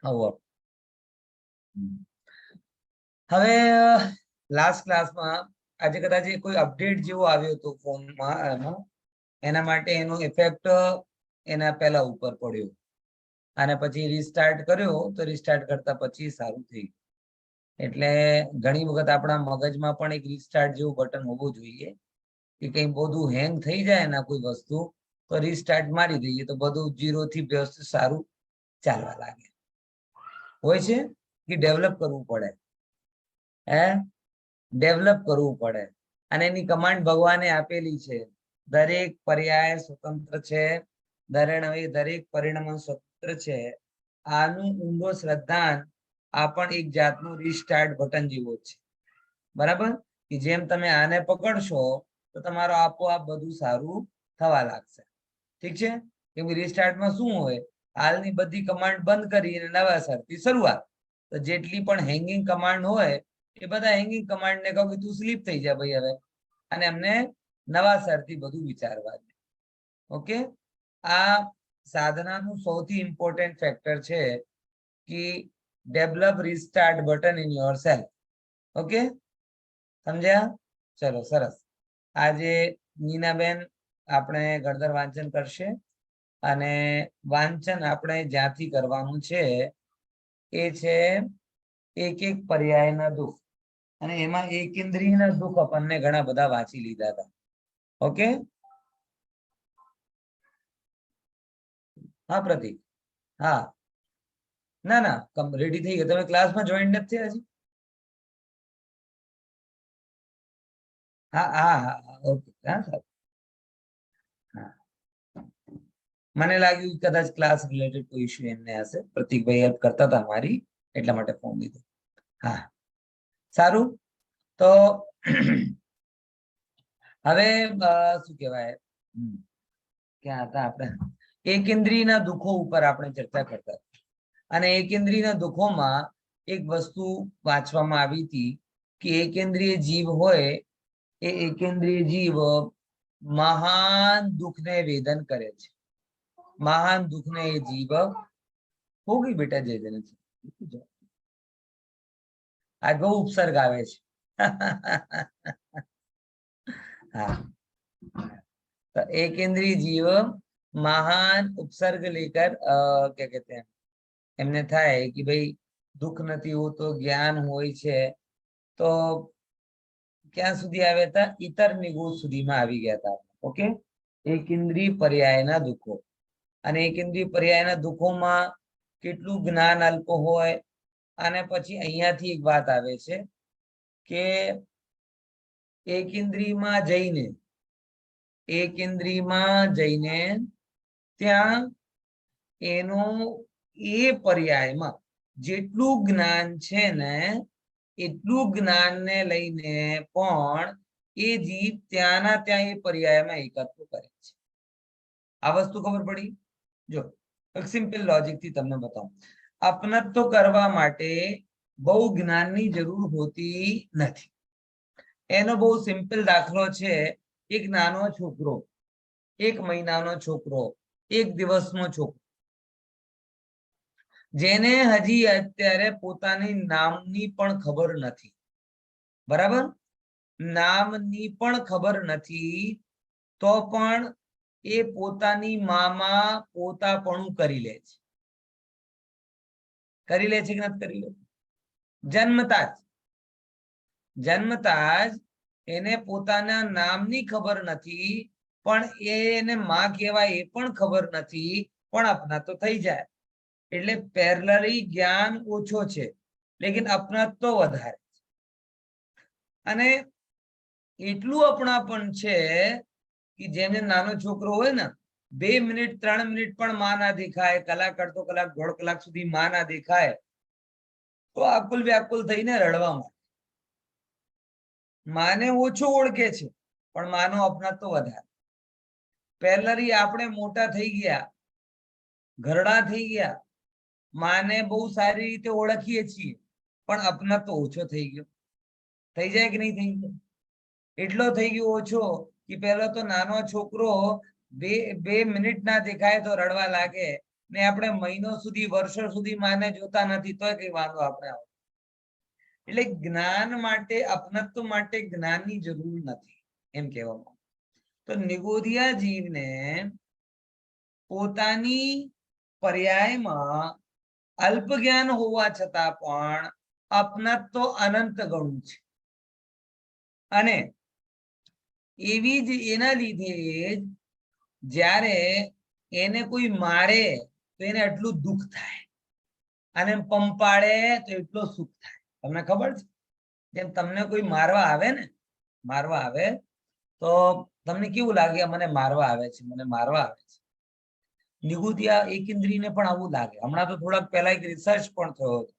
આવો હવે લાસ્ટ ક્લાસમાં આજે કદાચ કોઈ અપડેટ જેવો આવ્યો હતો ફોનમાં એમાં એના માટે એનો ઇફેક્ટ એના પહેલા ઉપર પડ્યો અને પછી રીસ્ટાર્ટ કર્યો તો રીસ્ટાર્ટ કરતા પછી સારું થઈ ગયું એટલે ઘણી વખત આપણા મગજમાં પણ એક રીસ્ટાર્ટ જેવું બટન હોવું જોઈએ કે કઈ બધું હેંગ થઈ જાય ના કોઈ વસ્તુ તો રીસ્ટાર્ટ મારી દઈએ તો બધું 0 થી વ્યવસ્થિત સારું ચાલવા લાગે હોય છે કે ડેવલપ કરવું પડે ડેવલપ કરવું પડે અને એની કમાન્ડ ભગવાને આપેલી છે દરેક પર્યાય સ્વતંત્ર છે દરેક પરિણામ સ્વતંત્ર છે આનું ઊંડો શ્રદ્ધાન આ પણ એક જાતનું રીસ્ટાર્ટ બટન જેવો છે બરાબર કે જેમ તમે આને પકડશો તો તમારો આપોઆપ બધું સારું થવા લાગશે ઠીક છે કેમ કે રીસ્ટાર્ટમાં શું હોય હાલની બધી કમાન્ડ બંધ કરીને નવા સરથી શરૂઆત તો જેટલી પણ હેંગિંગ કમાન્ડ હોય એ બધા હેંગિંગ કમાન્ડ ને કહું કે તું સ્લીપ થઈ જા ભાઈ હવે અને એમને નવા સરથી બધું વિચારવા દે ઓકે આ સાધનાનું સૌથી ઇમ્પોર્ટન્ટ ફેક્ટર છે કે develop restart button in yourself okay સમજ્યા ચલો સરસ આજે નીનાબેન આપણે ગળધર વાંચન કરશે અને વાંચન આપણે જ્યાંથી કરવાનું છે એ છે એક એક પર્યાયના દુઃખ અને એમાં એકેન્દ્રિયના દુઃખ આપણને ઘણા બધા વાંચી લીધા હતા ઓકે હા પ્રતીક હા ના ના રેડી થઈ ગયા તમે ક્લાસમાં જોઈન નથી થયા હજી હા હા હા ઓકે હા સારું મને લાગ્યું કદાચ ક્લાસ રિલેટેડ કોઈ ઇશ્યુ એમને હશે પ્રતીકભાઈ હેલ્પ કરતા હતા મારી એટલા માટે ફોન લીધો હા સારું તો હવે શું કહેવાય ક્યાં હતા આપણે એકેન્દ્રિયના દુઃખો ઉપર આપણે ચર્ચા કરતા અને એકેન્દ્રિયના દુઃખોમાં એક વસ્તુ વાંચવામાં આવી હતી કે એકેન્દ્રિય જીવ હોય એ એકેન્દ્રિય જીવ મહાન દુઃખને વેદન કરે છે મહાન દુઃખને એ જીવ હોગી બેટા જય જન આ બહુ ઉપસર્ગ આવે છે हाँ तो एक इंद्रिय जीव महान उपसर्ग लेकर क्या कहते हैं એમને થાય કે ભાઈ દુઃખ નથી હોતો જ્ઞાન હોય છે તો ક્યાં સુધી આવ્યા હતા ઇતર નિગુણ સુધીમાં આવી ગયા હતા ઓકે એક ઇન્દ્રિય પર્યાયના દુઃખો અને એક ઇન્દ્રિય પર્યાયના દુઃખોમાં કેટલું જ્ઞાન અલ્પ હોય અને પછી અહીંયાથી એક વાત આવે છે કે એક ઇન્દ્રિયમાં જઈને ત્યાં એનું એ પર્યાયમાં જેટલું જ્ઞાન છે ને એટલું જ્ઞાનને લઈને પણ એ જીવ ત્યાંના ત્યાં એ પર્યાયમાં એકત્વ કરે છે આ વસ્તુ ખબર પડી જો એક સિમ્પલ લોજિક થી તમને બતાવું અપનત્વ કરવા માટે બહુ જ્ઞાનની જરૂર હોતી નથી એનો બહુ સિમ્પલ દાખલો છે એક નાનો છોકરો 1 મહિનાનો છોકરો 1 દિવસનો છોકરો જેને હજી અત્યારે પોતાની નામની પણ ખબર નથી બરાબર નામની પણ ખબર નથી તો પણ એ પોતાની મામાં પોતાપણું કરી લે છે કે નથી કરી લે જન્મતા જ એને પોતાના નામની ખબર નથી પણ એને માં કહેવાય એ પણ ખબર નથી પણ અપના તો થઈ જાય એટલે પેરેલલી જ્ઞાન ઓછો છે લેકિન અપનાત્વ વધારે અને એટલું અપનાપણ છે કે જેને નાનો છોકરો હોય ને 2 મિનિટ 3 મિનિટ પણ માં ના દેખાય કલાક અડધો કલાક 1.5 કલાક સુધી માં ના દેખાય તો આકુલ વ્યાકુલ થઈને રડવા માંડે માને ઓછો ઓળખે છે પણ માનો અપનાત્વ વધારે પેરેલલી આપણે મોટા થઈ ગયા ઘરડા થઈ ગયા માને બહુ સારી રીતે ઓળખીએ છીએ પણ અપનાત્વ ઓછો થઈ ગયો થઈ જાય કે નહીં થઈ ગયો એટલો થઈ ગયો ઓછો કે પેલો તો નાનો છોકરો 2 મિનિટ ના દેખાય તો રડવા લાગે ને આપણે મહિનો સુધી વર્ષો સુધી માને જોતા નથી તોય કઈ વાંધો આપણે આવે. એટલે જ્ઞાન માટે અપનત્વ માટે જ્ઞાનની જરૂર નથી એમ કહેવામાં. તો નિગોધિયા જીવને પોતાની પર્યાયમાં અલ્પ જ્ઞાન હોવા છતાં પણ અપનત્વ અનંત ગણું છે. અને એવી જ એના લીધે જ જ્યારે એને કોઈ મારે તો એને એટલું દુઃખ થાય અને પંપાળે તો એટલો સુખ થાય. તમને ખબર છે જેમ તમને કોઈ મારવા આવે ને, મારવા આવે તો તમને કેવું લાગે મને મારવા આવે છે, મને મારવા આવે છે. નિગુતિયા એકેન્દ્રીયને પણ આવું લાગે. હમણાં તો થોડાક પહેલા એક રિસર્ચ પણ થયો હતો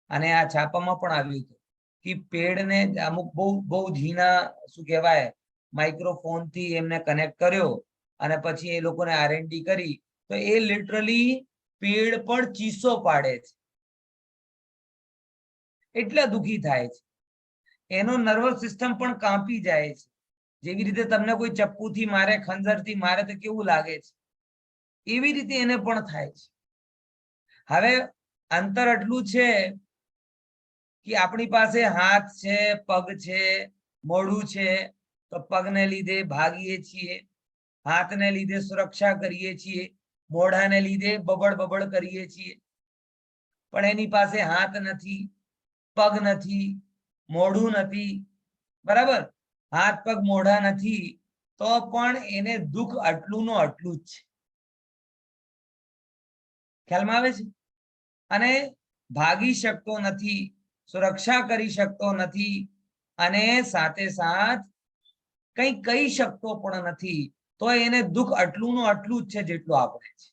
અને આ છાપામાં પણ આવ્યું હતું કે પેડને અમુક બહુ ઝીણા શું કહેવાય માઇક્રોફોન થી એમને કનેક્ટ કર્યો અને પછી એ લોકોને R&D કરી તો એ લિટરલી પેડ પણ ચીસો પાડે છે, એટલા દુઃખી થાય છે. એનો નર્વસ સિસ્ટમ પણ કાંપી જાય છે. જેવી રીતે તમને કોઈ ચપ્પુથી મારે, ખંજરથી મારે તો કેવું લાગે છે, એવી રીતે એને પણ થાય છે. હવે અંતર એટલું છે કે આપણી પાસે હાથ છે, પગ છે, મોઢું છે, તો પગને લીધે ભાગીએ છીએ, હાથને લીધે સુરક્ષા કરીએ છીએ, મોઢાને લીધે બબડ કરીએ છીએ. પણ એની પાસે હાથ નથી, પગ નથી, મોઢું નથી, બરાબર? હાથ પગ મોઢા નથી તો પણ એને દુઃખ આટલું નું આટલું જ છે. ખ્યાલમાં આવે છે? અને ભાગી શકતો નથી, સુરક્ષા કરી શકતો નથી અને સાથે સાથ કઈ કહી શકતો પણ નથી, તો એને દુઃખ આટલું નું આટલું જ છે જેટલું આપણે છે.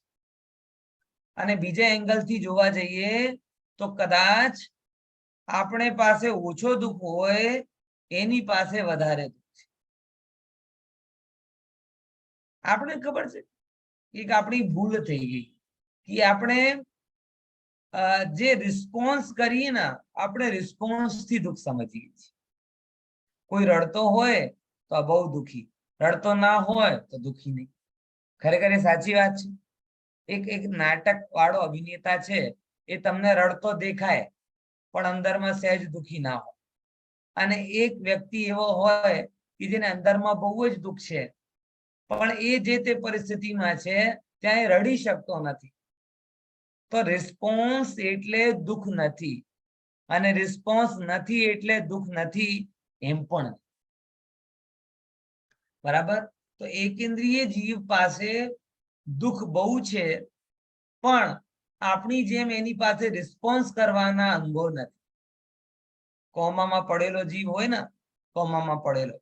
અને બીજા એંગલથી જોવા જઈએ તો કદાચ આપણે પાસે ઓછો દુઃખ હોય, એની પાસે વધારે દુઃખ છે. આપણે ખબર છે એક આપણી ભૂલ થઈ ગઈ કે આપણે જે રિસ્પોન્સ કરીએ ને, આપણે રિસ્પોન્સ થી દુઃખ સમજીએ છીએ. કોઈ રડતો હોય તો બહુ દુઃખી, રડતો ના હોય તો દુઃખી નહીં. ખરેખર એ સાચી વાત છે. એક નાટક વાળો અભિનેતા છે, એ તમને રડતો દેખાય પણ અંદરમાં સહેજ દુઃખી ના હોય. અને એક વ્યક્તિ એવો હોય કે જેને અંદરમાં બહુ જ દુઃખ છે પણ એ જે તે પરિસ્થિતિમાં છે ત્યાં એ રડી શકતો નથી. તો રિસ્પોન્સ એટલે દુઃખ નથી, અને રિસ્પોન્સ નથી એટલે દુઃખ નથી એમ પણ. બરાબર? તો એકેન્દ્રીય જીવ પાસે દુઃખ બહુ છે પણ આપણી જેમ એની પાસે રિસ્પોન્સ કરવાના અંગો નથી. કોમામાં પડેલો જીવ હોય ને, કોમામાં પડેલો,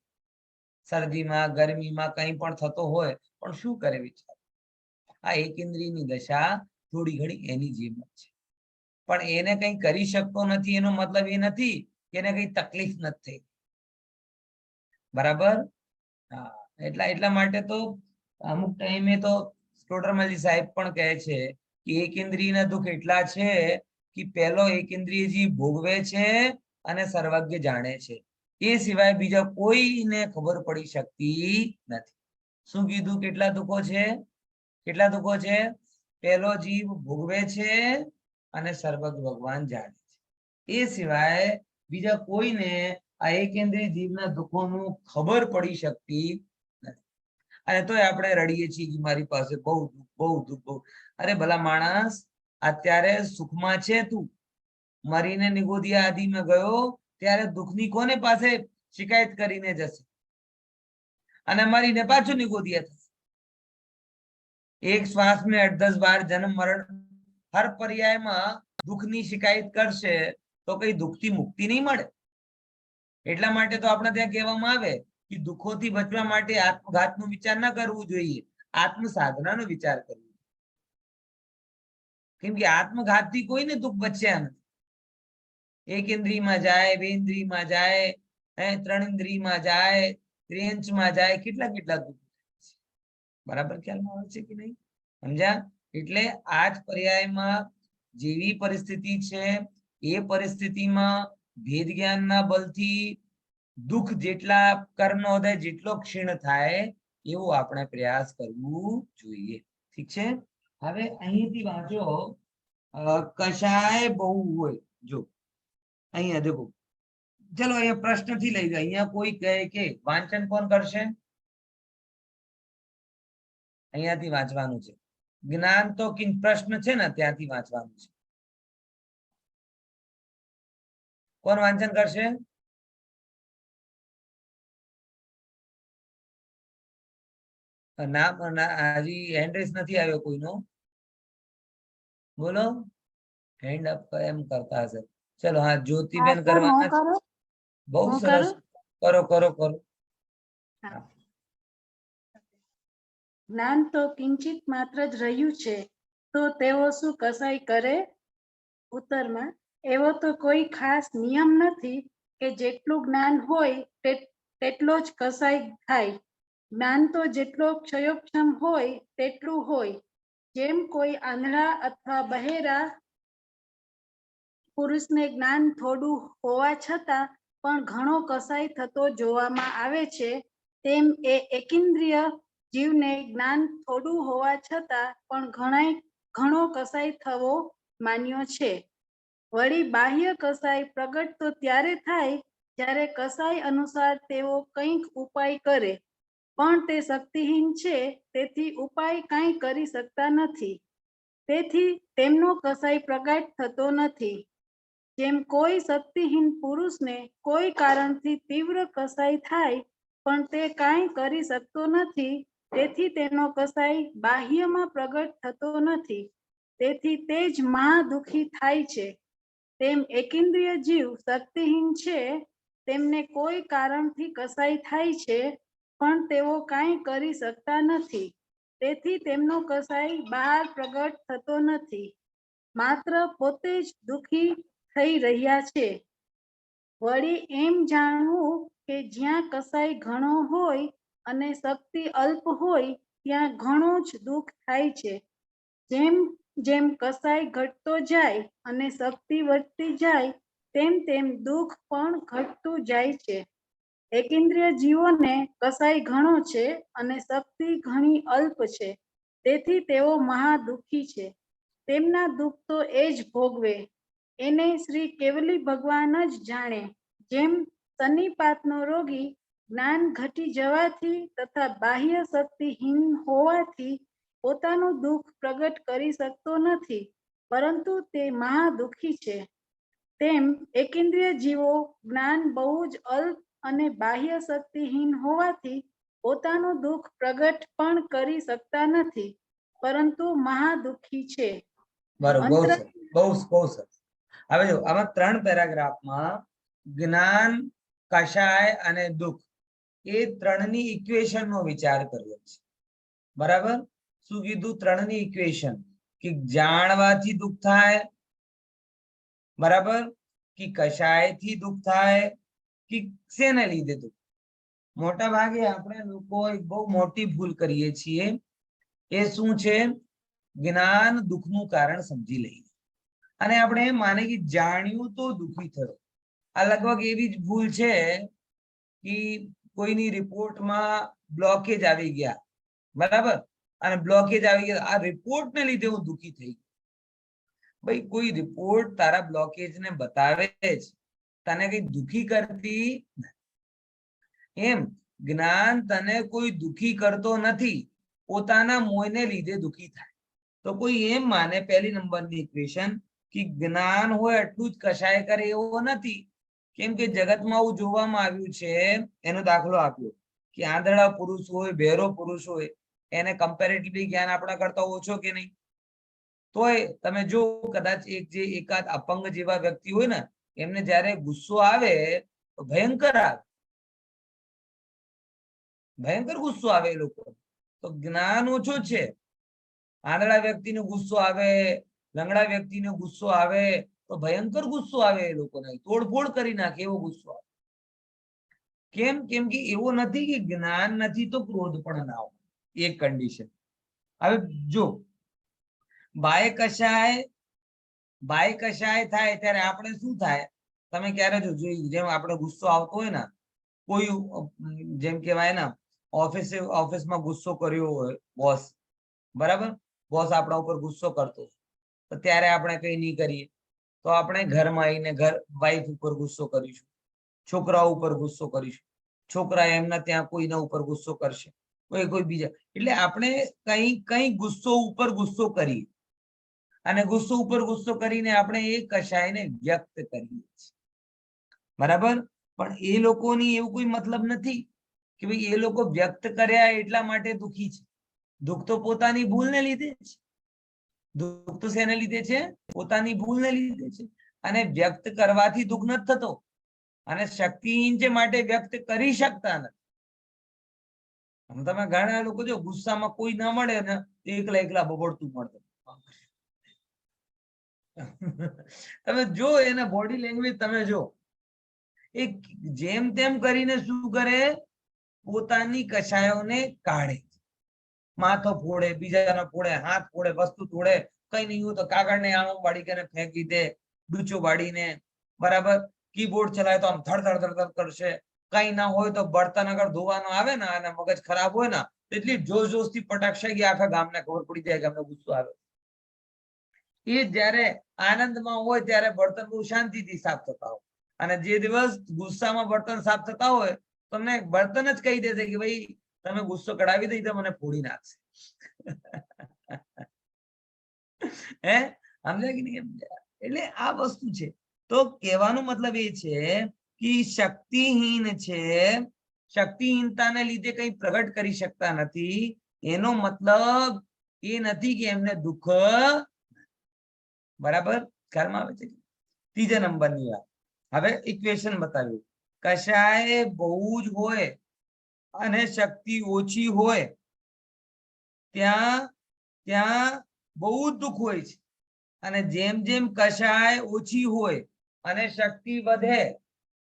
શરદીમાં ગરમીમાં કંઈ પણ થતો હોય પણ શું કરે વિચાર. આ એકેન્દ્રીયની દશા થોડી ઘણી એની જેમ જ છે. પણ એને કંઈ કરી શકતો નથી એનો મતલબ એ નથી કે એને કંઈ તકલીફ નથી થઈ. બરાબર? હા, એટલા માટે તો અમુક ટાઈમે તો સ્ટોડરમલજી સાહેબ પણ કહે છે કે એકેન્દ્રીયના દુઃખ એટલા છે કે પહેલો એકેન્દ્રીય જીવ ભોગવે છે અને સર્વજ્ઞ જાણે છે, એ સિવાય બીજા કોઈને ખબર પડી શકતી નથી. શું કીધું? કેટલા દુઃખો છે? કેટલા દુઃખો છે? પહેલો જીવ ભોગવે છે અને સર્વજ્ઞ ભગવાન જાણે છે, એ સિવાય બીજા કોઈને આ એકેન્દ્રીય જીવના દુઃખોનું ખબર પડી શકતી નથી. અને તોય આપણે રડીએ છીએ કે મારી પાસે બહુ દુઃખ, બહુ દુઃખ, બહુ. અરે ભલા માણસ, અત્યારે સુખમાં છે તું, મરીને નિગોધિયા આદિમાં ગયો ત્યારે દુઃખની કોને પાસે શિકાયત કરીને જશે? અને મરીને પાછું નિગોધિયા થશે. એક શ્વાસ में 8-10 बार जन्म मरण, हर पर्यायમાં દુઃખની શિકાયત કરશે તો કઈ દુઃખથી મુક્તિ નહીં મળે. એટલા માટે તો આપણે ત્યાં કહેવામાં આવે કે દુઃખોથી બચવા માટે આત્મઘાતનો વિચાર ન કરવું જોઈએ, આત્મ સાધનાનો વિચાર કરવો. કેમ કે આત્મઘાતથી કોઈને દુઃખ બચ્યા નથી. એક ઇન્દ્રિયમાં જાય, બે ઇન્દ્રિયમાં જાય, 3 ઇન્દ્રિયમાં જાય, ત્રિયંચમાં જાય, કેટલા દુઃખ. બરાબર ખ્યાલમાં આવે છે કે નહીં? સમજ્યા? એટલે આ જ પર્યાયમાં જેવી પરિસ્થિતિ છે એ પરિસ્થિતિમાં ભેદ જ્ઞાનના બલથી દુઃખ જેટલા કર્ણોદય જેટલો ક્ષીણ થાય એવો આપણે પ્રયાસ કરવું જોઈએ. ઠીક છે? હવે અહીંથી વાંચો કશાય બહુ હોય જો અહીંયા દેખો ચલો અહીંયા પ્રશ્ન થી લઈ જાય અહીંયા કોઈ કહે કે વાંચન કોણ કરશે અહીંયાથી વાંચવાનું છે જ્ઞાન તો કિંગ પ્રશ્ન છે ને ત્યાંથી વાંચવાનું છે કોણ વાંચન કરશે નામ હજી હેન્ડ રેસ નથી આવ્યો કોઈનો બોલો હેન્ડ અપ એમ કરતા હશે ચલો હા જ્યોતિબેન કરવાના બહુ સરસ કરો કરો કરો જ્ઞાન તો કિંચિત માત્ર જ રહ્યું છે તો તેઓ શું કસાઈ કરે ઉત્તરમાં એવો તો કોઈ ખાસ નિયમ નથી કે જેટલું જ્ઞાન હોય તેટલો જ કસાઈ થાય જ્ઞાન તો જેટલો ક્ષયોક્ષમ હોય તેટલું હોય જેમ કોઈ આંધળા અથવા બહેરા પુરુષને જ્ઞાન થોડું હોવા છતાં પણ ઘણો કસાઈ થતો જોવામાં આવે છે તેમ એ એકેન્દ્રિય જીવને જ્ઞાન થોડું હોવા છતાં પણ ઘણો કસાઈ થવો માન્યો છે વળી બાહ્ય કસાઈ પ્રગટ તો ત્યારે થાય જ્યારે કસાઈ અનુસાર તેઓ કંઈક ઉપાય કરે પણ તે શક્તિહીન છે તેથી ઉપાય કાંઈ કરી શકતા નથી તેથી તેમનો કસાઈ પ્રગટ થતો નથી જેમ કોઈ શક્તિહીન પુરુષને કોઈ કારણથી તીવ્ર કસાઈ થાય પણ તે કાંઈ કરી શકતો નથી તેથી તેનો કસાઈ બાહ્યમાં પ્રગટ થતો નથી તેથી તે જ મહા દુઃખી થાય છે તેમ એકેન્દ્રિય જીવ શક્તિહીન છે તેમને કોઈ કારણથી કસાઈ થાય છે પણ તેઓ કાંઈ કરી શકતા નથી તેથી તેમનો કસાઈ બહાર પ્રગટ થતો નથી માત્ર પોતે જ દુઃખી થઈ રહ્યા છે વળી એમ જાણવું કે જ્યાં કસાઈ ઘણો હોય અને શક્તિ અલ્પ હોય ત્યાં ઘણો જ દુઃખ થાય છે જેમ જેમ કસાઈ ઘટતો જાય અને શક્તિ વધતી જાય તેમ તેમ દુઃખ પણ ઘટતું જાય છે એકેન્દ્રિય જીવોને કસાઈ ઘણો છે અને શક્તિ ઘણી અલ્પ છે તેથી તેઓ મહા દુઃખી છે તેમના દુઃખ તો એ જ ભોગવે એને શ્રી કેવલી ભગવાન જ જાણે જેમ સન્નિપાતનો રોગી જ્ઞાન ઘટી જવાથી તથા બાહ્ય શક્તિહીન હોવાથી પોતાનું દુઃખ પ્રગટ કરી શકતો નથી પરંતુ તે મહા દુઃખી છે તેમ એકેન્દ્રિય જીવો જ્ઞાન બહુ જ અલ્પ અને બાહ્ય શક્તિહીન હોવાથી પોતાનું દુઃખ પ્રગટ પણ કરી શકતા નથી પરંતુ મહા દુઃખી છે બરોબર બહુ સરસ હવે જો આમાં 3 પેરાગ્રાફમાં જ્ઞાન કશાય અને દુઃખ એ 3ની ઇક્વેશન નો વિચાર કર્યો છે બરાબર શું કીધું 3ની ઇક્વેશન કે જાણવાથી દુઃખ થાય બરાબર કે કશાયથી દુઃખ થાય કે શેને લીધે દુઃખ મોટા ભાગે આપણે લોકો એક બહુ મોટી ભૂલ કરીએ છીએ એ શું છે જ્ઞાન દુઃખનું કારણ સમજી લઈએ અને આપણે એમ માને કે જાણ્યું તો દુઃખી થયો આ લગભગ એવી જ ભૂલ છે કે કોઈની રિપોર્ટમાં બ્લોકેજ આવી ગયા બરાબર અને બ્લોકેજ આવી ગયા આ રિપોર્ટને લીધે હું દુઃખી થઈ ગયો ભાઈ કોઈ રિપોર્ટ તારા બ્લોકેજને બતાવે જ તને કઈ દુઃખી કરતી એમ જ્ઞાન તને કોઈ દુઃખી કરતો નથી પોતાના મોહને લીધે દુઃખી થાય તો કોઈ એમ માને પહેલી નંબરની ઇક્વેશન કે જ્ઞાન હોય એટલું જ કશાય કરે એવો નથી કેમ કે જગતમાં આવું જોવામાં આવ્યું છે એનો દાખલો આપ્યો કે આંધળા પુરુષ હોય બહેરો પુરુષ હોય એને કમ્પેરેટિવલી જ્ઞાન આપણા કરતા ઓછો કે નહીં તોય તમે જો કદાચ એકાદ અપંગ જેવા વ્યક્તિ હોય ને એમને જ્યારે ગુસ્સો આવે તો ભયંકર ગુસ્સો આવે એ લોકો તો જ્ઞાન ઓછો છે આંધળા વ્યક્તિનો ગુસ્સો આવે લંગડા વ્યક્તિનો ગુસ્સો આવે તો ભયંકર ગુસ્સો આવે એ લોકોને તોડફોડ કરી નાખે એવો ગુસ્સો આવે કેમ કે એવો નથી કે જ્ઞાન નથી તો ક્રોધ પણ ના હોય એક કન્ડિશન હવે જો બાય કશાય થાય ત્યારે આપણે શું થાય તમે ક્યારે જોજો જેમ આપણે ગુસ્સો આવતો હોય ને કોઈ જેમ કહેવાય ને ઓફિસમાં ગુસ્સો કર્યો હોય બોસ બરાબર બોસ આપણા ઉપર ગુસ્સો કરતો તો ત્યારે આપણે કઈ નહીં કરીએ તો આપણે ઘરમાં આવીને વાઈફ ઉપર ગુસ્સો કરીશું, છોકરાઓ ઉપર ગુસ્સો કરીશું, છોકરા એમના ત્યાં કોઈના ઉપર ગુસ્સો કરશે, કોઈ બીજા, એટલે આપણે કઈ ગુસ્સો ઉપર ગુસ્સો કરીએ અને ગુસ્સો ઉપર ગુસ્સો કરીને આપણે એ કશાયને વ્યક્ત કરીએ છીએ, બરાબર. પણ એ લોકોની એવું કોઈ મતલબ નથી કે ભાઈ એ લોકો વ્યક્ત કર્યા એટલા માટે દુઃખી છે. દુઃખ તો પોતાની ભૂલને લીધે છે. દુઃખ તો શેને લીધે છે? પોતાની ભૂલને લીધે છે. અને વ્યક્ત કરવાથી દુઃખ નથી થતો, અને શક્તિહીન છે માટે વ્યક્ત કરી શકતા નથી. તમે ઘણા લોકો જો ગુસ્સામાં કોઈ ના મળે ને એકલા બબડતું મળે. તમે જો એના બોડી લેંગ્વેજ તમે જો, એ જેમ તેમ કરીને શું કરે, પોતાની કશાયોને કાઢે, માથો ફોડે, બીજાનો ફોડે, હાથ ફોડે, વસ્તુ તોડે, કઈ નહીં હોય તો કાગળને આમ વાળી કરીને ફેંકી દે, ડૂચો વાળીને, બરાબર. કીબોર્ડ ચલાવે તો આમ ધડ ધડ ધડ કરશે, કઈ ના હોય તો બળતણ અગર ધોવાનો આવે ને અને મગજ ખરાબ હોય ને એટલી જોશ થી પટાક્ષા આખા ગામને ખબર પડી જાય કે અમને ગુસ્સો આવે. એ જયારે આનંદમાં હોય ત્યારે બળતણ બહુ શાંતિથી સાફ થતા હોય, અને જે દિવસ ગુસ્સામાં બળતણ સાફ થતા હોય તમને બળતણ જ કહી દેશે કે ભાઈ તમે ગુસ્સો કઢાવી દઈ તો મને ફોડી નાખશે. હે સમજ્યા કે નહીં સમજ્યા? એટલે આ વસ્તુ છે. તો કહેવાનો મતલબ એ છે કે શક્તિહીન છે, શક્તિહીનતાને લીધે કઈ પ્રગટ કરી શકતા નથી. એનો મતલબ એ નથી કે એમને દુઃખ, બરાબર ખ્યાલમાં આવે છે. ત્રીજા નંબરની વાત, હવે ઇક્વેશન બતાવ્યું, કશાય બહુ જ હોય અને શક્તિ ઓછી હોય ત્યાં બહુ જ દુઃખ હોય છે, અને જેમ જેમ કશાય ઓછી હોય અને શક્તિ વધે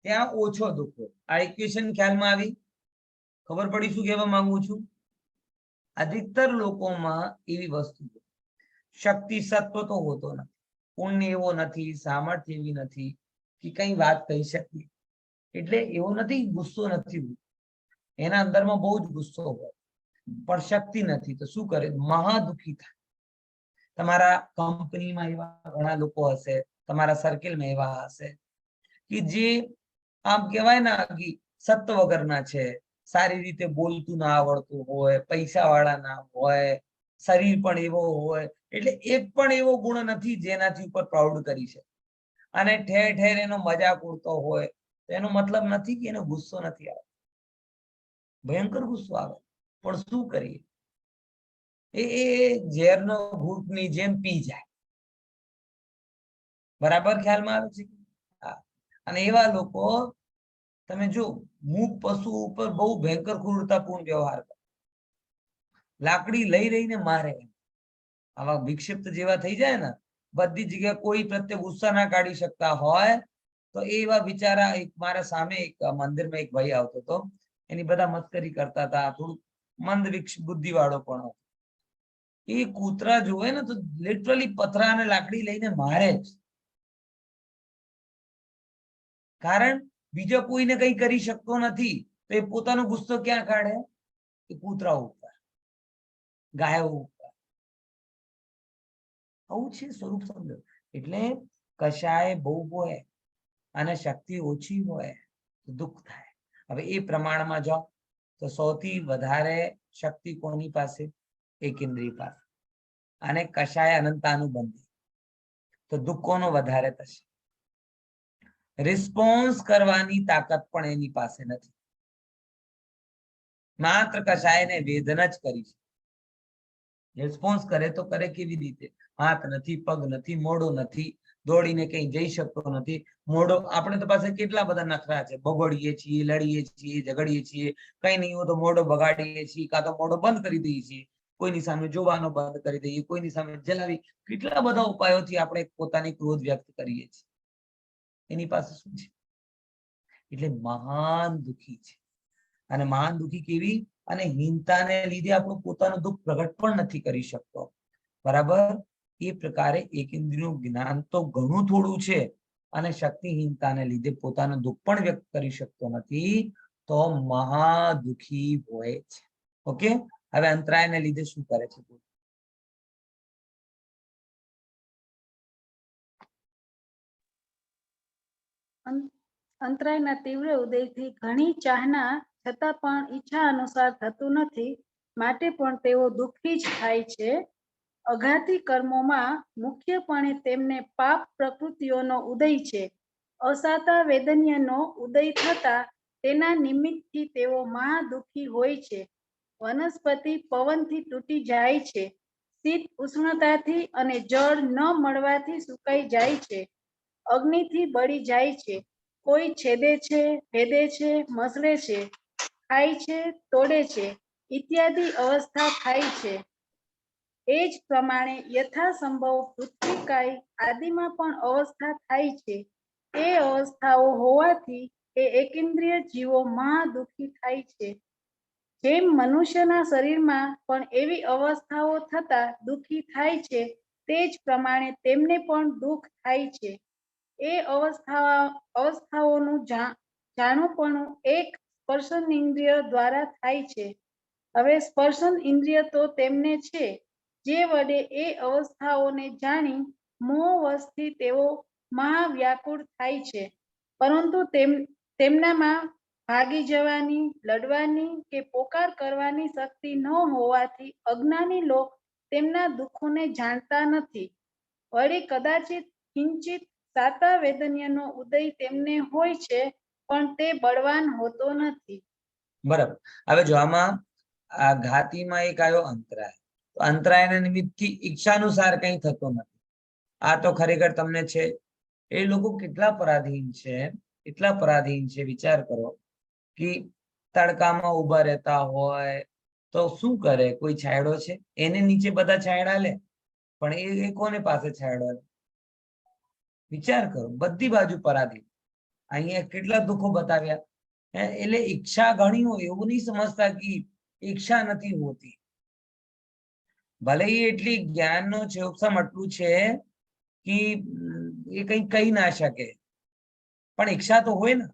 ત્યાં ઓછો દુઃખ હોય. આ ઇક્વેશન ખ્યાલમાં આવી? ખબર પડી શું કહેવા માંગુ છું? અધિકતર લોકોમાં એવી વસ્તુ છે, શક્તિ સત્વ તો હોતો નથી, પુણ્ય એવો નથી, સામર્થ્ય એવી નથી કે કઈ વાત કહી શકીએ. એટલે એવો નથી ગુસ્સો નથી, એના અંદરમાં બહુ જ ગુસ્સો હોય પણ શક્તિ નથી, તો શું કરે? મહાદુખી થાય. તમારા કંપનીમાં એવા ઘણા લોકો હશે, તમારા સર્કલમાં એવા હશે કે જે આમ કહેવાય ને કે સત્વ વગરના છે, સારી રીતે બોલતું ના આવડતું હોય, પૈસા વાળા ના હોય, શરીર પણ એવો હોય, એટલે એક પણ એવો ગુણ નથી જેનાથી ઉપર પ્રાઉડ કરી છે, અને ઠેર ઠેર એનો મજાક ઉડતો હોય. તો એનો મતલબ નથી કે એનો ગુસ્સો નથી આવતો, ભયંકર ગુસ્સો આવે, પણ શું કરીએ? એ ઝેરનો ઘૂંટની જેમ પી જાય. બરાબર ખ્યાલમાં આવે છે? હા. અને એવા લોકો તમે જો મૂક પશુ ઉપર બહુ ભયંકર ક્રૂરતાપૂર્ણ વ્યવહાર કરે, લાકડી લઈ રહીને મારે. આવા વિક્ષિપ્ત જેવા થઈ જાય ને, બધી જગ્યાએ કોઈ પ્રત્યે ગુસ્સા ના કાઢી શકતા હોય તો એવા બિચારા, એક મારા સામે એક મંદિરમાં એક ભાઈ આવતો હતો, એની બધા મસ્કરી કરતા હતા, થોડું મંદ બુદ્ધિ વાળો પણ હતો. એ કૂતરા જોવે ને તો લિટરલી પથરા અને લાકડી લઈને મારે જ, કારણ બીજો કોઈને કઈ કરી શકતો નથી તો એ પોતાનો ગુસ્સો ક્યાં કાઢે? એ કૂતરાઓ ઉપર, ગાયો ઉપર. આવું છે સ્વરૂપ, સમજો. એટલે કશાય બહુ હોય અને શક્તિ ઓછી હોય તો દુઃખ થાય. હવે એ પ્રમાણમાં જાઓ તો સૌથી વધારે શક્તિ કોની પાસે? એકેન્દ્રિય પાસે. અને કશાય અનંતાનુબંધી, તો દુઃખ કોનો વધારે થશે? રિસ્પોન્સ કરવાની તાકાત પણ એની પાસે નથી, માત્ર કશાયને વેદના જ કરી છે. રિસ્પોન્સ કરે તો કરે કેવી રીતે? હાથ નથી, પગ નથી, મોઢો નથી, દોડીને કઈ જઈ શકતો નથી. મોઢો, આપણે તો પાસે કેટલા બધા નખરા છે, બબડીએ છીએ, લડીએ છીએ, ઝઘડીએ છીએ, કઈ નહીં હોય તો મોઢો બગાડીએ છીએ, કાં તો મોઢો બંધ કરી દઈએ છીએ, કોઈની સામે જોવાનો બંધ કરી દઈએ, કોઈની સામે જલાવી, કેટલા બધા ઉપાયોથી આપણે પોતાની ક્રોધ વ્યક્ત કરીએ છીએ. એની પાસે શું છે? એટલે મહાન દુઃખી છે. અને મહાન દુઃખી કેવી? અને હીનતાને લીધે આપણું પોતાનું દુઃખ પ્રગટ પણ નથી કરી શકતો, બરાબર. એ પ્રકારે એકેન્દ્રિયનું જ્ઞાન તો ઘણું થોડું છે, અને શક્તિહીનતાને લીધે પોતાનું દુઃખ પણ વ્યક્ત કરી શકતો નથી, તો મહાદુખી હોય છે. ઓકે, હવે અંતરાયને લીધે શું કરે છે? અંતરાયના તીવ્ર ઉદયથી ઘણી ચાહના છતાં પણ ઈચ્છા અનુસાર થતું નથી, માટે પણ તેઓ દુઃખી જ થાય છે. અઘાતી કર્મોમાં મુખ્યપણે તેમને પાપ પ્રકૃતિઓનો ઉદય છે. અસાતા વેદન્યનો ઉદય થતા તેના નિમિત્તથી તેઓ મહા દુઃખી હોય છે. વનસ્પતિ પવનથી તૂટી જાય છે, શીત ઉષ્ણતાથી અને જળ ન મળવાથી સુકાઈ જાય છે, અગ્નિથી બળી જાય છે, કોઈ છેદે છે, ભેદે છે, મસળે છે, ખાય છે, તોડે છે ઇત્યાદિ અવસ્થા થાય છે. એ જ પ્રમાણે યથાસંભવ પૃથ્વીકાય આદિમાં પણ અવસ્થા થાય છે. એ અવસ્થાઓ હોવાથી એ એકેન્દ્રિય જીવો મહા દુઃખી થાય છે. જેમ મનુષ્યના શરીરમાં પણ એવી અવસ્થાઓ થતા દુઃખી થાય છે, તે જ પ્રમાણે તેમને પણ દુઃખ થાય છે. એ અવસ્થાઓનું જાણુપણું એક સ્પર્શન ઇન્દ્રિય દ્વારા થાય છે. હવે સ્પર્શન ઇન્દ્રિય તો તેમને છે, જે વડે એ અવસ્થાઓને જાણી મોહવશથી તેઓ મહાવ્યાકુળ થાય છે, પરંતુ તેમનામાં ભાગી જવાની, લડવાની કે પોકાર કરવાની શક્તિ ન હોવાથી અજ્ઞાની લોક તેમના દુઃખોને જાણતા નથી. વળી કદાચિત કિંચિત સાતા વેદન્યનો ઉદય તેમને હોય છે, પણ તે બળવાન હોતો નથી. બરાબર. હવે જો આમાં આ ઘાતીમાં એક આવ્યો અંતરાય, તો અંતરાયના નિમિત્તથી ઈચ્છાનુસાર કંઈ થતું નથી. આ તો ખરેખર તમને છે, એ લોકો કેટલા પરાધીન છે, એટલા પરાધીન છે. વિચાર કરો કે તડકામાં ઉભા રહેતા હોય તો શું કરે? કોઈ છાંયડો છે? એને નીચે બધા છાંયડા લે, પણ એ કોને પાસે છાંયડો લે? વિચાર કરો, બધી બાજુ પરાધીન. અહીંયા કેટલા દુઃખો બતાવ્યા. એટલે ઈચ્છા ઘણી હોય એવું નહીં સમજતા કે ઈચ્છા નથી હોતી. ભલે એ એટલી જ્ઞાનનો ચોકસામ આટલું છે કે એ કઈ કહી ના શકે, પણ ઈચ્છા તો હોય ને.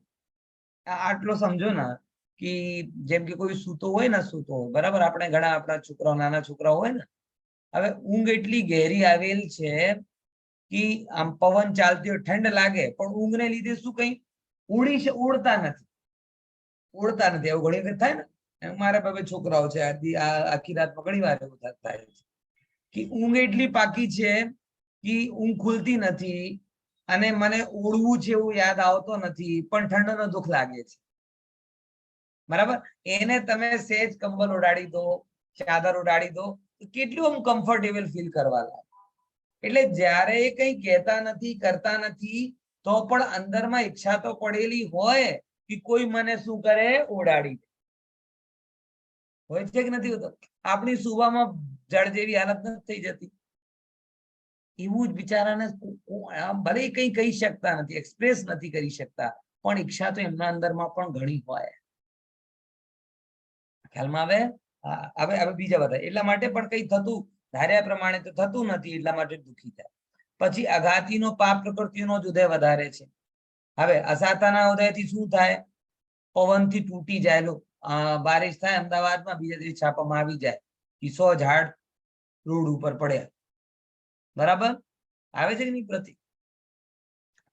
આટલો સમજો ને કે જેમ કે કોઈ સૂતો હોય ને, સૂતો હોય બરાબર. આપણે ઘણા આપણા છોકરાઓ, નાના છોકરાઓ હોય ને, હવે ઊંઘ એટલી ઘેરી આવેલ છે કે આમ પવન ચાલતી હોય, ઠંડ લાગે, પણ ઊંઘને લીધે શું કઈ ઉડતા નથી. એવું ઘણી વખત થાય ને. મારા બાબે છોકરાઓ છે, આખી રાતમાં ઘણી વાર એવું થાય છે કે ઊંઘ એટલી પાકી છે કે ઊંઘ ખુલતી નથી, અને મને ઉડવું છે એવું યાદ આવતો નથી, પણ ઠંડનો દુઃખ લાગે છે. બરાબર. એને તમે સેજ કંબલ ઉડાડી દો, ચાદર ઉડાડી દો, કેટલું આમ કમ્ફર્ટેબલ ફીલ કરવા લાગે. એટલે જ્યારે કઈ કહેતા નથી, કરતા નથી, તો પણ અંદરમાં ઈચ્છા તો પડેલી હોય કે કોઈ મને શું કરે? ઉડાડી દે. હોય છે કે નથી હોતો? આપણી સુવામાં જળ જેવી હાલત નથી થઈ જતી? એવું જ બિચારાને ભલે કઈ કહી શકતા નથી, એક્સપ્રેસ નથી કરી શકતા, પણ ઈચ્છા તો એમના અંદરમાં પણ ઘણી હોય. ખ્યાલમાં આવે? હવે બીજા બધા એટલા માટે પણ કઈ થતું ધાર્યા પ્રમાણે તો થતું નથી, એટલા માટે દુઃખી થાય. પછી અઘાતીનો પાપ પ્રકૃતિનો જ ઉદય વધારે છે. હવે અસાતાના ઉદયથી શું થાય? પવનથી તૂટી જાય. બારિશ થાય અમદાવાદમાં, બીજા દિવસ છાપામાં આવી જાય કે 100 ઝાડ રોડ ઉપર પડ્યા. બરાબર. આવે છે કે નહીં પ્રતિક?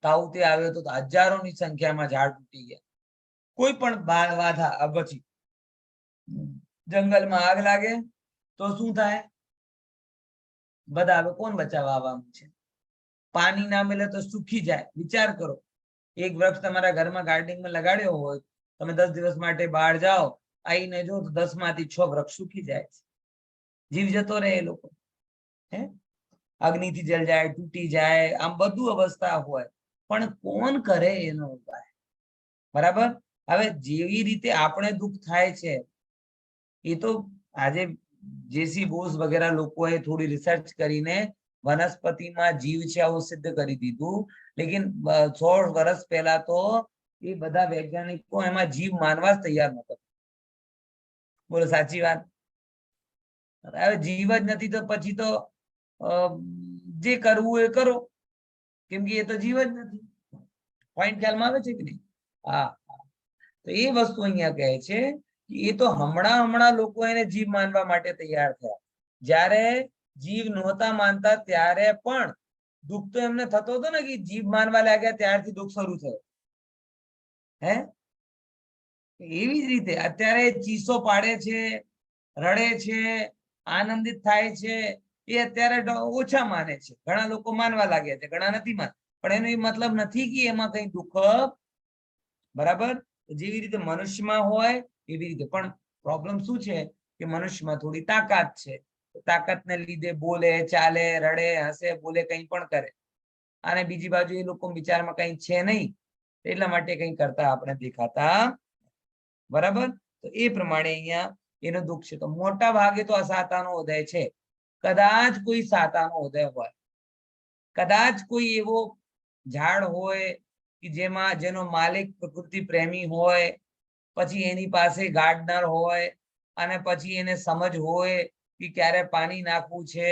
તાવતે આવ્યો તો હજારોની સંખ્યામાં ઝાડ તૂટી ગયા. કોઈ પણ વાધા. પછી જંગલમાં આગ લાગે તો શું થાય? બધા હવે કોણ બચાવવા આવવાનું છે? પાણી ના મળે તો સુખી જાય. વિચાર કરો, એક વૃક્ષ તમારા ઘરમાં ગાર્ડનિંગમાં લગાડ્યો હોય, તમે 10 દિવસ માટે બહાર જાઓ, આવીને જો તો 10 માંથી 6 વૃક્ષ સુકી જાય છે. જીવ જતો રહે એ લોકો. અગ્નિથી જલ જાય, તૂટી જાય, આમ બધું અવસ્થા હોય, પણ કોણ કરે એનો ઉપાય? બરાબર. હવે જેવી રીતે આપણે દુઃખ થાય છે, એ તો આજે જેસી બોઝ વગેરે લોકોએ થોડી રિસર્ચ કરીને વનસ્પતિમાં જીવ છે આવું સિદ્ધ કરી દીધું. લેકિન 100 વર્ષ પહેલા તો એ બધા વૈજ્ઞાનિકો એમાં જીવ માનવા જ તૈયાર નહોતા. બોલો સાચી વાત? હવે જીવ જ નથી તો પછી તો જે કરવું એ કરો, કેમ કે એ તો જીવ જ નથી. પોઈન્ટ ખ્યાલમાં આવે છે કે નહીં? હા. તો એ વસ્તુ અહીંયા કહે છે કે એ તો હમણાં લોકો એને જીવ માનવા માટે તૈયાર થયા. જ્યારે જીવ નહોતા માનતા ત્યારે પણ દુઃખ તો એમને થતો હતો ને, કે જીવ માનવા લાગ્યા ત્યારથી દુઃખ શરૂ થયો. હે એવી જ રીતે અત્યારે ચીસો પાડે છે, રડે છે, આનંદિત થાય છે, એ અત્યારે ઓછા માને છે. ઘણા લોકો માનવા લાગ્યા છે, ઘણા નથી માનતા. પણ એનો એ મતલબ નથી કે એમાં કઈ દુઃખ, બરાબર. જેવી રીતે મનુષ્યમાં હોય એવી રીતે. પણ પ્રોબ્લેમ શું છે કે મનુષ્યમાં થોડી તાકાત છે. તાકાતને લીધે બોલે, ચાલે, રડે, હસે, બોલે, કંઈ પણ કરે. અને બીજી બાજુ એ લોકો વિચારમાં કઈ છે નહીં, એટલા માટે કઈ કરતા આપણે દેખાતા, બરાબર. તો એ પ્રમાણે અહીંયા એનો દુઃખ છે. તો મોટા ભાગે તો અસાતાનો ઉદય છે. કદાચ કોઈ સાતાનો ઉદય હોય, કદાચ કોઈ એવો ઝાડ હોય કે જેનો માલિક પ્રકૃતિ પ્રેમી હોય, પછી એની પાસે ગાર્ડનર હોય, અને પછી એને સમજ હોય કે ક્યારે પાણી નાખવું છે,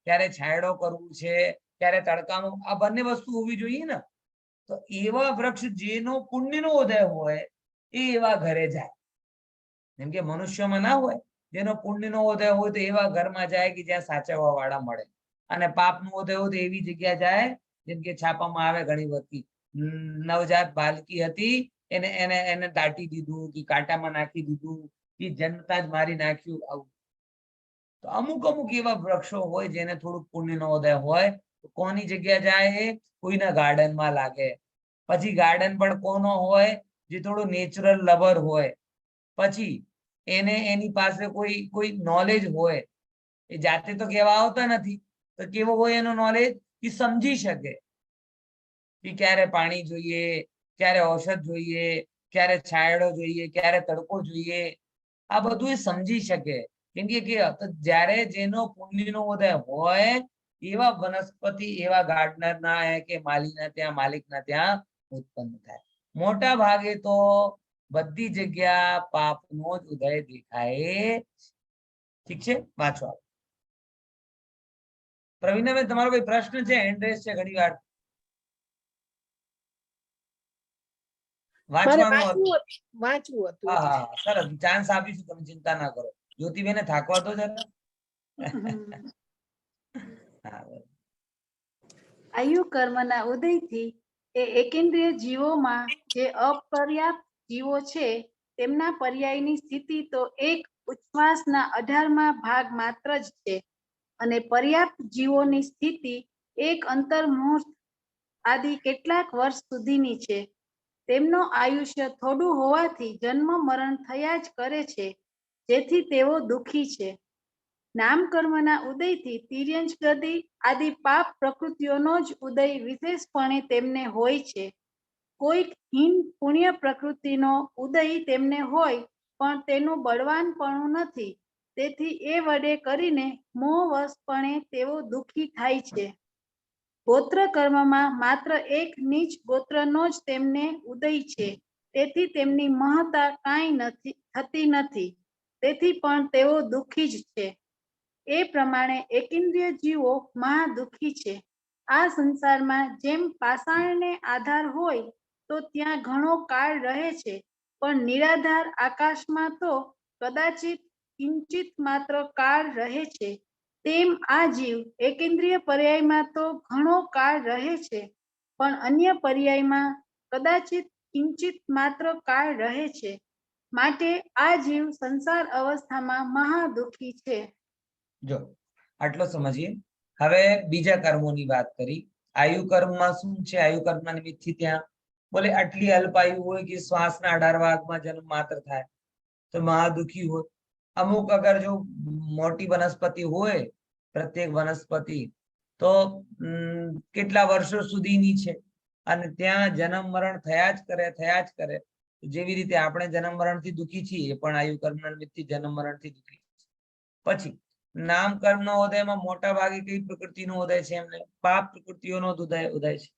ક્યારે છાંયડો કરવું છે, ક્યારે તડકાનું, આ બંને વસ્તુ હોવી જોઈએ ને. તો એવા વૃક્ષ જેનો પુણ્યનો ઉદય હોય એ એવા ઘરે જાય. જેમ કે મનુષ્યમાં ના હોય, જેનો પુણ્યનો ઉદય હોય તો એવા ઘરમાં જાય કે જ્યાં સાચવવા વાળા મળે. અને પાપનો ઉદય હોય તો એવી જગ્યા જાય, જેમ કે છાપામાં આવે ઘણી વખત, નવજાત બાલકી હતી, એને એને એને દાટી દીધું કે કાંટામાં નાખી દીધું કે જન્મતા જ મારી નાખ્યું, આવું. તો અમુક અમુક એવા વૃક્ષો હોય જેને થોડુંક પુણ્યનો ઉદય હોય, તો કોની જગ્યા જાય? કોઈના ગાર્ડનમાં લાગે. પછી ગાર્ડન પણ કોનો હોય? જે થોડો નેચરલ લવર હોય. પછી એને એની પાસે કોઈ કોઈ નોલેજ હોય. એ જાતે તો કહેવા આવતા નથી, તો કેવો હોય એનો નોલેજ? કે સમજી શકે કે ક્યારે પાણી જોઈએ, ક્યારે ઔષધ જોઈએ, ક્યારે છાંયડો જોઈએ, ક્યારે તડકો જોઈએ. આ બધું એ સમજી શકે. કેમ કે જ્યારે જેનો પુણ્યનો ઉદય હોય એવા વનસ્પતિ, એવા ગાર્ડનરના કે માલીના ત્યાં, માલિકના ત્યાં ઉત્પન્ન થાય. મોટા ભાગે તો બધી જગ્યા પાપનો જ ઉદય દેખાય. ઠીક છે, વાંચો. પ્રવીણાબેન, તમારો કોઈ પ્રશ્ન છે? ઇન્ટરેસ્ટ છે ઘણી વાર વાંચવાનું. વાંચવું હતું. હા હા, સરસ. ચાન્સ આપીશું, તમે ચિંતા ના કરો. જ્યોતિબેને થાકવા તો જરા. આયુ કર્મના ઉદયથી એ એકેન્દ્રિય જીવોમાં જે અપર્યાપ્ત જીવો છે તેમના પર્યાયની સ્થિતિ તો એક ઉચ્છ્વાસના 18મા ભાગ માત્ર જ છે, અને પર્યાપ્ત જીવોની સ્થિતિ એક અંતર્મુહૂર્ત આદિ કેટલાક વર્ષ સુધીની છે. તેમનો આયુષ્ય થોડું હોવાથી જન્મ મરણ થયા જ કરે છે, જેથી તેઓ દુઃખી છે. નામકર્મના ઉદયથી તિર્યંચ ગતિ આદિ પાપ પ્રકૃતિઓનો જ ઉદય વિશેષપણે તેમને હોય છે. કોઈક હીન પુણ્ય પ્રકૃતિનો ઉદય તેમને હોય, પણ તેનું બળવાનપણું નથી. તેથી એ વડે કરીને મોહવશપણે તેઓ દુઃખી થાય છે. ગોત્ર કર્મમાં માત્ર એક નીચ ગોત્રનો જ તેમને ઉદય છે, તેથી તેમની મહત્તા કાંઈ થતી નથી. તેથી પણ તેઓ દુઃખી જ છે. એ પ્રમાણે એકેન્દ્રિય જીવો મહા દુઃખી છે. આ સંસારમાં જેમ પાષાણને આધાર હોય તો ત્યાં ઘણો કાળ રહે છે, પણ નિરાધાર આકાશમાં તો કદાચિત કિંચિત માત્ર કાળ રહે છે. તેમ આ જીવ એકેન્દ્રિય પર્યાયમાં તો ઘણો કાળ રહે છે, પણ અન્ય પર્યાયમાં કદાચિત કિંચિત માત્ર કાળ રહે છે. માટે આ જીવ સંસાર અવસ્થામાં મહા દુઃખી છે. જો આટલો સમજીએ. હવે બીજા કર્મોની વાત કરી. આયુ કર્મમાં શું છે? આયુ કર્મના નિમિત્તથી ત્યાં બોલે આટલી અલ્પાયુ હોય કે શ્વાસના 18 ભાગમાં જન્મ માત્ર થાય તો મહા દુઃખી હોય. અમુક અગર જો મોટી વનસ્પતિ હોય, પ્રત્યેક વનસ્પતિ તો કેટલા વર્ષો સુધીની છે, અને ત્યાં જન્મ મરણ થયા જ કરે. જેવી રીતે આપણે જન્મ મરણથી દુઃખી છીએ, પણ આયુ કર્મના નિમિત્તથી જન્મ મરણથી દુઃખી. પછી નામ કર્મનો ઉદયમાં મોટા ભાગે કઈ પ્રકૃતિનો ઉદય છે? એમને પાપ પ્રકૃતિઓનો ઉદય છે.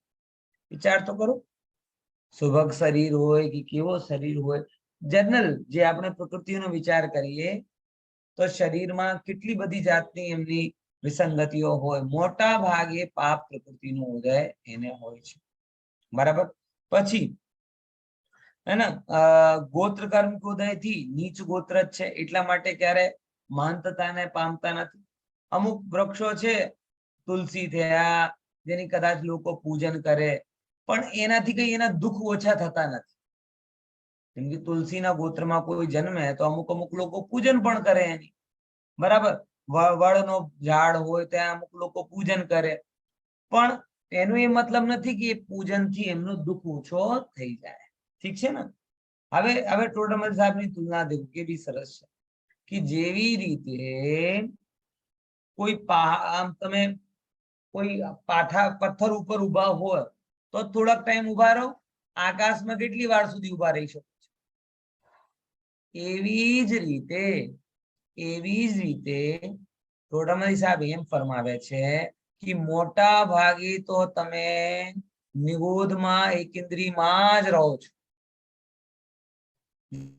વિચાર તો કરો. સુભગ શરીર હોય કે કેવો શરીર હોય, જનરલ જે આપણે પ્રકૃતિનો વિચાર કરીએ તો શરીરમાં કેટલી બધી જાતની એમની વિસંગતિઓ હોય. મોટા ભાગે પાપ પ્રકૃતિનો ઉદય એને હોય છે, બરાબર. પછી હે ને ગોત્ર કર્મ ઉદયથી નીચ ગોત્ર જ છે, એટલા માટે ક્યારે મહંતતાને પામતા નથી. અમુક વૃક્ષો છે, તુલસી થયા, જેની કદાચ લોકો પૂજન કરે, પણ એનાથી કઈ એના દુઃખ ઓછા થતા નથી. જેમ કે તુલસીના ગોત્રમાં કોઈ જન્મે તો અમુક અમુક લોકો પૂજન પણ કરે એની, બરાબર. વડનો ઝાડ હોય ત્યાં અમુક લોકો પૂજન કરે, પણ એનો એ મતલબ નથી કે એ પૂજનથી એમનો દુઃખ ઓછો થઈ જાય. ઠીક છે ને? હવે ટોડરમલ સાહેબની તુલના દેખો કેવી સરસ છે કે જેવી રીતે કોઈ આમ તમે કોઈ પથ્થર ઉપર ઉભા હોય તો થોડાક ટાઈમ ઉભા રહો, આકાશમાં કેટલી વાર સુધી ઉભા રહી શકો છો. એવી જ રીતે ટોડરમલ સાહેબ એમ ફરમાવે છે કે મોટા ભાગે તો તમે નિગોધમાં એકેન્દ્રીયમાં જ રહો છો.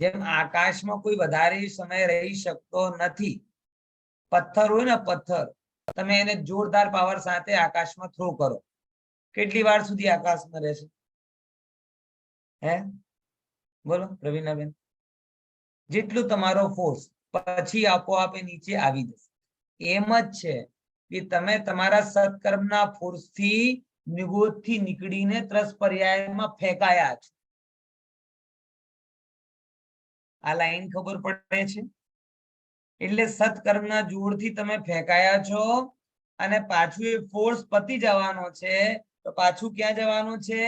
જેમ આકાશમાં કોઈ વધારે સમય રહી શકતો નથી. પથ્થર હોય ને પથ્થર, તમે એને જોરદાર પાવર સાથે આકાશમાં થ્રો કરો, કેટલી વાર સુધી આકાશમાં રહેશે? હે બોલો પ્રવીણાબેન? જેટલું તમારો ફોર્સ, પછી આપોઆપ નીચે આવી જશે. એમ જ છે કે તમે તમારા સત્કર્મના ફોર્સથી નિગોધથી નીકળીને ત્રસ પર્યાયમાં ફેંકાયા છો. આ લાઈન ખબર પડે છે? એટલે સત્કર્મના જોરથી તમે ફેંકાયા છો અને પાછું એ ફોર્સ પતી જવાનો છે તો પાછું ક્યાં જવાનું છે?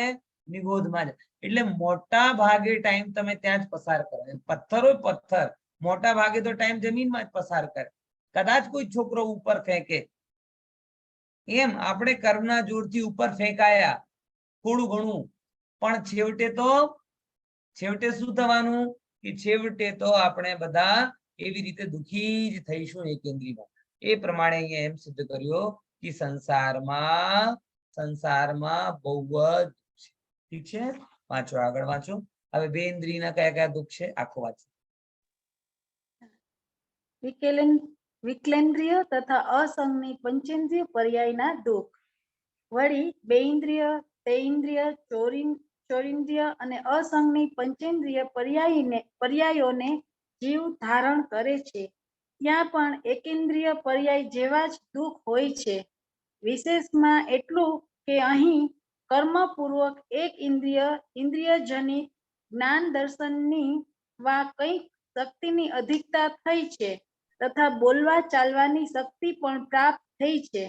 નિગોધમાં. એટલે મોટા ભાગે ટાઈમ તમે ત્યાં જ પસાર કરો. પથ્થર હોય પથ્થર, મોટા ભાગે તો ટાઈમ જમીનમાં જ પસાર કરે. કદાચ કોઈ છોકરો ઉપર ફેંકે, એમ આપણે કર્મના જોરથી ઉપર ફેંકાયા થોડું ઘણું, પણ છેવટે શું થવાનું કે છેવટે તો આપણે બધા એવી રીતે દુઃખી જ થઈશું એકેન્દ્રીયમાં. એ પ્રમાણે અહીંયા એમ સિદ્ધ કર્યો કે સંસારમાં બહુ જ, ઠીક છે? વાંચો, આગળ વાંચો. હવે બે ઇન્દ્રિયના કયા કયા દુઃખ છે આખો વાંચો. વિકેન્દ્રિય તથા અસંગની પંચેન્દ્રિય પર્યાયના દુઃખ. વળી બેઇન્દ્રિય, તેઇન્દ્રિય, ચોરીન્દ્રિય અને અસંગની પંચેન્દ્રિય પર્યાયોને જીવ ધારણ કરે છે. ત્યાં પણ એકેન્દ્રિય પર્યાય જેવા જ દુઃખ હોય છે. વિશેષમાં એટલું કે અહીં કર્મપૂર્વક એક ઇન્દ્રિયજનિત જ્ઞાન દર્શનની વા કંઈક શક્તિની અધિકતા થઈ છે તથા બોલવા ચાલવાની શક્તિ પણ પ્રાપ્ત થઈ છે.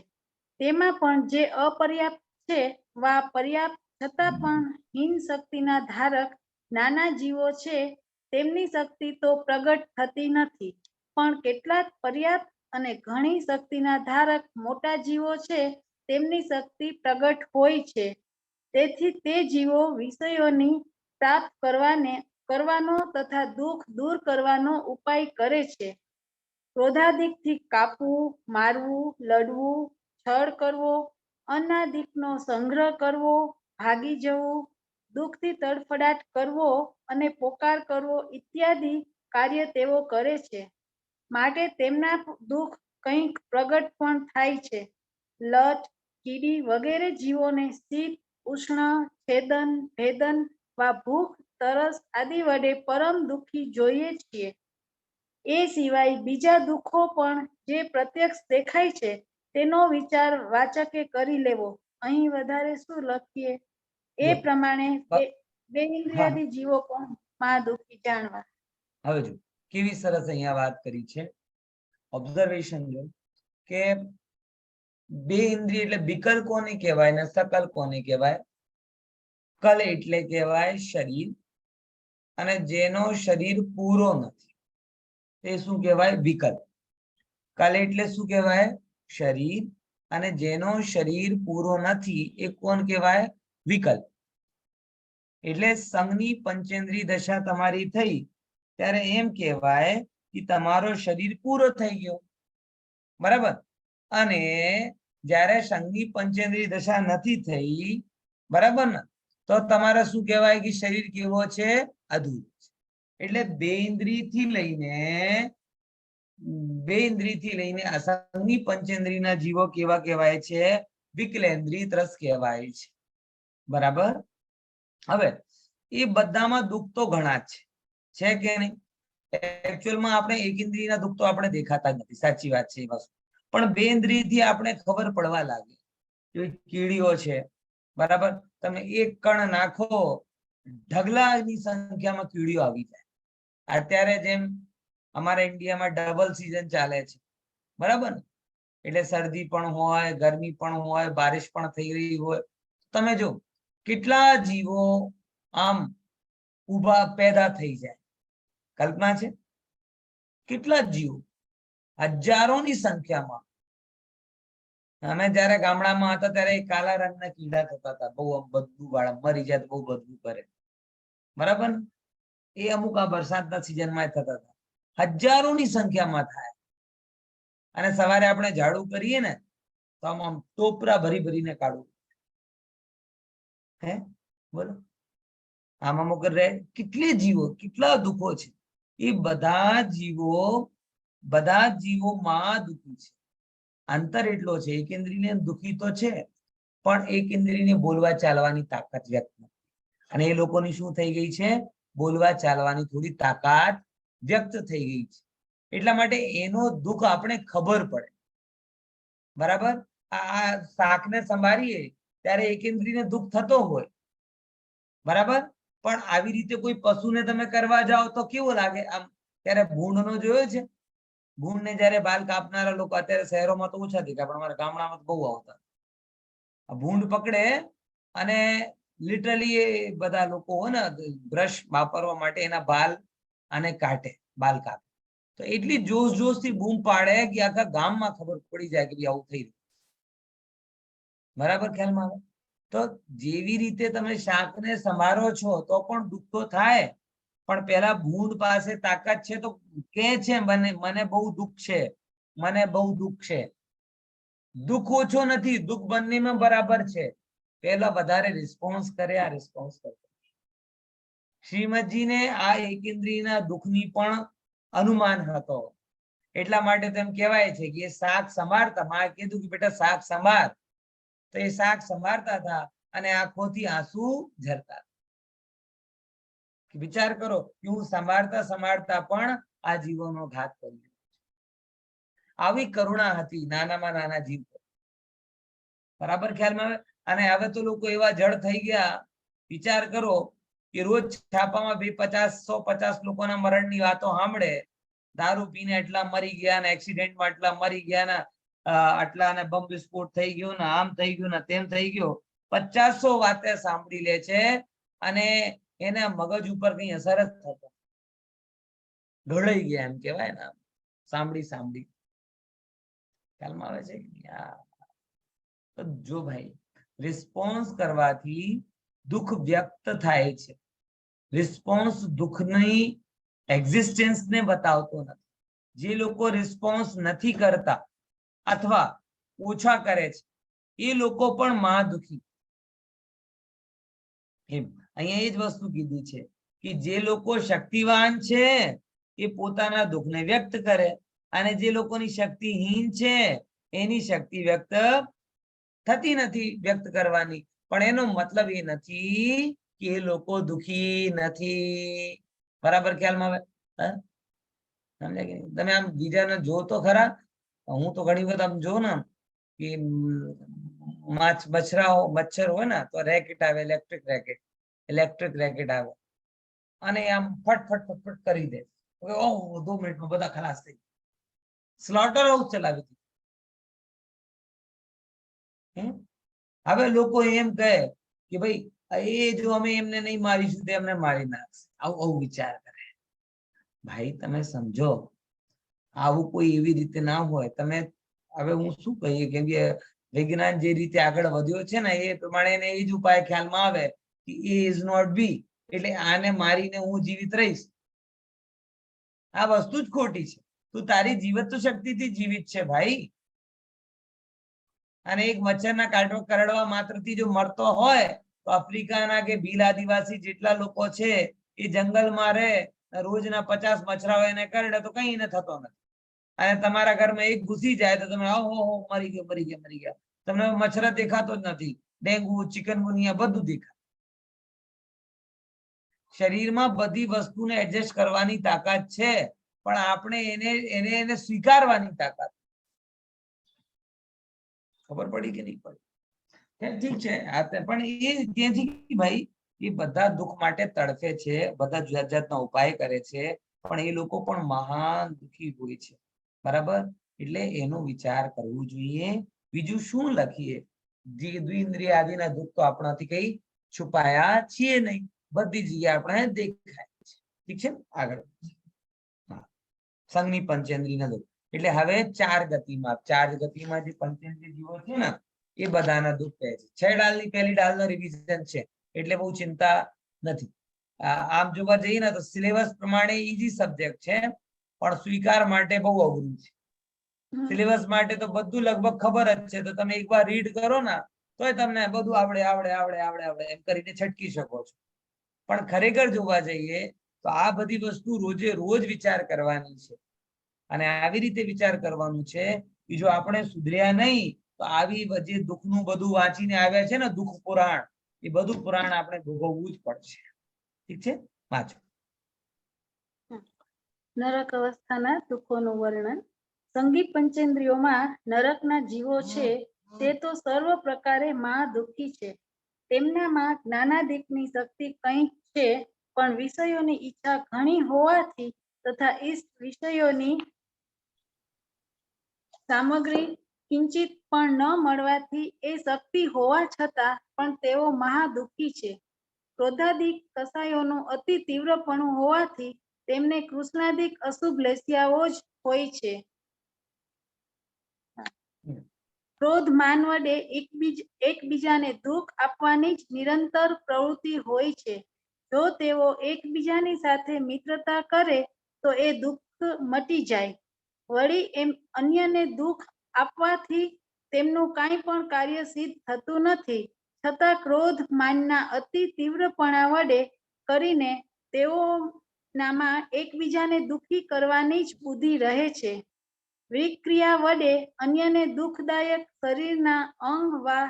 તેમાં પણ જે અપર્યાપ્ત છે વા પર્યાપ્ત છતાં પણ હીન શક્તિના ધારક નાના જીવો છે તેમની શક્તિ તો પ્રગટ થતી નથી, પણ કેટલાક પર્યાપ્ત અને ઘણી શક્તિના ધારક મોટા જીવો છે તેમની શક્તિ પ્રગટ હોય છે. તેથી તે જીવો વિષયોની પ્રાપ્ત કરવાનો તથા દુઃખ દૂર કરવાનો ઉપાય કરે છે. ક્રોધાદિકથી કાપવું, મારવું, લડવું, છળ કરવો, અનાદિકનો સંગ્રહ કરવો, ભાગી જવું, દુઃખથી તડફડાટ કરવો અને પોકાર કરવો ઇત્યાદિ કાર્ય તેઓ કરે છે. માટે તેમના દુઃખ કંઈક પ્રગટ પણ થાય છે. લટ, કીડી વગેરે જીવોને શીત, ઉષ્ણ, છેદન, ભેદન વા ભૂખ, તરસ આદિ વડે પરમ દુઃખી જોઈએ છીએ. એ સિવાય બીજા દુઃખો પણ જે પ્રત્યક્ષ દેખાય છે તેનો વિચાર વાચકે કરી લેવો. અહીં વધારે શું લખીએ એ પ્રમાણે બે ઇન્દ્રિયાદી જીવો પણ મા દુઃખી જાણવા. હવે જો કેવી સરસ અહીંયા વાત કરી છે. ઓબ્ઝર્વેશન જો કે બે ઇન્દ્રિય એટલે વિકલ કોને કહેવાય ને સકલ કોને કહેવાય? કલ એટલે કહેવાય શરીર, અને જેનો શરીર પૂરો નથી તે શું કહેવાય? વિકલ. કલ એટલે શું કહેવાય? શરીર, અને જેનો શરીર પૂરો નથી એ કોણ કહેવાય? વિકલ. એટલે સંઘની પંચેન્દ્રિય દશા તમારી થઈ ત્યારે એમ કહેવાય કે તમારો શરીર પૂરો થઈ ગયો, બરાબર. અને જ્યારે સંઘની પંચેન્દ્રિય દશા નથી થઈ, બરાબર ને, તો તમારે શું કહેવાય કે શરીર કેવો છે? અધૂરું છે. એટલે બે ઇન્દ્રિયથી લઈને અસંગની પંચેન્દ્રિયના જીવો કેવા કહેવાય છે? વિકલેન્દ્રિય ત્રસ કહેવાય છે, બરાબર. હવે એ બધામાં દુઃખ તો ઘણા છે કે નહીં? એકચ્યુઅલમાં આપણે એક ઇન્દ્રિયના દુઃખ તો આપણે દેખાતા જ નથી, સાચી વાત છે એ વસ્તુ. પણ બે ઇન્દ્રિયથી આપણે ખબર પડવા લાગે. કીડીઓ છે, બરાબર. તમે એક કણ નાખો ઢગલાની સંખ્યામાં કીડીઓ આવી જાય. અત્યારે જેમ અમારા ઇન્ડિયામાં ડબલ સીઝન ચાલે છે, બરાબર ને? એટલે શરદી પણ હોય, ગરમી પણ હોય, બારિશ પણ થઈ રહી હોય. તમે જો કેટલા જીવો આમ ઉભા પેદા થઈ જાય, કલ્પના છે? કેટલા જીવો, હજારોની સંખ્યામાં. અમે જયારે ગામડામાં હતા ત્યારે કાલા રંગના કીડા થતા હતા, બહુ બદબુ વાળા, મરી જાય બહુ બદબુ કરે, બરાબર? એ અમુક આ વરસાદના સિઝનમાં થતા હતા, હજારોની સંખ્યામાં થાય. અને સવારે આપણે ઝાડુ કરીએ ને તો આમ ટોપરા ભરી ભરીને કાઢવું. હે બોલો, આમ અમુક કેટલી જીવો, કેટલા દુઃખો છે. એ બધા જીવોમાં દુઃખી છે. અંતર એટલો છે, એક ઇન્દ્રિયને દુઃખી તો છે, પણ એક ઇન્દ્રિયને બોલવા ચાલવાની તાકાત વ્યક્ત નથી. અને એ લોકોની શું થઈ ગઈ છે? બોલવા ચાલવાની થોડી તાકાત વ્યક્ત થઈ ગઈ છે. એટલા માટે એનો દુઃખ આપણે ખબર પડે, બરાબર? આ શાકને સંભાળીએ ત્યારે એક ઇન્દ્રિયને દુઃખ થતો હોય, બરાબર? પણ આવી રીતે કોઈ પશુને તમે કરવા જાઓ તો કેવો લાગે? આમ ત્યારે ભૂંડનો જોયો છે? ભૂંડને જયારે બાલ કાપનારા લોકો, અત્યારે શહેરોમાં તો ઓછા દેખાય, પણ અમારા ગામડામાં તો બહુ આવતા. ભૂંડ પકડે અને લિટરલી એ બધા લોકો હોય ને બ્રશ વાપરવા માટે એના બાલ અને કાઢે, બાલ કાપે. તો એટલી જોશ થી બૂમ પાડે કે આખા ગામમાં ખબર પડી જાય કે આવું થઈ રહ્યું. બરાબર ખ્યાલમાં આવે? તો જેવી રીતે તમે શાકને સંભાળો છો તો પણ દુઃખ તો થાય, પણ પેલા ભૂંડ પાસે તાકાત છે તો કે છે મને બહુ દુઃખ છે, મને બહુ દુઃખ છે. દુઃખ ઓછો નથી, દુઃખ બંનેમાં બરાબર છે. પેલા વધારે રિસ્પોન્સ કરે, આ રિસ્પોન્સ કરે. શ્રીમદજીને આ એકેન્દ્રિયના દુઃખની પણ અનુમાન હતો. એટલા માટે તેમ કહેવાય છે કે એ શાક સંભાળતા, માએ કીધું કે બેટા શાક સંભાળ, તો એ શાક સંભાળતા હતા અને આંખોથી આંસુ ઝરતા. વિચાર કરો કે હું સંભાળતા સંભાળતા પણ આ જીવોનો ઘાત કર્યો. આવી કરુણા હતી નાનામાં નાના જીવ. બરાબર ખ્યાલમાં આવે? અને હવે તો લોકો એવા જડ થઈ ગયા, વિચાર કરો કે રોજ છાપામાં 150 લોકોના મરણની વાતો સાંભળે. દારૂ પીને એટલા મરી ગયા ને, એક્સિડન્ટમાં એટલા મરી ગયા ને, આટલા ને બોમ્બ વિસ્ફોટ થઈ ગયો ને, આમ થઈ ગયું ને, તેમ થઈ ગયો. 50 વાતે સાંભળી લે છે અને એના મગજ ઉપર કઈ અસર જ થતો, ઢોળાઈ ગયા એમ કેવાય ને, સાંભળી. ખ્યાલમાં આવે છે કે તો જો ભાઈ, રિસ્પોન્સ કરવાથી દુઃખ વ્યક્ત થાય છે. રિસ્પોન્સ દુઃખની એક્ઝિસ્ટન્સને બતાવતો નથી. જે લોકો રિસ્પોન્સ નથી કરતા અથવા ઓછા કરે છે એ લોકો પણ મહા દુઃખી. અહીંયા એ જ વસ્તુ કીધી છે કે જે લોકો શક્તિવાન છે એ પોતાના દુઃખને વ્યક્ત કરે, અને જે લોકોની શક્તિહીન છે એની શક્તિ વ્યક્ત થતી નથી વ્યક્ત કરવાની. પણ એનો મતલબ એ નથી કે એ લોકો દુઃખી નથી. બરાબર ખ્યાલમાં આવે? સમજાય કે તમે આમ બીજાને જો તો ખરા. હું તો ઘણી વખત આમ જોઉં ને કે મચ્છર હોય ને તો રેકેટ આવે, ઇલેક્ટ્રિક રેકેટ આવે અને આમ ફટ કરી દે. ઓહ 2 મિનિટમાં બધા ખલાસ થઈ. સ્લોટર હાઉસ ચલાવી દીધું. હવે લોકો એમ કહે કે ભાઈ એ જો અમે એમને નહીં મારીશું તો એમને મારી નાખશે, આવું વિચાર કરે. ભાઈ તમે સમજો, આવું કોઈ એવી રીતે ના હોય. તમે હવે હું શું કહીએ, કેમ કે વિજ્ઞાન જે રીતે આગળ વધ્યો છે ને એ પ્રમાણે એ જ ઉપાય ખ્યાલમાં આવે કે એ ઇઝ નોટ બી, એટલે આને મારીને હું જીવિત રહીશ. આ વસ્તુ જ ખોટી છે. તું તારી જીવત શક્તિથી જીવિત છે ભાઈ. અને એક મચ્છરના કરડવા માત્રથી જો મરતો હોય તો આફ્રિકાના કે ભીલ આદિવાસી જેટલા લોકો છે એ જંગલમાં રહે, રોજના 50 મચ્છરાઓ એને કરડે તો કઈ એને થતો નથી. અને તમારા ઘરમાં એક ઘૂસી જાય તો તમે ઓહો મરી ગયા. તમને મચ્છર દેખાતો જ નથી. ડેન્ગુ, ચિકનગુનિયા બધું દેખાય. શરીરમાં બધી વસ્તુને એડજસ્ટ કરવાની તાકાત છે, પણ આપણે એને સ્વીકારવાની તાકાત. ખબર પડી કે નહીં પડી? ઠીક છે. પણ એ ત્યાંથી ભાઈ એ બધા દુઃખ માટે તડફે છે, બધા જાત જાતના ઉપાય કરે છે, પણ એ લોકો પણ મહાન દુઃખી હોય છે, બરાબર. એટલે એનો વિચાર કરવો જોઈએ. બીજું શું લખીએ? દ્વિન્દ્રિય આદિના દુઃખ તો આપણાથી કઈ છુપાયા છીએ નહીં, બધી જગ્યાએ આપણે દેખાય છે. ઠીક છે, આગળ. સંઘની પંચેન્દ્રિયના દુઃખ એટલે હવે ચાર ગતિમાં જે પંચેન્દ્રિય જીવો છે ને એ બધાના દુઃખ કહે છે. 6 ડાલની પહેલી ડાલનો રિવિઝન છે એટલે બહુ ચિંતા નથી. આમ જોવા જઈએ ને તો સિલેબસ પ્રમાણે ઈઝી સબ્જેક્ટ છે, પણ સ્વીકાર માટે બહુ અઘરું છે. સિલેબસ માટે તો બધું લગભગ ખબર જ છે, તો તમે એકવાર રીડ કરો ને તોય તમને બધું આવડે એમ કરીને છટકી શકો છો. પણ ખરેખર જોવા જઈએ તો આ બધી વસ્તુ રોજે રોજ વિચાર કરવાની છે, અને આવી રીતે વિચાર કરવાનું છે કે જો આપણે સુધર્યા નહીં તો આવી જે દુઃખનું બધું વાંચીને આવ્યા છે ને, દુઃખ પુરાણ, એ બધું પુરાણ આપણે ભોગવવું જ પડશે. ઠીક છે, વાંચો. નરક અવસ્થાના દુઃખોનું વર્ણન. સંગી પંચેન્દ્રિયોમાં નરકના જીવો છે તે તો સર્વ પ્રકારે મહા દુઃખી છે. તેમનામાં જ્ઞાનાદિકની શક્તિ કંઈક છે, પણ વિષયોની ઈચ્છા ઘણી હોવાથી તથા ઈષ્ટ વિષયોની સામગ્રી કિંચિત પણ ન મળવાથી એ શક્તિ હોવા છતાં પણ તેઓ મહા દુઃખી છે. ક્રોધાદિક કસાયોનું અતિ તીવ્રપણું હોવાથી તેમને કૃષ્ણાદિક અશુભ લેસ્યાઓ જ હોય છે. ક્રોધ માન વડે એકબીજાને દુઃખ આપવાની જ નિરંતર પ્રવૃત્તિ હોય છે. જો તેઓ એકબીજાની સાથે મિત્રતા કરે તો એ દુઃખ મટી જાય. વળી એમ અન્યને દુઃખ આપવાથી તેમનું કાંઈ પણ કાર્ય સિદ્ધ થતું નથી, છતાં ક્રોધ માનના અતિ તીવ્રપણા વડે કરીને તેઓનામાં એકબીજાને દુઃખી કરવાની જ બુદ્ધિ રહે છે. વિક્રિયા વડે અન્યને દુઃખદાયક શરીરના અંગ વા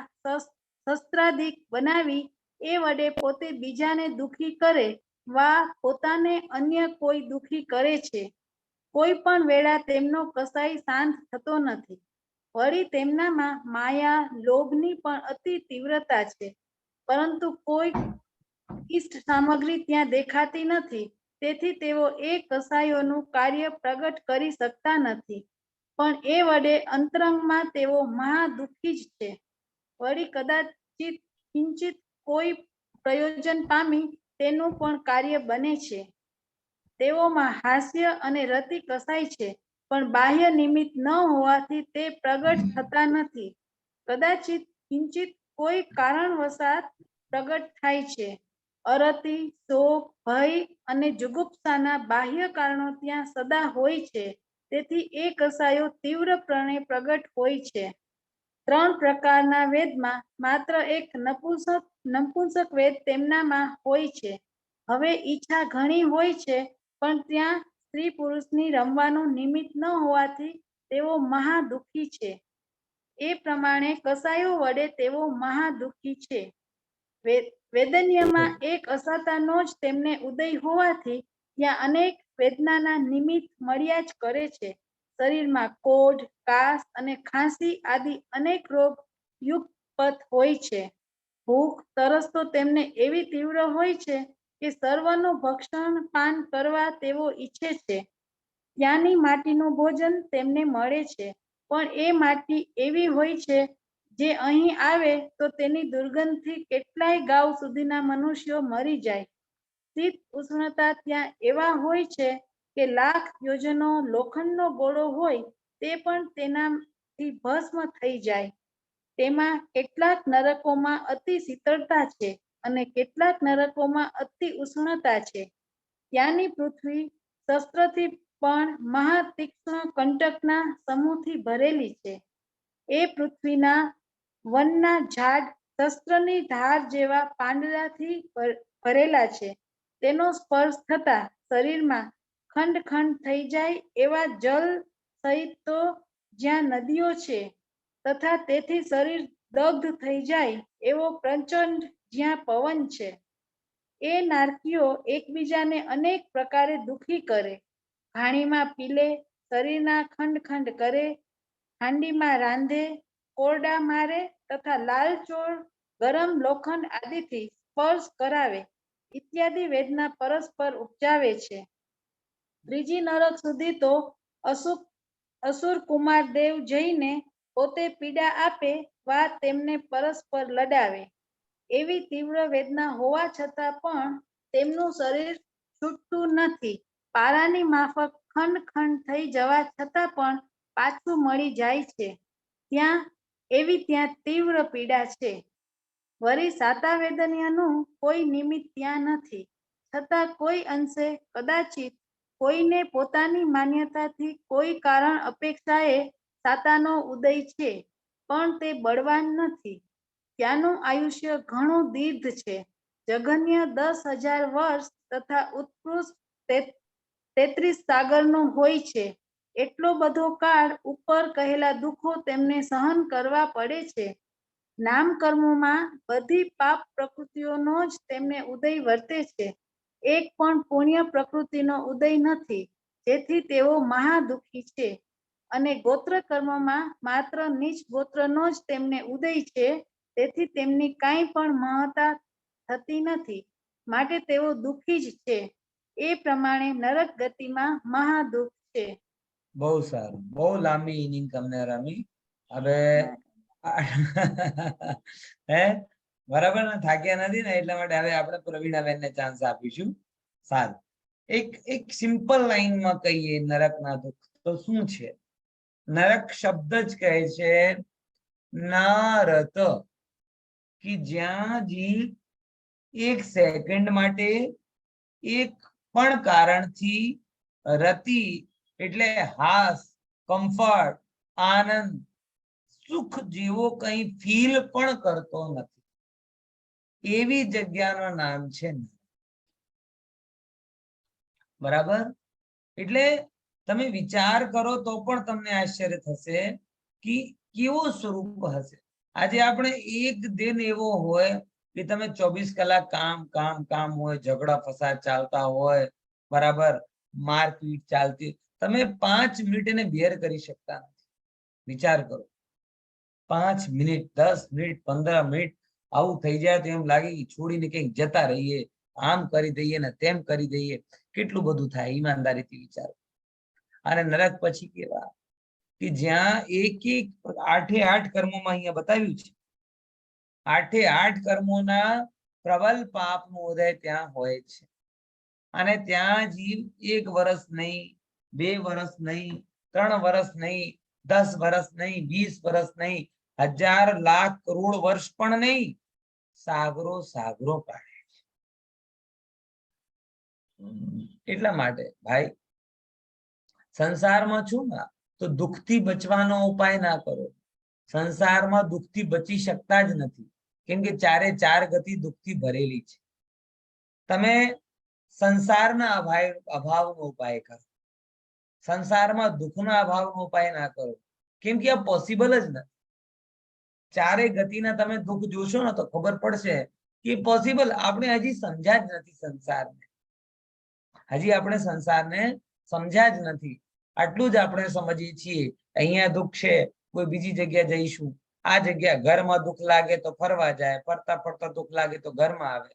શસ્ત્રાદિક બનાવી એ વડે પોતે બીજાને દુઃખી કરે વા પોતાને અન્ય કોઈ દુઃખી કરે છે. કોઈ પણ વેળા તેમનો કસાય શાંત થતો નથી. વળી તેમનામાં માયા લોભની પણ અતિ તીવ્રતા છે, પરંતુ કોઈ ઈષ્ટ સામગ્રી ત્યાં દેખાતી નથી, તેથી તેઓ એ કસાયોનું કાર્ય પ્રગટ કરી શકતા નથી, પણ એ વડે અંતરંગમાં તેઓ મહા દુઃખી જ છે. વળી કદાચિત કિંચિત કોઈ પ્રયોજન પામી તેનું પણ કાર્ય બને છે. તેઓમાં હાસ્ય અને રતિ કસાય છે, પણ બાહ્ય નિમિત્ત ન હોવાથી તે પ્રગટ થતા નથી. કદાચિત કિંચિત કોઈ કારણવશાત પ્રગટ થાય છે. અરતિ, શોક, ભય અને જુગુપ્સાના બાહ્ય કારણો ત્યાં સદા હોય છે, તેથી એ કસાયો તીવ્રપણે પ્રગટ હોય છે. 3 પ્રકારના વેદમાં માત્ર એક નપુંસક વેદ તેમનામાં હોય છે. હવે ઈચ્છા ઘણી હોય છે, પણ ત્યાં સ્ત્રી પુરુષની રમવાનું નિમિત્ત ન હોવાથી તેઓ મહા દુઃખી છે. એ પ્રમાણે કસાયો વડે તેઓ મહા દુઃખી છે. વેદન્યમાં એક અસાતાનો જ તેમને ઉદય હોવાથી ત્યાં અનેક વેદનાના નિમિત્ત મળ્યા જ કરે છે. શરીરમાં કોઢ, કાસ અને ખાંસી આદિ અનેક રોગ યુગપત હોય છે. ભૂખ તરસ તો તેમને એવી તીવ્ર હોય છે કે સર્વનું ભક્ષણ પાન કરવા તેઓ ઈચ્છે છે. ત્યાંની માટીનું ભોજન તેમને મળે છે, પણ એ માટી એવી હોય છે જે અહીં આવે તો તેની દુર્ગંધથી કેટલાય ગાઉ સુધીના મનુષ્યો મરી જાય. શીત ઉષ્ણતા ત્યાં એવા હોય છે કે લાખ યોજનો લોખંડનો ગોળો હોય તે પણ તેનાથી ભસ્મ થઈ જાય. તેમાં કેટલાક નરકોમાં અતિ શીતળતા છે અને કેટલાક નરકોમાં અતિ ઉષ્ણતા છે. ત્યાંની પૃથ્વી શસ્ત્રથી પણ મહા તીક્ષ્ણ કંટકના સમૂહથી ભરેલી છે. એ પૃથ્વીના વનના ઝાડ શસ્ત્રની ધાર જેવા પાંદડાથી ભરેલા છે. તેનો સ્પર્શ થતા શરીરમાં ખંડ ખંડ થઈ જાય એવા જલ સહિત તો જ્યાં નદીઓ છે, તથા તેથી શરીર દગ્ધ થઈ જાય એવો પ્રચંડ જ્યાં પવન છે. એ નારકીઓ એકબીજાને અનેક પ્રકારે દુઃખી કરે. ઘાણીમાં પીલે, શરીરના ખંડ ખંડ કરે, હાંડીમાં રાંધે, કોરડા મારે તથા લાલચોળ ગરમ લોખંડ આદિથી સ્પર્શ કરાવે ઇત્યાદિ વેદના પરસ્પર ઉપજાવે છે. ત્રીજી નરક સુધી તો અસુર કુમાર દેવ જઈને પોતે પીડા આપે વા તેમને પરસ્પર લડાવે. એવી તીવ્ર વેદના હોવા છતાં પણ તેમનું શરીર છૂટતું નથી. પારાની માફક ખંડ ખંડ થઈ જવા છતાં પણ પાછું મળી જાય છે. ત્યાં તીવ્ર પીડા છે. વળી સાતા વેદનાનું કોઈ નિમિત્ત ત્યાં નથી, છતાં કોઈ અંશે કદાચિત કોઈને પોતાની માન્યતાથી કોઈ કારણ અપેક્ષાએ સાતાનો ઉદય છે, પણ તે બળવાન નથી. ત્યાંનું આયુષ્ય ઘણું દીર્ઘ છે, જઘન્ય 10,000 વર્ષ તથા ઉત્કૃષ્ટ 33 સાગરનો હોય છે. એટલો બધો કાળ ઉપર કહેલા દુઃખો તેમને સહન કરવા પડે છે. નામ કર્મોમાં બધી પાપ પ્રકૃતિઓનો જ તેમને ઉદય વર્તે છે. એક પણ પુણ્ય પ્રકૃતિનો ઉદય નથી, જેથી તેઓ મહાદુઃખી છે. અને ગોત્ર કર્મમાં માત્ર નીચ ગોત્રનો જ તેમને ઉદય છે, તેથી તેમની કાંઈ પણ મહત્તા થતી નથી, માટે તેઓ દુઃખી જ છે. એ પ્રમાણે નરક ગતિમાં મહાદુઃખ છે. બહુ સારું, બહુ લાંબી ઇનિંગ તમને રમી. હવે હે બરાબર ને, થાક્યા નથી ને, એટલા માટે હવે આપણે પ્રવીણાબેનને ચાન્સ આપીશું. સારું, એક સિમ્પલ લાઈનમાં કહીએ નરકના દુઃખ તો શું છે? નરક શબ્દ જ કહે છે નારત, કે જ્યાં જીવ એક સેકન્ડ માટે એક પણ કારણથી રતિ એટલે હાસ, કમ્ફર્ટ, આનંદ, સુખ જેવો કંઈ ફીલ પણ કરતો નથી, એવી જગ્યાનું નામ છે. બરાબર? એટલે તમે વિચાર કરો તો પણ તમને આશ્ચર્ય થશે કે કેવો સ્વરૂપ હશે. આજે આપણે એક દિન એવો હોય કે તમે 24 કલાક કામ કામ કામ હોય, ઝઘડા ફસાદ ચાલતા હોય, બરાબર, મારપીટ ચાલતી, તમે 5 મિનિટ એને બેર કરી શકતા નથી. વિચાર કરો, 5 મિનિટ, 10 મિનિટ, 15 મિનિટ આવું થઈ જાય તો એમ લાગે કે છોડીને ક્યાંક જતા રહીએ, આમ કરી દઈએ ને તેમ કરી દઈએ. કેટલું બધું થાય, ઈમાનદારીથી વિચારો. અને નરક પછી કેવા કે જ્યાં એક એક 8 કર્મોમાં અહીંયા બતાવ્યું છે, 8 કર્મોના પ્રબલ પાપનો ઉદય ત્યાં હોય છે. અને ત્યાં જીવ 1 વર્ષ નહીં, 2 વર્ષ નહીં, 3 વર્ષ નહીં, 10 વર્ષ નહીં, 20 વર્ષ નહીં, 1000 લાખ કરોડ વર્ષ પણ નહીં, સાગરો સાગરો કાઢે. એટલા માટે ભાઈ, સંસારમાં છું ને તો દુઃખથી બચવાનો ઉપાય ના કરો. સંસારમાં દુઃખથી બચી શકતા જ નથી, કેમ કે 4 ગતિ દુઃખથી ભરેલી છે. તમે સંસારના અભાવનો ઉપાય કરો, સંસારમાં દુઃખના અભાવનો ઉપાય ના કરો, કેમ કે આ પોસિબલ જ નથી. 4 ગતિના તમે દુઃખ જોશો ને તો ખબર પડશે કે પોસિબલ, આપણે હજી સમજ્યા જ નથી સંસારને. હજી આપણે સંસારને સમજ્યા જ નથી. આટલું જ આપણે સમજીએ છીએ. અહીંયા દુઃખ છે, કોઈ બીજી જગ્યા જઈશું, આ જગ્યા, ઘરમાં દુઃખ લાગે તો ફરવા જાય, ફરતા ફરતા દુઃખ લાગે તો ઘરમાં આવે,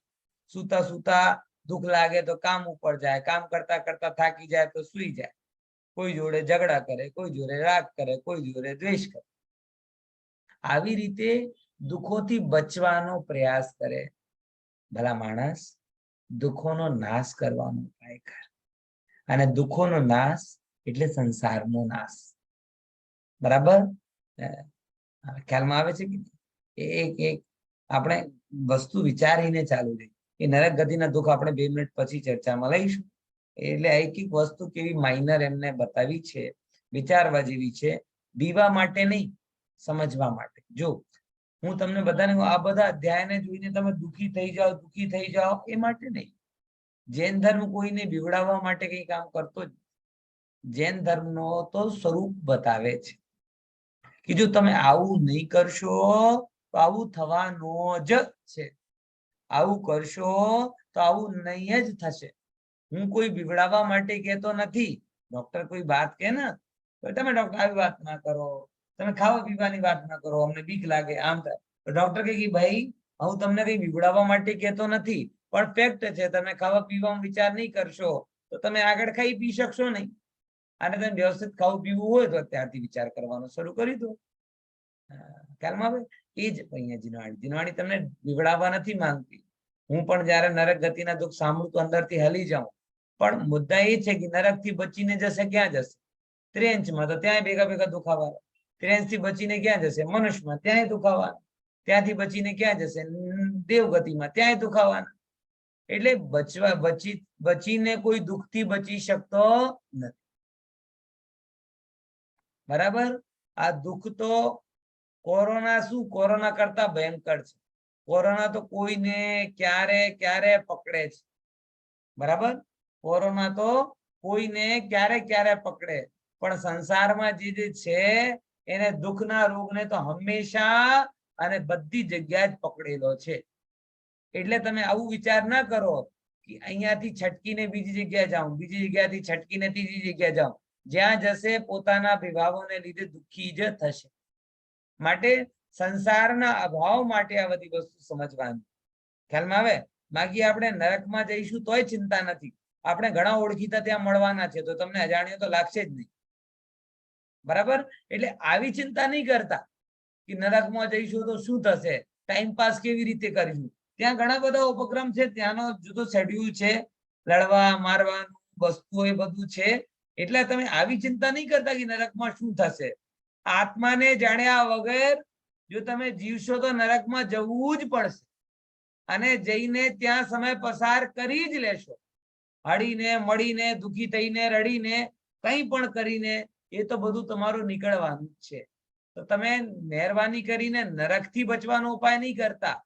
સુતા સુતા દુઃખ લાગે તો કામ ઉપર જાય, કામ કરતા કરતા થાકી જાય તો સુઈ જાય, કોઈ જોડે ઝઘડા કરે, કોઈ જોડે રાગ કરે, કોઈ જોડે દ્વેષ કરે. આવી રીતે દુઃખોથી બચવાનો પ્રયાસ કરે. ભલા માણસ, દુઃખોનો નાશ કરવાનો ઉપાય કર. અને દુઃખોનો નાશ એટલે સંસારનો નાશ. બરાબર? ખ્યાલમાં આવે છે કે એક આપણે વસ્તુ વિચારીને ચાલુ રહી. એ નરક ગતિના દુઃખ આપણે 2 મિનિટ પછી ચર્ચામાં લઈશું. એટલે એક વસ્તુ કેવી માઇનર એમને બતાવી છે, વિચારવા જેવી છે, બીવા માટે નહીં, સમજવા માટે. જો હું તમને બધાને આ બધા અધ્યાયને જોઈને તમે દુઃખી થઈ જાઓ એ માટે નહીં. જૈન ધર્મ કોઈને બીવડાવવા માટે કઈ કામ કરતો જ. જૈન ધર્મનો તો સ્વરૂપ બતાવે છે કે જો તમે આવું નહીં કરશો તો આવું થવાનું જ છે, આવું કરશો તો આવું નહીં જ થશે. હું કોઈ બીવડાવવા માટે કહેતો નથી. ડોક્ટર કોઈ વાત કહે ને તો તમે ડોક્ટર આવી વાત ના કરો, તમે ખાવા પીવાની વાત ના કરો, અમને બીક લાગે, આમ થાય. તો ડોક્ટર કહે કે ભાઈ હું તમને કઈ બીવડાવવા માટે કહેતો નથી, પણ ફેક્ટ છે. તમે ખાવા પીવામાં વિચાર નહીં કરશો તો તમે આગળ ખાઈ પી શકશો નહીં. અને તમે વ્યવસ્થિત ખાવું પીવું હોય તો અત્યારથી વિચાર કરવાનો શરૂ કરી દો. ખ્યાલમાં આવે? એ જ અહીંયા જીનવાણી તમને બીવડાવવા નથી માંગતી. હું પણ જયારે નરક ગતિના દુઃખ સાંભળું તો અંદરથી હલી જાઉં. પણ મુદ્દા એ છે કે નરક થી બચીને જશે ક્યાં જશે? ત્રેંચમાં તો ત્યાં ભેગા ભેગા દુખાવા. ત્રેંચ થી બચીને ક્યાં જશે? મનુષ્યમાં, ત્યાંય દુખાવા. ત્યાંથી બચીને ક્યાં જશે? દેવગતિમાં, ત્યાંય દુખાવાના. એટલે બચીને કોઈ દુઃખથી બચી શકતો નથી. બરાબર? આ દુઃખ તો કોરોના શું, કોરોના કરતા ભયંકર છે. કોરોના તો કોઈને ક્યારે ક્યારે પકડે છે. બરાબર? કોરોના તો કોઈને ક્યારે ક્યારે પકડે, પણ સંસારમાં જે છે એને દુઃખના રોગને તો હંમેશા અને બધી જગ્યાએ જ પકડેલો છે. એટલે તમે આવું વિચાર ના કરો કે અહીંયાથી છટકીને બીજી જગ્યાએ જાઉં, બીજી જગ્યાથી છટકીને ત્રીજી જગ્યાએ જાઉં. જ્યાં જશે પોતાના વિભાવોને લીધે દુઃખી જ થશે. માટે સંસારના અભાવ માટે આ બધી વસ્તુ સમજવાની. ખ્યાલમાં આવે? બાકી આપણે નરકમાં જઈશું તોય ચિંતા નથી. આપણે ઘણા ઓળખીતા ત્યાં મળવાના છે, તો તમને અજાણ્યો તો લાગશે જ નહીં. બરાબર? એટલે આવી ચિંતા નહીં કરતા કે નરકમાં જઈશું તો શું થશે, ટાઈમ પાસ કેવી રીતે કરીશું. ત્યાં ઘણા બધા ઉપક્રમ છે, ત્યાંનો જુદો શેડ્યુલ છે, લડવા મારવાનું વસ્તુઓ એ બધું છે. એટલે તમે આવી ચિંતા નહીં કરતા કે નરકમાં શું થશે. આત્માને જાણ્યા વગર જો તમે જીવશો તો નરકમાં જવું જ પડશે. અને જઈને ત્યાં સમય પસાર કરી જ લેશો. હળીને મળીને, દુઃખી થઈને, રડીને, કંઈ પણ કરીને એ તો બધું તમારું નીકળવાનું જ છે. તો તમે મહેરબાની કરીને નરકથી બચવાનો ઉપાય નહીં કરતા.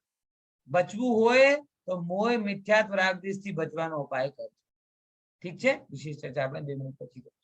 બચવું હોય તો મોહ મિથ્યાત્વ રાગદ્વેષથી બચવાનો ઉપાય કરજો. ઠીક છે? વિશેષ ચર્ચા આપણે 2 મિનિટ પછી કરીશું.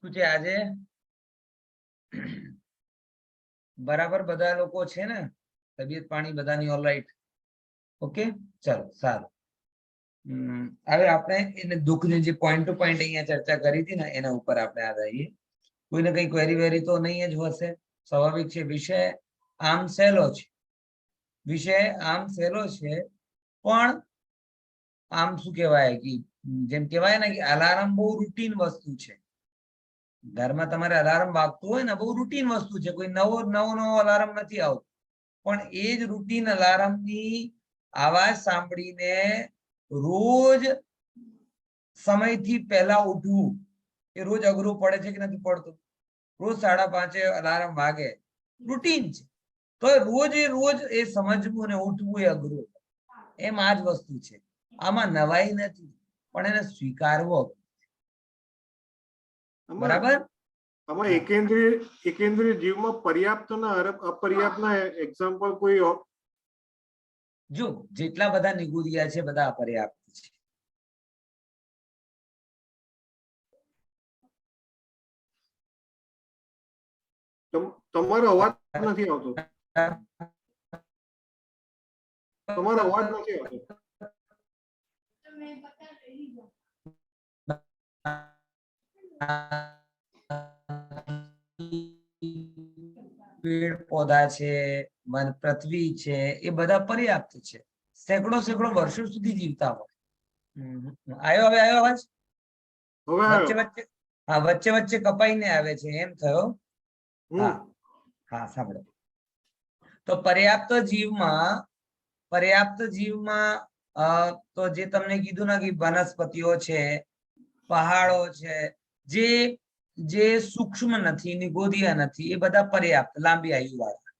શું છે આજે? બરાબર બધા લોકો છે ને? તબિયત પાણી બધાની ઓલરાઈટ? ઓકે, ચલો સારું. હવે આપણે એને દુઃખની જે પોઈન્ટ ટુ પોઈન્ટ અહીંયા ચર્ચા કરી હતી ને એના ઉપર આપણે આ આવીએ. કોઈને કઈ ક્વેરી તો નહીં જ હશે, સ્વાભાવિક છે. વિષય આમ સહેલો છે, વિષય આમ સહેલો છે, પણ આમ શું કહેવાય કે જેમ કહેવાય ને કે અલાર્મ બહુ રૂટીન વસ્તુ છે. ઘરમાં તમારે અલાર્મ વાગતું હોય ને, બહુ રૂટીન વસ્તુ છે, કોઈ નવો અલાર્મ નથી આવતો. પણ એ જ રૂટીન અલાર્મની આવાજ સાંભળીને રોજ સમયથી પહેલા ઉઠવું એ રોજ અઘરું પડે છે કે નથી પડતું? રોજ 5:30 અલાર્મ વાગે, રૂટીન છે, તો રોજ એ સમજવું અને ઉઠવું એ અઘરું. એમ આ જ વસ્તુ છે. આમાં નવાઈ નથી, પણ એને સ્વીકારવો. બરાબર? આમાં એકેન્દ્રિય જીવમાં પર્યાપ્ત ના અપર્યાપ્ત ના એક્ઝામ્પલ કોઈ? જો જેટલા બધા નિગુરિયા છે બધા અપર્યાપ્ત છે. તમારો અવાજ નથી આવતો. તમારો અવાજ નથી આવતો. પેડ પૌધા છે, પૃથ્વી છે, એ બધા પર્યાપ્ત છે. સેંકડો સેંકડો વર્ષો સુધી જીવતા હોય. આવ્યો હવે આવ્યો અવાજ? હવે વચ્ચે આવ્યો. વચ્ચે હા વચ્ચે વચ્ચે કપાઈને આવે છે એમ થયો. હા હમ. હા સાંભળો. તો પર્યાપ્ત જીવમાં તો જે તમને કીધું ને કે વનસ્પતિઓ છે, પહાડો છે, જે સૂક્ષ્મ નથી, નિગોદિયા નથી, એ બધા પર્યાપ્ત લાંબી આયુ વાળા.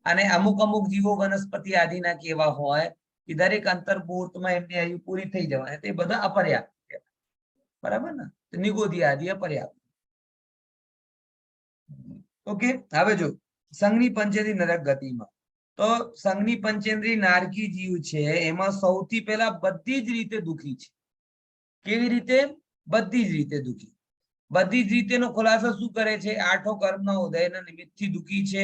અને અમુક અમુક જીવો વનસ્પતિ આદિના કેવા હોય કે દરેક અંતર મુહૂર્તમાં એમની આયુ પૂરી થઈ જવાય, તે બધા અપર્યાપ્ત કહેવાય. બરાબર ને? તો નિગોદિયા આદિ અપર્યાપ્ત. ઓકે, હવે જો સંઘની પંચેન્દ્રિય નરક ગતિમાં, તો સંઘની પંચેન્દ્રિય નારકી જીવ છે એમાં સૌથી પહેલા બધી જ રીતે દુખી છે. કેવી રીતે? બધી જ રીતે દુખી. બધી જ રીતેનો ખુલાસો શું કરે છે? આઠો કર્મના ઉદયના નિમિત્તથી દુખી છે.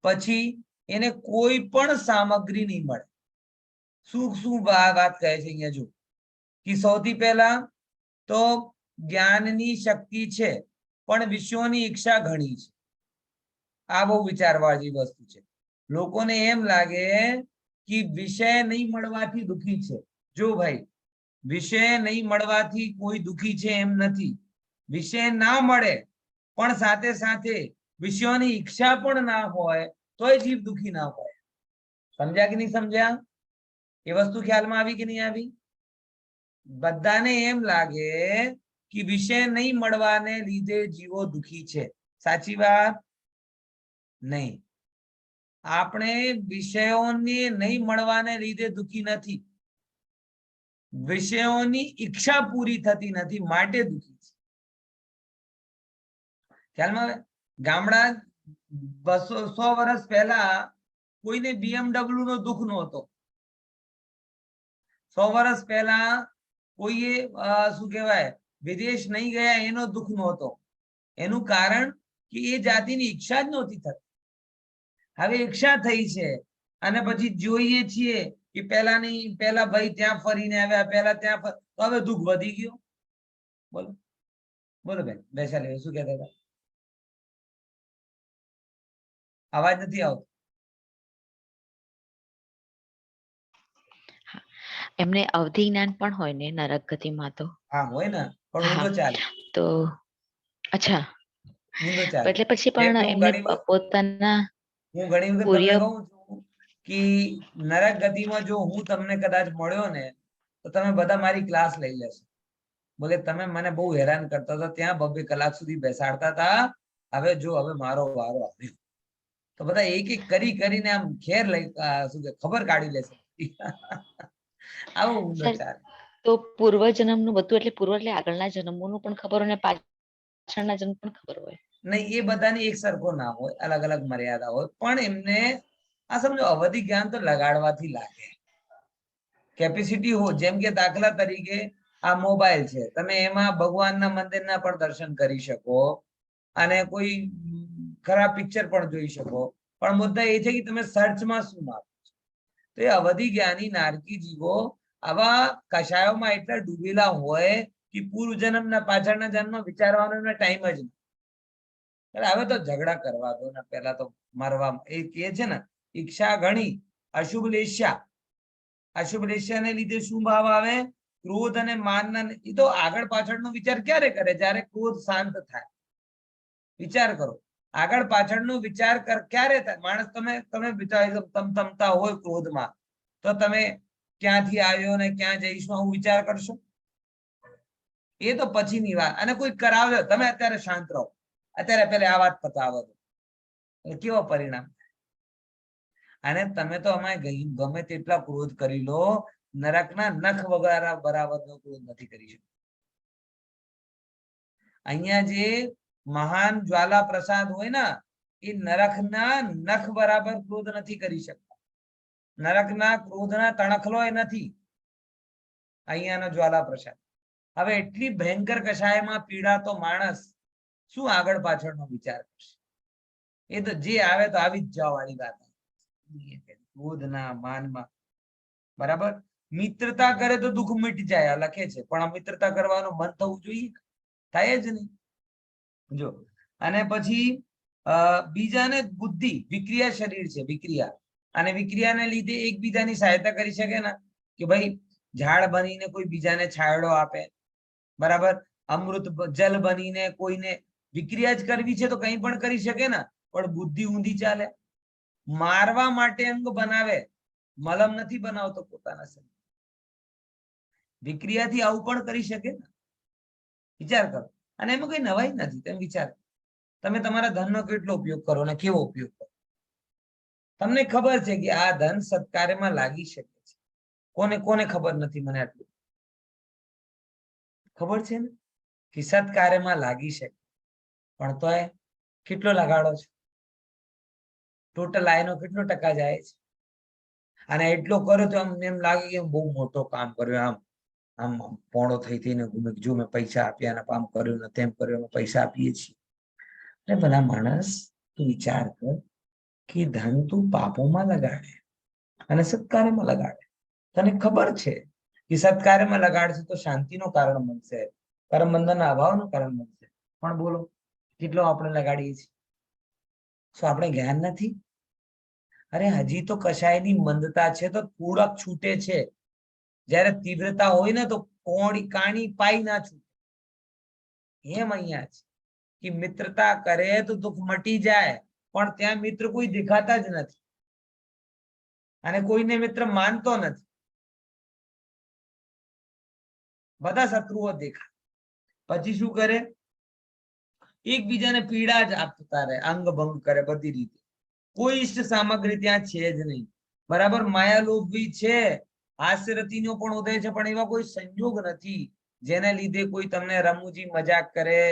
પછી એને કોઈ પણ સામગ્રી નહીં મળે. શું શું વાત કહે છે અહીંયા જો, કે સૌથી પહેલા તો જ્ઞાનની શક્તિ છે પણ વિષયોની ઈચ્છા ઘણી છે. આ બહુ વિચારવાળી વસ્તુ છે. લોકોને એમ લાગે કે વિષય નહીં મળવાથી દુખી છે. જો ભાઈ, વિષય નહીં મળવાથી કોઈ દુખી છે એમ નથી. વિષય ના મળે પણ સાથે સાથે વિષયોની ઈચ્છા પણ ના હોય તોય જીવ દુખી ના હોય. સમજ્યા કે નહીં સમજ્યા? એ વસ્તુ ખ્યાલમાં આવી કે નહીં આવી? બધાને એમ લાગે કે વિષય નહીં મળવાને લીધે જીવો દુખી છે. સાચી વાત? નહીં. આપણે વિષયોને નહીં મળવાને લીધે દુખી નથી, વિષયોની ઈચ્છા પૂરી થતી નથી માટે દુખી છે. ખ્યાલમાં આવે? ગામડા 200-100 વર્ષ પહેલા કોઈને BMW નો દુઃખ નહોતો. 100 વર્ષ પહેલા કોઈએ શું કહેવાય વિદેશ નહીં ગયા એનો દુઃખ નહોતો. એનું કારણ કે એ જાતિની ઈચ્છા જ નહોતી થતી. હવે ઈચ્છા થઈ છે અને પછી જોઈએ છીએ કે પેલા ભાઈ ત્યાં ફરીને આવ્યા, પેલા ત્યાં તો હવે દુઃખ વધી ગયો. બોલો બોલો બેન વૈશાલી, શું કહેતા હતા? અવાજ નથી આવતો. એમને અવધિ જ્ઞાન પણ હોય ને નરક ગતિમાં તો? હા હોય ને, પણ ઊંધો ચાલે. તો અચ્છા, ઊંધો ચાલે. એટલે પછી પણ એમને પોતાના હું ઘણી વખત તમને કહું છું કે નરક ગતિમાં જો હું તમને કદાચ મળ્યો ને તો તમે બધા મારી ક્લાસ લઈ લેશો. બોલે તમે મને બહુ હેરાન કરતા હતા, ત્યાં 2-2 કલાક સુધી બેસાડતા હતા, હવે જો હવે મારો વારો આવ્યો. તો બધા એક એક કરીને આમ ખેર લઈ શું કે ખબર કાઢી લેશે. આવું ઊંધો ચાલે. તો પૂર્વ જન્મનું બધું, એટલે પૂર્વ એટલે આગળના જન્મોનું પણ ખબર હોય ને પાછળના જન્મ પણ ખબર હોય? નહીં, એ બધાની એક સરખો ના હોય, અલગ અલગ મર્યાદા હોય. પણ એમને આ સમજો અવધિ જ્ઞાન તો લગાડવાથી લાગે. કેપેસિટી હો, જેમ કે દાખલા તરીકે આ મોબાઈલ છે, તમે એમાં ભગવાનના મંદિરના પણ દર્શન કરી શકો અને કોઈ ખરાબ પિક્ચર પણ જોઈ શકો. પણ મુદ્દા એ છે કે તમે સર્ચમાં શું માગો છો. તો એ અવધિ જ્ઞાની નારકી જીવો આવા કષાયોમાં એટલા ડૂબેલા હોય કે પૂર્વ જન્મના પાછળના જન્મ વિચારવાનો એમને ટાઈમ જ નહીં. હવે તો ઝઘડા કરવા દો ને, પેલા તો મરવા. એ કે છે ને ઈચ્છા ઘણી અશુભ લેશ્યા. અશુભ લેશ્યાને લીધે શું ભાવ આવે? ક્રોધ અને માનના. એ તો આગળ પાછળનો વિચાર ક્યારે કરે? જ્યારે ક્રોધ શાંત થાય. વિચાર કરો, આગળ પાછળનો વિચાર ક્યારે થાય? માણસ તમે તમતા હોય ક્રોધમાં, તો તમે ક્યાંથી આવ્યો ને ક્યાં જઈશું આવું વિચાર કરશો? એ તો પછીની વાત. અને કોઈ કરાવે, તમે અત્યારે શાંત રહો, અત્યારે પેલા આ વાત પતાવો દો, કેવો પરિણામ? અને તમે તો અમારે ગમે તેટલા ક્રોધ કરી લો, નરકના નખ વગારા બરાબરનો ક્રોધ નથી કરી શકતો. અહીંયા જે મહાન જ્વાલા પ્રસાદ હોય ને, એ નરકના નખ બરાબર ક્રોધ નથી કરી શકતા. નરકના ક્રોધના તણખલો એ નથી અહીંયાનો જ્વાલા પ્રસાદ. હવે એટલી ભયંકર કષાયમાં પીડાતો માણસ શું આગળ પાછળનો વિચાર કરશે? એ તો જે આવે તો આવી જ જવા વાળી વાત. ક્રોધના માનમાં બરાબર. મિત્રતા કરે તો દુઃખ મીટી જાય લખે છે, પણ મિત્રતા કરવાનું મન થવું જોઈએ, થાય જ નહીં. જો અને પછી બીજાને બુદ્ધિ વિક્રિયા શરીર છે વિક્રિયા, અને વિક્રિયાને લીધે એકબીજાની સહાયતા કરી શકે ને, કે ભાઈ ઝાડ બનીને કોઈ બીજાને છાંયડો આપે, બરાબર, અમૃત જલ બનીને કોઈને વિક્રિયા જ કરવી છે તો કંઈ પણ કરી શકે ને, પણ બુદ્ધિ ઊંધી ચાલે. મારવા માટે અંગ બનાવે, મલમ નથી બનાવતો પોતાના શરીર. વિક્રિયાથી આવું પણ કરી શકે ને, વિચાર કરો. અને એમાં કઈ નવાઈ નથી. તમે વિચાર, તમે તમારા ધનનો કેટલો ઉપયોગ કરો ને કેવો ઉપયોગ કરો. તમને ખબર છે કે આ ધન સત્કાર્યમાં લાગી શકે છે. કોને કોને ખબર નથી? મને આટલું ખબર છે ને કે સત્કાર્યમાં લાગી શકે, પણ તોય કેટલો લગાડો છે? ટોટલ આયનો કેટલો ટકા જાય છે? અને એટલો કર્યો તો એમ લાગે કે બહુ મોટો કામ કર્યો, આમ આમ પોણો થઈને ઘૂમે, જો મેં પૈસા આપ્યા ને આમ કર્યું ને તેમ કર્યું, પૈસા આપીએ છીએ. એટલે ભલા માણસ, તું વિચાર કર કે ધન તું પાપોમાં લગાડે અને સત્કાર્યમાં લગાડે. તને ખબર છે કે સત્કાર્યમાં લગાડશે તો શાંતિનું કારણ બનશે, કર્મ બંધનના અભાવનું કારણ બનશે, પણ બોલો કેટલો આપણે લગાડીએ છીએ? શું આપણે જ્ઞાન નથી? અરે હજી તો કશાયની મંદતા છે તો થોડાક છૂટે છે, જયારે તીવ્રતા હોય ને તો કાણી પાઈ ના છૂટે. એમ અહીંયા છે કે મિત્રતા કરે તો દુઃખ મટી જાય, પણ ત્યાં મિત્ર કોઈ દેખાતા જ નથી અને કોઈને મિત્ર માનતો નથી. બધા શત્રુઓ દેખાય. પછી શું કરે? એકબીજાને પીડા જ આપતા રહે, અંગ ભંગ કરે બધી રીતે. કોઈ ઈષ્ટ સામગ્રી ત્યાં છે જ નહીં, બરાબર. માયાલોભી છે, હાસ્યરતીનો પણ ઉદય છે, પણ એવા કોઈ સંજોગ નથી જેને લીધે કોઈ તમને રમૂજી મજાક કરે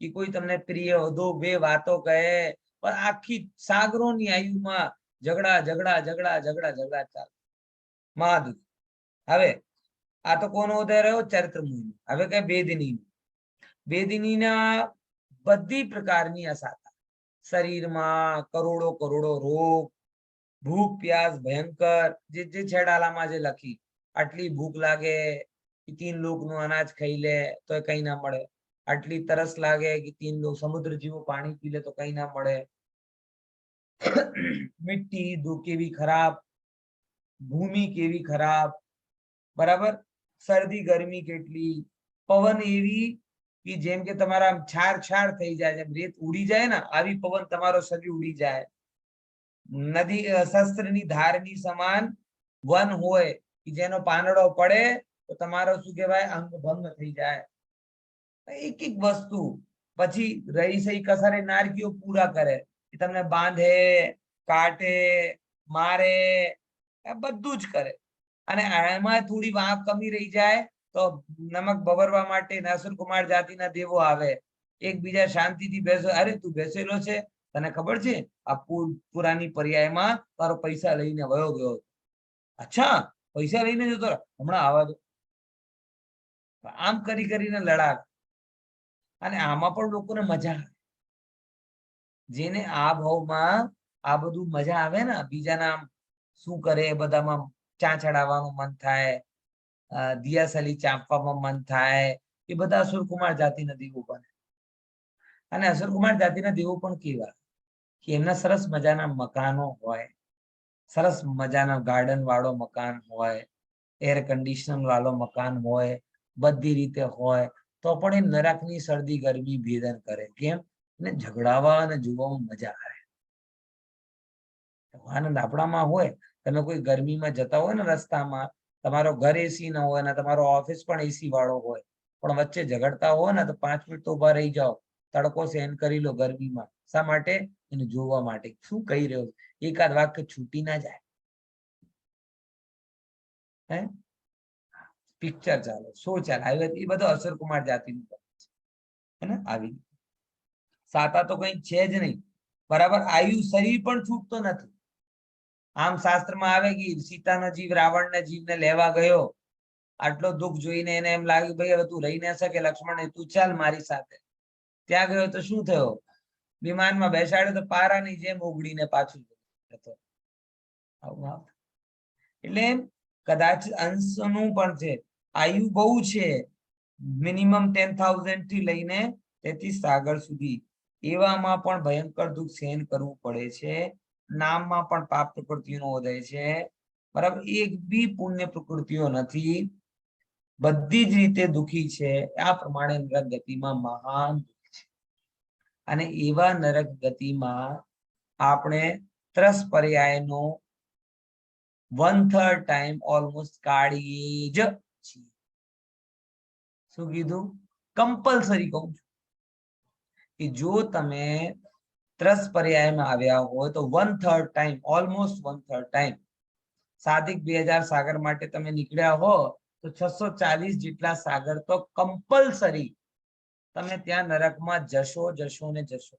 કે કોઈ તમને પ્રિય વધુ બે વાતો કહે. પણ આખી સાગરોની આયુમાં ઝઘડા ઝઘડા ઝઘડા ઝઘડા ઝઘડા ચાલે. મહાદુખ. હવે આ તો કોનો ઉદય રહ્યો? ચરિત્ર મુનિ. હવે કે બેદિની. બેદિનીના બધી પ્રકારની અસાતા, શરીરમાં કરોડો કરોડો રોગ, ભૂખ પ્યાસ ભયંકર, જે છેડાલામાં જે લખી, આટલી ભૂખ લાગે કે 3 લોકનું અનાજ ખાઈ લે તો કઈ ના મળે, આટલી તરસ લાગે કે 3 લોક સમુદ્ર જેવું પાણી પી લે તો કઈ ના મળે. મિટ્ટી કેવી ખરાબ, ભૂમિ કેવી ખરાબ, બરાબર. શરદી ગરમી કેટલી, પવન એવી કે જેમ કે તમારા છાર છાર થઈ જાય, જેમ રેત ઉડી જાય ને આવી પવન તમારો શરીર ઉડી જાય. નદી શસ્ત્રની ધારની સમાન વન હોય કે જેનો પાંદડો પડે તો તમારો શું કહેવાય? અંગ ભંગ થઈ જાય. એક એક વસ્તુ. પછી રહી સહી કસારે નારકીઓ પૂરા કરે, કે તમને બાંધે, કાટે, મારે, બધું જ કરે. અને એમાં થોડી વાંક કમી રહી જાય તો નમક બબરવા માટે નસુર કુમાર જાતિના દેવો આવે, એકબીજા શાંતિથી બેસો. અરે તું બેસેલો છે, તને ખબર છે આ પુરાની પર્યાયમાં તારો પૈસા લઈને વયો ગયો? અચ્છા, પૈસા લઈને જતો, હમણાં આવા દો. આમ કરી કરીને લડાક. અને આમાં પણ લોકોને મજા આવે. જેને આ ભાવમાં આ બધું મજા આવે ને, બીજાના શું કરે એ બધામાં ચા ચડાવવાનું મન થાય, દિયાસલી ચાંપવામાં મન થાય, એ બધા અસુરકુમાર જાતિના દેવો બને. અને અસુરકુમાર જાતિના દેવો પણ કેવા કે એમના સરસ મજાના મકાનો હોય, સરસ મજાના ગાર્ડન વાળો મકાન હોય, એર કન્ડિશન વાળો મકાન હોય, બધી રીતે હોય, તો પણ એ નરકની શરદી ગરમી ભેદન કરે. કેમ? ને ઝઘડાવા અને જોવામાં મજા આવે. આનંદ આપણામાં હોય. તમે કોઈ ગરમીમાં જતા હોય ને રસ્તામાં, તમારો ઘર એસી ન હોય ને તમારો ઓફિસ પણ એસી વાળો હોય, પણ વચ્ચે ઝઘડતા હોય ને તો 5 મિનિટ તો ઉભા રહી જાઓ, તડકો સહન કરી લો ગરમીમાં. શા માટે? એને જોવા માટે શું કહી રહ્યો છે. એકાદ વાક્ય છૂટી ના જાય. હે પિક્ચર ચાલે, શો ચાલે, એ બધો અસુરકુમાર જાતિનું છે ને. આવી સાતા તો કઈ છે જ નહીં, બરાબર. આયુ શરીર પણ છૂટતો નથી. આમ શાસ્ત્રમાં આવે કે સીતાનો જીવ રાવણના જીવને લેવા ગયો, આટલો દુઃખ જોઈને એને એમ લાગ્યું ભાઈ હવે તું રહી ના શકે લક્ષ્મણ, તું ચાલ મારી સાથે. ત્યાં ગયો તો શું થયો? વિમાનમાં બેસાડ્યો તો પારાની જેમ ઓગળીને પાછું જતો. એટલે કદાચ અંશનું પણ છે. આયુ બહુ છે, મિનિમમ 10,000 થી લઈને તેથી સાગર સુધી એવામાં પણ ભયંકર દુઃખ સહન કરવું પડે છે. નામમાં પણ પાપ પ્રકૃતિનો ઉદય છે. બરાબર, એક બી પુણ્ય પ્રકૃતિઓ નથી, બધી જ રીતે દુઃખી છે. આ પ્રમાણે નરક ગતિમાં મહાન દુઃખ છે. અને એવા નરક ગતિમાં આપણે 3 પર્યાયનો 1/3 ટાઈમ ઓલમોસ્ટ કાઢીએ જ છીએ. શું કીધું? કમ્પલસરી કહું છું કે જો તમે 3 પર્યાયમાં આવ્યા હોય તો 1/3 ટાઈમ, ઓલમોસ્ટ 1/3 ટાઈમ સાદિક 2000 સાગર માટે તમે નીકળ્યા હો તો 640 જેટલા સાગર તો કમ્પલસરી તમે ત્યાં નરકમાં જશો ને જશો.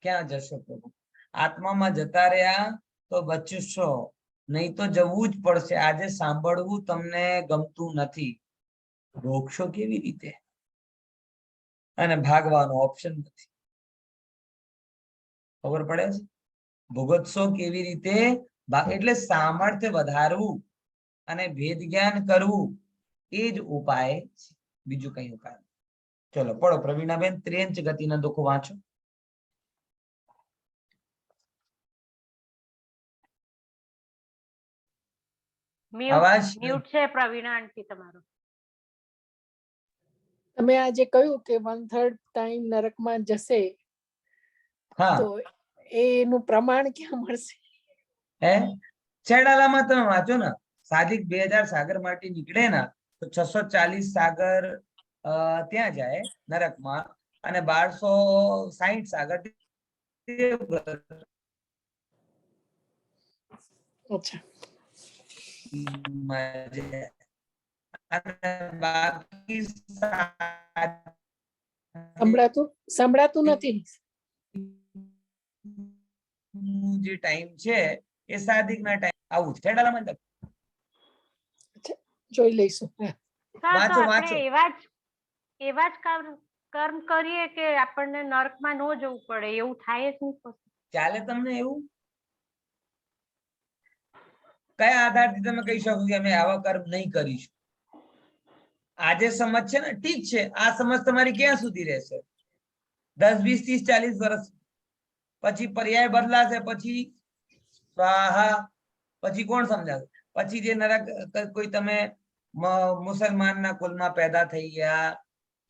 ક્યાં જશો પ્રભુ? આત્મામાં જતા રહ્યા તો બચશો, નહીં તો જવું જ પડશે. આજે સાંભળવું તમને ગમતું નથી, ભોગશો કેવી રીતે? અને ભાગવાનો ઓપ્શન નથી. ખબર પડે છે? ભોગતશો કેવી રીતે? એટલે સામર્થ્ય વધારવું અને ભેદ જ્ઞાન કરવું એ જ ઉપાય છે, બીજું કઈ ઉપાય નથી. ચલો પડો પ્રવીણાબેન, ત્રેંચ ગતિના દુઃખો વાંચો. અવાજ મ્યુટ છે પ્રવીણા આંટી તમારો. તમે આજે કહ્યું કે 1/3 ટાઈમ નરકમાં જશે, હા તો એનું પ્રમાણ ક્યાં મળશે? હે છેડાલામાં તમે વાંચો ને, સાદિક 2000 સાગર માટે નીકળે ને તો 640 સાગર ત્યાં જાય નરકમાં, અને 1260 સાગર અચ્છા, સંભળાતું નથી. જે ટાઈમ છે એ સાદિક ના ટાઈમ આવું છે. જોઈ લઈશું. વાંચો વાંચો. એવા જ કર્મ કરીએ કે આપણને નરકમાં ન જવું પડે, એવું થાય જ નહીં. ચાલે તમને એવું? કયા આધારથી તમે કહી શકો કે અમે આવા કર્મ નહીં કરીશું? આજે સમજ છે ને, ઠીક છે, આ સમજ તમારી ક્યાં સુધી રહેશે? 10, 20, 30, 40 વર્ષ પછી પર્યાય બદલાશે, પછી સ્વાહા, પછી કોણ સમજાવે? પછી જે નરક, કોઈ તમે મુસલમાનના કુલમાં પેદા થઈ ગયા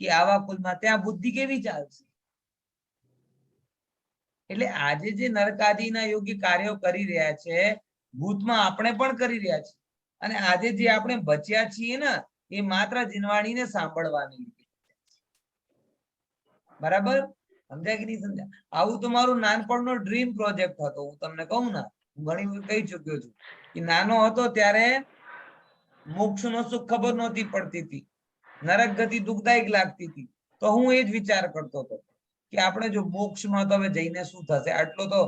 કે આવા કુલમાં, ત્યાં બુદ્ધિ કેવી ચાલશે? એટલે આજે જે નરકાદિના યોગ્ય કાર્યો કરી રહ્યા છે, ભૂતમાં આપણે પણ કરી રહ્યા છીએ. અને આજે જે આપણે બચ્યા છીએ ને, એ માત્ર જીનવાણીને સાંભળવાની. બરાબર? સમજાય કે નહીં સમજાય? આવું તો મારું નાનપણનો ડ્રીમ પ્રોજેક્ટ હતો. હું તમને કહું ને, હું ઘણી વખત કહી ચુક્યો છું કે નાનો હતો ત્યારે મોક્ષનો સુખ ખબર નહોતી પડતી હતી, નરક ગતિ દુઃખદાયક લાગતી હતી, તો હું એ જ વિચાર કરતો હતો કે આપણે જો મોક્ષમાં તો હવે જઈને શું થશે? આટલો તો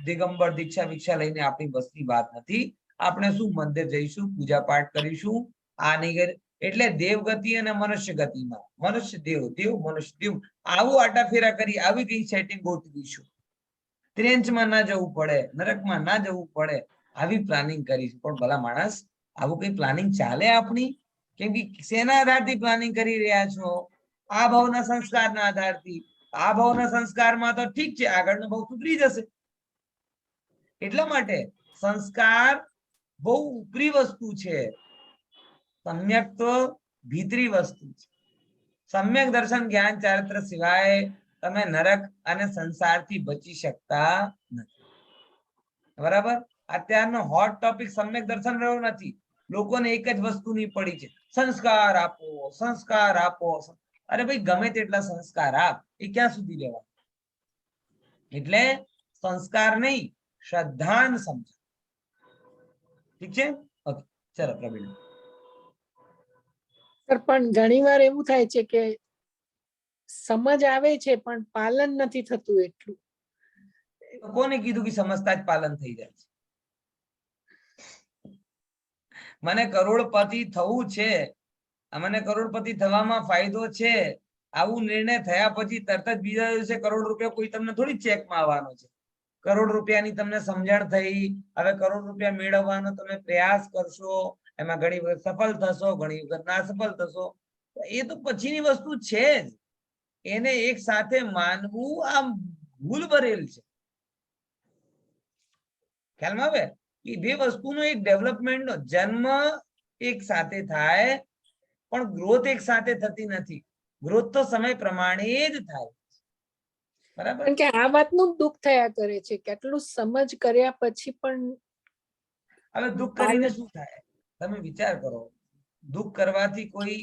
દિગંબર દીક્ષા વિક્ષા લઈને આપણી બસની વાત નથી. આપણે શું મંદિર જઈશું, પૂજા પાઠ કરીશું, આ નહીં. એટલે દેવગતિ અને મનુષ્ય ગતિમાં, મનુષ્ય દેવ, દેવ મનુષ્ય દેવ, આવું આટાફેરા કરી આવી કઈ સેટિંગ ગોઠવીશું. ત્રેંચમાં ના જવું પડે, નરકમાં ના જવું પડે, આવી પ્લાનિંગ કરીશું. પણ ભલા માણસ, આવું કઈ પ્લાનિંગ ચાલે આપણી? કેમ કે શેના આધારથી પ્લાનિંગ કરી રહ્યા છો? આ ભાવના સંસ્કારના આધારથી. આ ભાવના સંસ્કારમાં તો ઠીક છે, આગળનો ભાવ સુધરી જશે. એટલા માટે સંસ્કાર બહુ ઉપરી વસ્તુ છે, સમ્યક તો ભીતરી વસ્તુ છે. સમ્યક દર્શન જ્ઞાન ચારિત્ર સિવાય તમે નરક અને સંસારથી બચી શકતા નથી. બરાબર? અત્યારનો હોટ ટોપિક સમ્યક દર્શન રહ્યો નથી. લોકોને એક જ વસ્તુની પડી છે, સંસ્કાર આપો, સંસ્કાર આપો. અરે ભાઈ, ગમે તેટલા સંસ્કાર આપ, એ ક્યાં સુધી લેવા? એટલે સંસ્કાર નહીં, શ્રદ્ધાન સમજ. ઠીક છે? ઓકે, ચલો પ્રવીણ. પણ ઘણી વાર એવું થાય છે કે સમજ આવે છે પણ પાલન નથી થતું એટલું. કોને કીધું કે સમજતા જ પાલન થઈ જાય છે? મને કરોડપતિ થવું છે, મને કરોડપતિ થવામાં ફાયદો છે, આવું નિર્ણય થયા પછી તરત જ બીજા દિવસે કરોડ રૂપિયા કોઈ તમને થોડી ચેકમાં આવવાનો છે. કરોડ રૂપિયાની તમને સમજણ થઈ, હવે કરોડ રૂપિયા મેળવવાનો તમે પ્રયાસ કરશો, એમાં ઘણી વખત સફળ થશો, ઘણી વખત ના સફળ થશો. એ તો પછીની વસ્તુ છે જ. એને એક સાથે માનવું આ ભૂલ ભરેલ છે. ખ્યાલમાં આવે કે બે વસ્તુનો એક ડેવલપમેન્ટનો જન્મ એક સાથે થાય પણ ગ્રોથ એક સાથે થતી નથી. ગ્રોથ તો સમય પ્રમાણે જ થાય. બરાબર. કારણ કે આ વાતનું જ દુઃખ થયા કરે છે કે આટલું સમજ કર્યા પછી પણ હવે દુઃખ કરીને શું થાય? તમે વિચાર કરો. દુઃખ કરવાથી કોઈ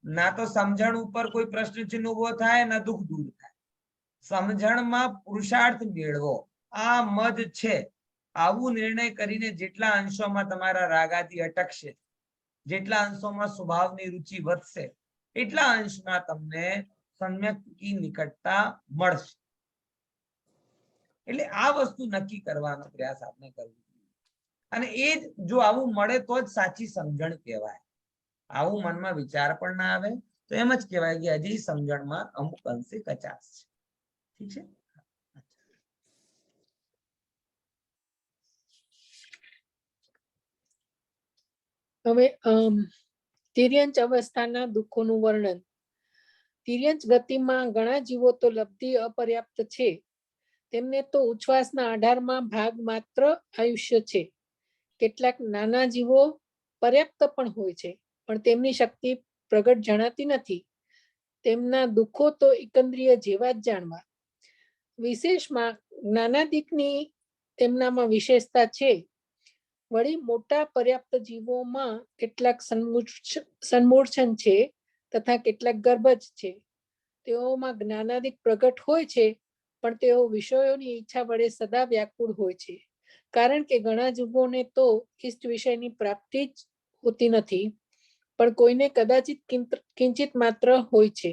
ના તો સમજણ ઉપર કોઈ પ્રશ્ન ચિહ્ન ઉભો થાય ના દુઃખ દૂર થાય. સમજણમાં પુરુષાર્થ મેળવો આ મધ છે. આવું નિર્ણય કરીને જેટલા અંશોમાં તમારા રાગાથી અટકશે, જેટલા અંશોમાં સ્વભાવની રુચિ વધશે, એટલા અંશમાં તમને સમ્યકની નિકટતા મળશે. એટલે આ વસ્તુ નક્કી કરવાનો પ્રયાસ આપણે કરવો. અને એ જ જો આવું મળે તો જ સાચી સમજણ કહેવાય. આવું મનમાં વિચાર પણ ના આવે તો એમ જ કહેવાય કે હજી સમજણમાં અમુક અંશે કચાશ છે. ઠીક છે. હવે તિર્યંચ અવસ્થાના દુઃખોનું વર્ણન. તિર્યંચ ગતિમાં ઘણા જીવો તો લબ્ધિ અપર્યાપ્ત છે. તેમને તો ઉચ્છ્વાસના 18માં ભાગ માત્ર આયુષ્ય છે. કેટલાક નાના જીવો પર્યાપ્ત પણ હોય છે પણ તેમની શક્તિ પ્રગટ જણાતી નથી. તેમના દુઃખો તો એકંદ્રિય જેવા જ જાણવા. વિશેષમાં જ્ઞાનાદિકની તેમનામાં વિશેષતા છે. વળી મોટા પર્યાપ્ત જીવોમાં કેટલાક સન્મૂર્છન છે તથા કેટલાક ગર્ભજ છે. તેઓમાં જ્ઞાનાદિક પ્રગટ હોય છે પણ તેઓ વિષયોની ઈચ્છા વડે સદા વ્યાકુળ હોય છે. કારણ કે ઘણા જીવોને તો ઈષ્ટ વિષયની પ્રાપ્તિ જ હોતી નથી પણ કોઈને કદાચિત કિંચિત માત્ર હોય છે.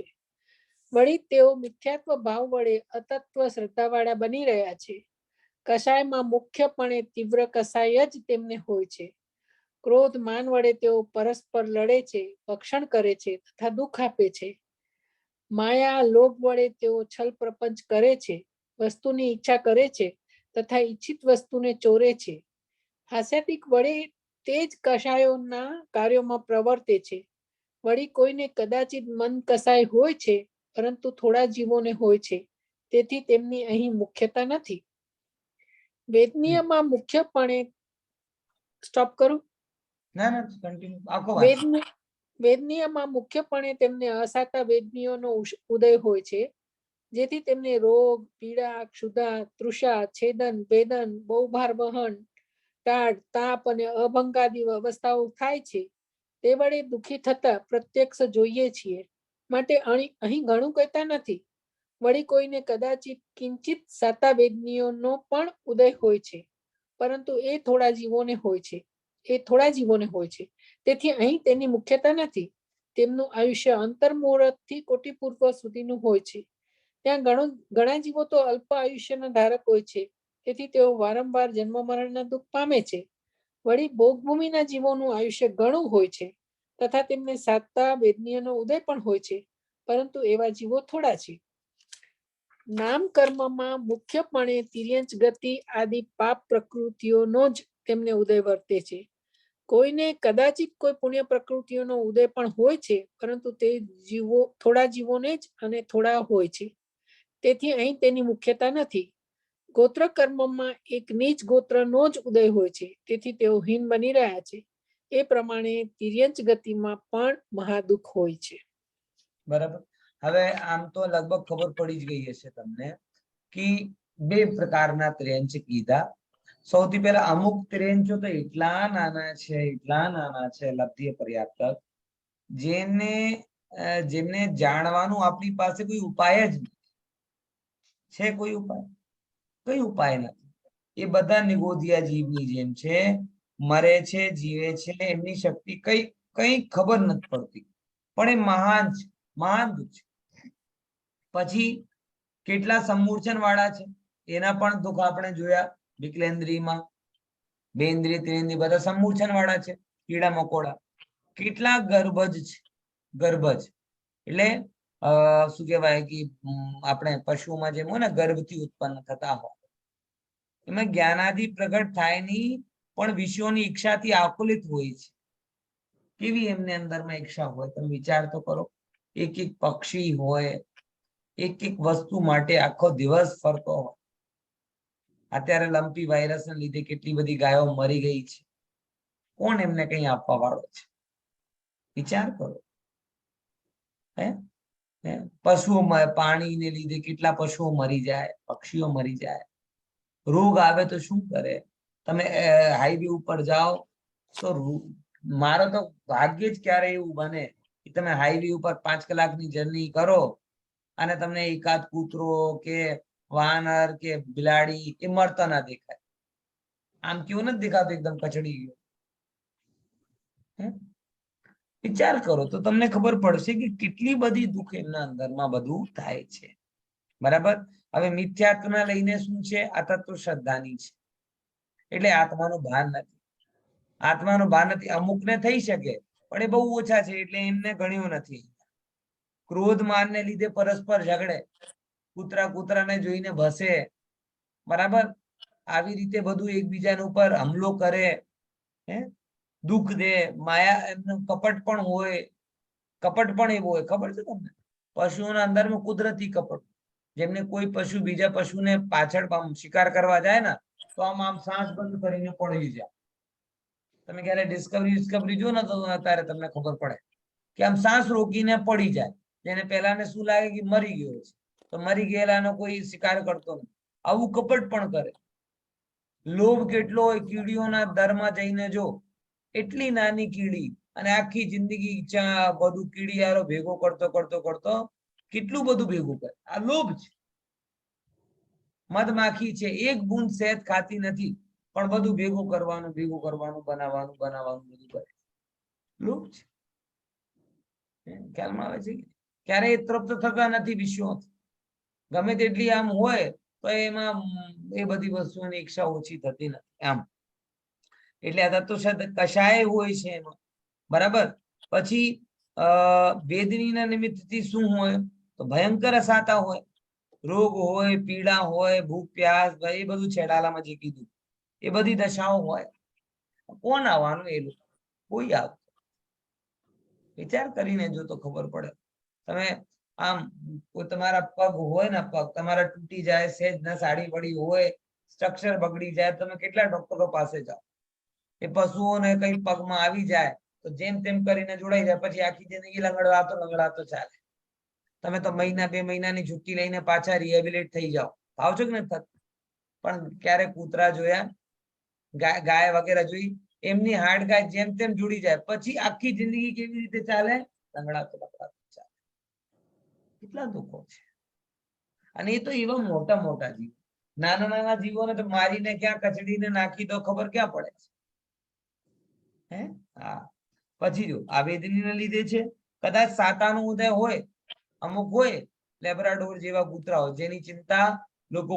વળી તેઓ મિથ્યાત્વ ભાવ વડે અતત્વ શ્રદ્ધાવાળા બની રહ્યા છે. કષાયમાં મુખ્યપણે તીવ્ર કષાય જ તેમને હોય છે. ક્રોધ માન વડે તેઓ પરસ્પર લડે છે, ભક્ષણ કરે છે તથા દુઃખ આપે છે. માયા લોભ વડે તેઓ છલ પ્રપંચ કરે છે, વસ્તુની ઈચ્છા કરે છે તથા ઈચ્છિત વસ્તુને ચોરે છે. હાસ્યાદિક વડે તે જ કષાયોના કાર્યોમાં પ્રવર્તે છે. વળી કોઈને કદાચિત મન કસાય હોય છે પરંતુ થોડા જીવોને હોય છે. તેથી તેમની અહીં મુખ્યતા નથી. વેદનીયમાં મુખ્યપણે સ્ટોપ કરું. ના ના કન્ટિન્યુ આખો વાત. વેદનીયમાં મુખ્યપણે તેમને અસાતા વેદનીયોનો ઉદય હોય છે. જેથી તેમને રોગ, પીડા, ક્ષુધા, તૃષા, છેદન, વેદન, બહુભાર વહન, ટાઢ, તાપ અને અભંગાદી અવસ્થાઓ થાય છે. તે વડે દુઃખી થતા પ્રત્યક્ષ જોઈએ છીએ. માટે અહીં ઘણું કહેતા નથી. વળી કોઈને કદાચિત કિંચિત સાતા વેદનીયોનો પણ ઉદય હોય છે પરંતુ એ થોડા જીવોને હોય છે. તેથી અહીં તેની મુખ્યતા નથી. તેમનું આયુષ્ય અંતર્મુહૂર્તથી કોટિ પૂર્વ સુધીનું હોય છે. ત્યાં ઘણા જીવો તો અલ્પ આયુષ્યના ધારક હોય છે. તેથી તેઓ વારંવાર જન્મ મરણના દુઃખ પામે છે. વળી ભોગભૂમિના જીવોનું આયુષ્ય ઘણું હોય છે તથા તેમને સાતા વેદનીયનો ઉદય પણ હોય છે પરંતુ એવા જીવો થોડા છે. નામ કર્મમાં મુખ્યપણે તિર્યંચ ગતિ આદિ પાપ પ્રકૃતિઓનો જ તેમને ઉદય વર્તે છે. કોઈને કદાચિત કોઈ પુણ્ય પ્રકૃતિઓનો ઉદય પણ હોય છે પરંતુ તે જીવો થોડા જીવોને જ અને થોડા હોય છે. તેથી અહીં તેની મુખ્યતા નથી. ગોત્ર કર્મમાં એક નીચ ગોત્રનો જ ઉદય હોય છે તેથી તેઓ હીન બની રહ્યા છે. એ પ્રમાણે તિર્યંચ ગતિમાં પણ મહાદુઃખ હોય છે. બરાબર. હવે આમ તો લગભગ ખબર પડી જ ગઈ હશે તમને કે બે પ્રકારના ત્રિયંચ કીધા. સૌથી પહેલા અમુક ત્રિયંચો તો એટલા નાના છે લબ્ધિ પર્યાપ્ત જેમને જાણવાનું આપણી પાસે કોઈ ઉપાય જ નથી. છે કોઈ ઉપાય? કઈ ઉપાય નથી. એ બધા નિગોદિયા જીવની જેમ છે, મરે છે, જીવે છે, એમની શક્તિ કઈ ખબર નથી પડતી પણ એ મહાન છે, મહાન દુઃખ છે. પછી કેટલા સમૂર્છન વાળા છે એના પણ દુઃખ આપણે જોયા. વિકલેન્દ્રિયમાં બેન્દ્રિય ત્રિન્દ્રિય બધા સમૂર્છન વાળા છે, કીડા મકોડા. કેટલા ગર્ભજ છે, ગર્ભજ એટલે શું કહેવાય કે આપણે પશુઓમાં જેમ હોય ને ગર્ભથી ઉત્પન્ન થતા હોય એમાં જ્ઞાનાદિ પ્રગટ થાય નહીં પણ વિષયોની ઈચ્છાથી આકુલિત હોય છે. કેવી એમને અંદરમાં ઈચ્છા હોય, તમે વિચાર તો કરો. એક એક પક્ષી હોય, એક એક વસ્તુ માટે આખો દિવસ ફરતો હોય. અત્યારે લંપી વાયરસને લીધે કેટલી બધી ગાયો મરી ગઈ છે. કોણ એમને કઈ આપવા વાળો છે? વિચાર કરો. હે પશુઓ પાણીને લીધે કેટલા પશુઓ મરી જાય, પક્ષીઓ મરી જાય. રોગ આવે તો શું કરે? તમે હાઈવે ઉપર જાઓ તો મારો તો ભાગ્ય જ ક્યારે એવું બને કે તમે હાઈવે ઉપર 5 કલાકની જર્ની કરો અને તમને એકાદ કૂતરો કે વાનર કે બિલાડી એ મરતા ના દેખાય. આમ કેવું નથી દેખાતું એકદમ કચડી ગયો? વિચાર કરો તો તમને ખબર પડશે કે કેટલી બધી દુઃખ એમના અંદરમાં બધું થાય છે. બરાબર. હવે મિથ્યાત્વને લઈને શું છે? આ તત્વ શ્રદ્ધાની છે. એટલે આત્માનું ભાન નથી. આત્માનું ભાન નથી. અમુકને થઈ શકે પણ એ બહુ ઓછા છે, એટલે એમને ગણ્યું નથી. ક્રોધ માનને લીધે પરસ્પર ઝઘડે, કૂતરાને જોઈને ભસે. બરાબર. આવી રીતે બધું એકબીજાના ઉપર હુમલો કરે, દુઃખ દે. માયા એમનું કપટ પણ હોય. કપટ પણ એવું હોય, ખબર છે તમને? પશુઓના અંદરમાં કુદરતી કપટ. જેમને કોઈ પશુ બીજા પશુને પાછળ શિકાર કરવા જાય ને તો આમ શ્વાસ બંધ કરીને પડી જાય. તમે ક્યારે ડિસ્કવરી જો ને તો ત્યારે તમને ખબર પડે કે આમ શ્વાસ રોકીને પડી જાય. જેને પહેલાને શું લાગે કે મરી ગયો છે, તો મરી ગયેલાનો કોઈ શિકાર કરતો નથી. આવું કપટ પણ કરે. લોભ કેટલો હોય! કીડીઓના દરમાં જઈને જો, એટલી નાની કીડી અને આખી જિંદગી બધું કીડીયારો ભેગો કરતો કેટલું બધું ભેગું કરે. આ લોભ છે. મધમાખી છે, એક બૂંદ શહેદ ખાતી નથી પણ બધું ભેગું કરવાનું બનાવવાનું બધું કરે. લોભ છે. ખ્યાલમાં આવે છે? ક્યારેય તૃપ્ત થતા નથી વિશ્વ. ગમે તેટલી આમ હોય તો એમાં એ બધી વસ્તુઓની ઈચ્છા ઓછી થતી નથી આમ. એટલે આ તત્વ કશાય હોય છે એમાં. બરાબર. પછી વેદનીના નિમિત્તથી શું હોય? તો ભયંકર અસાતા હોય, રોગ હોય, પીડા હોય, ભૂખ પ્યાસ, એ બધું છેડાલામાં જે કીધું એ બધી દશાઓ હોય. કોણ આવવાનું? એ લોકો કોઈ આવતું. વિચાર કરીને જો તો ખબર પડે. તમે આમ તમારા પગ હોય ને, પગ તમારા તૂટી જાય, સેજ ના સાડી પડી હોય, સ્ટ્રક્ચર બગડી જાય, તમે કેટલા ડોક્ટરો પાસે જાઓ. એ પશુઓને કઈ પગમાં આવી જાય તો જેમ તેમ કરીને જોડાઈ જાય, પછી આખી જિંદગી લંગડાતો ચાલે. તમે તો મહિના 2 મહિનાની છુટ્ટી લઈને પાછા રિહેબિલિટ થઈ જાઓ. ભાવ છો કે નથી? પણ ક્યારે કૂતરા જોયા, ગાય વગેરે જોઈ, એમની હાડકાઈ જેમ તેમ જોડી જાય, પછી આખી જિંદગી કેવી રીતે ચાલે? લંગડાતો ચાલે. કેટલા દુઃખો છે. અને એ તો એવા મોટા મોટા જીવ. નાના જીવોને તો મારીને ક્યાં કચડીને નાખી દો, ખબર ક્યાં પડે છે? હા. પછી જો આ વેદનીને લીધે છે. કદાચ સાતાનું ઉદય હોય, અમુક હોય લેબ્રાડોર જેવા કૂતરાઓ જેની ચિંતા લોકો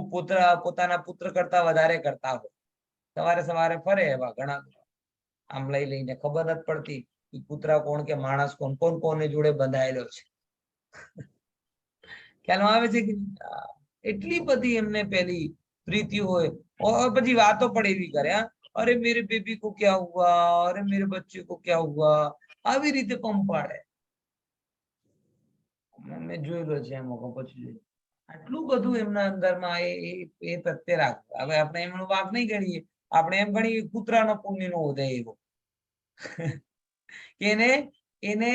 પોતાના પુત્ર કરતા વધારે કરતા હોય. સવારે ફરે એવા ઘણા આમ લઈને ખબર નથી પડતી કે કૂતરા કોણ કે માણસ કોણ કોને જોડે બંધાયેલો છે. ખ્યાલમાં આવે છે કે એટલી બધી એમને પેલી પ્રીતિ હોય. પછી વાતો પણ એવી કરે, અરે મેરે બેબી કો ક્યા હુઆ, અરે મેરે બચ્ચે કો ક્યા હુઆ, આવી રીતે પંપાડે. મેં જોયેલો છે એમ. પછી આટલું બધું એમના અંદરમાં એ પ્રત્યે રાખે. હવે આપણે એમનો વાંક નહીં ગણીએ, આપણે એમ ગણીએ કૂતરાનો પુણ્યનો ઉદય એવો કે એને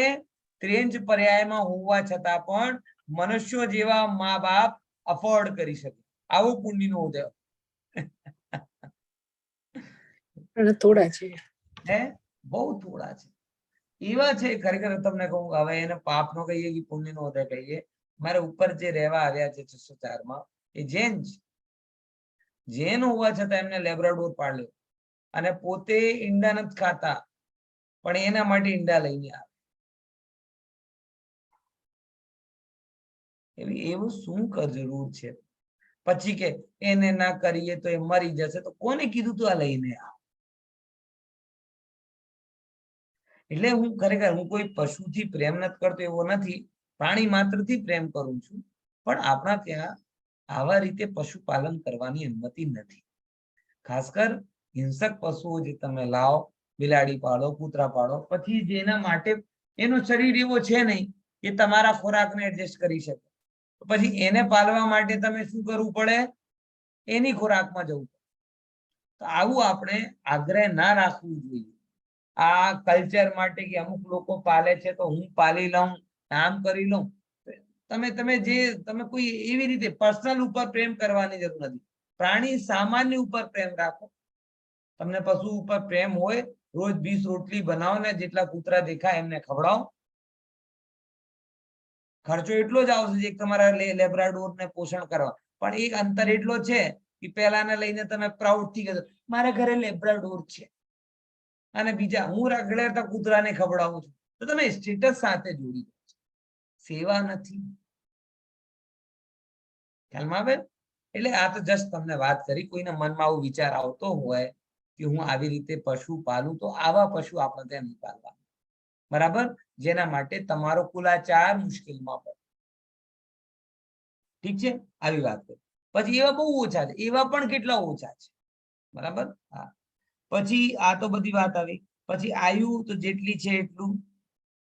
23 પર્યાયમાં હોવા છતાં પણ મનુષ્યો જેવા મા બાપ અફોર્ડ કરી શકે આવું પુણ્યનો ઉદય. થોડા છે. બહુ થોડા છે. એવા છે ખરેખર. તમને કહું, હવે એને પાપનો કહીએ કે પુણ્યનો ઉદય કહીએ. મારે ઉપર જે રહેવા આવ્યા છે 604 એ જૈન હોવા છતાં એમને લેબ્રાડોર પાળ્યો અને પોતે ઈંડા નથી ખાતા, પણ એના માટે ઈંડા લઈને આવે. એવું શું જરૂર છે? પછી કે એને ના કરીએ તો એ મરી જશે. તો કોને કીધું તું આ લઈને આવ? એટલે હું કોઈ પશુથી પ્રેમ નથી કરતો એવો નથી, પ્રાણી માત્રથી પ્રેમ કરું છું. પણ આપણા ત્યાં આવા રીતે પશુપાલન કરવાની અનુમતિ નથી. ખાસ કર હિંસક પશુઓ જે તમે લાવો બિલાડી પાળો, કૂતરા પાળો, પછી જેના માટે એનું શરીર એવો છે નહીં કે તમારા ખોરાકને એડજસ્ટ કરી શકે, તો પછી એને પાલવા માટે તમે શું કરવું પડે? એની ખોરાકમાં જવું પડે. તો આવું આપણે આગ્રહ ના રાખવું જોઈએ. આ કલ્ચર માટે કે અમુક લોકો પાલે છે તો હું પાલી લઉં, આમ કરી લઉં. તમે કોઈ એવી રીતે પર્સનલ ઉપર પ્રેમ કરવાની જરૂર નથી. પ્રાણી સામાન્ય ઉપર પ્રેમ રાખો. તમને પશુ ઉપર પ્રેમ હોય, રોજ 20 રોટલી બનાવો ને જેટલા કૂતરા દેખાય એમને ખવડાવો. ખર્ચો એટલો જ આવશે જે તમારા લેબ્રાડોર ને પોષણ કરવા, પણ એક અંતર એટલો છે કે પેલાને લઈને તમે પ્રાઉડ થી કહેશો મારા ઘરે લેબ્રાડોર છે, અને બીજા હું રગડેતા કૂતરાને ખવડાવું છું, તો તમે સ્ટેટસ સાથે જોડી દો છો, સેવા નથી. ખ્યાલમાં આવે? એટલે આ તો જસ્ટ તમને વાત કરી. કોઈના મનમાં આવો વિચાર આવતો હોય કે હું આવી રીતે પશુ પાલું, તો આવા પશુ આપણે ત્યાં નહીં પાલવા, બરાબર? જેના માટે તમારો કુલાચાર મુશ્કેલમાં પડે. ઠીક છે, આવી વાત કરી. પછી એવા બહુ ઓછા છે, એવા પણ કેટલા ઓછા છે, બરાબર? હા. પછી આ તો બધી વાત આવી. પછી આયુ તો જેટલી છે એટલું,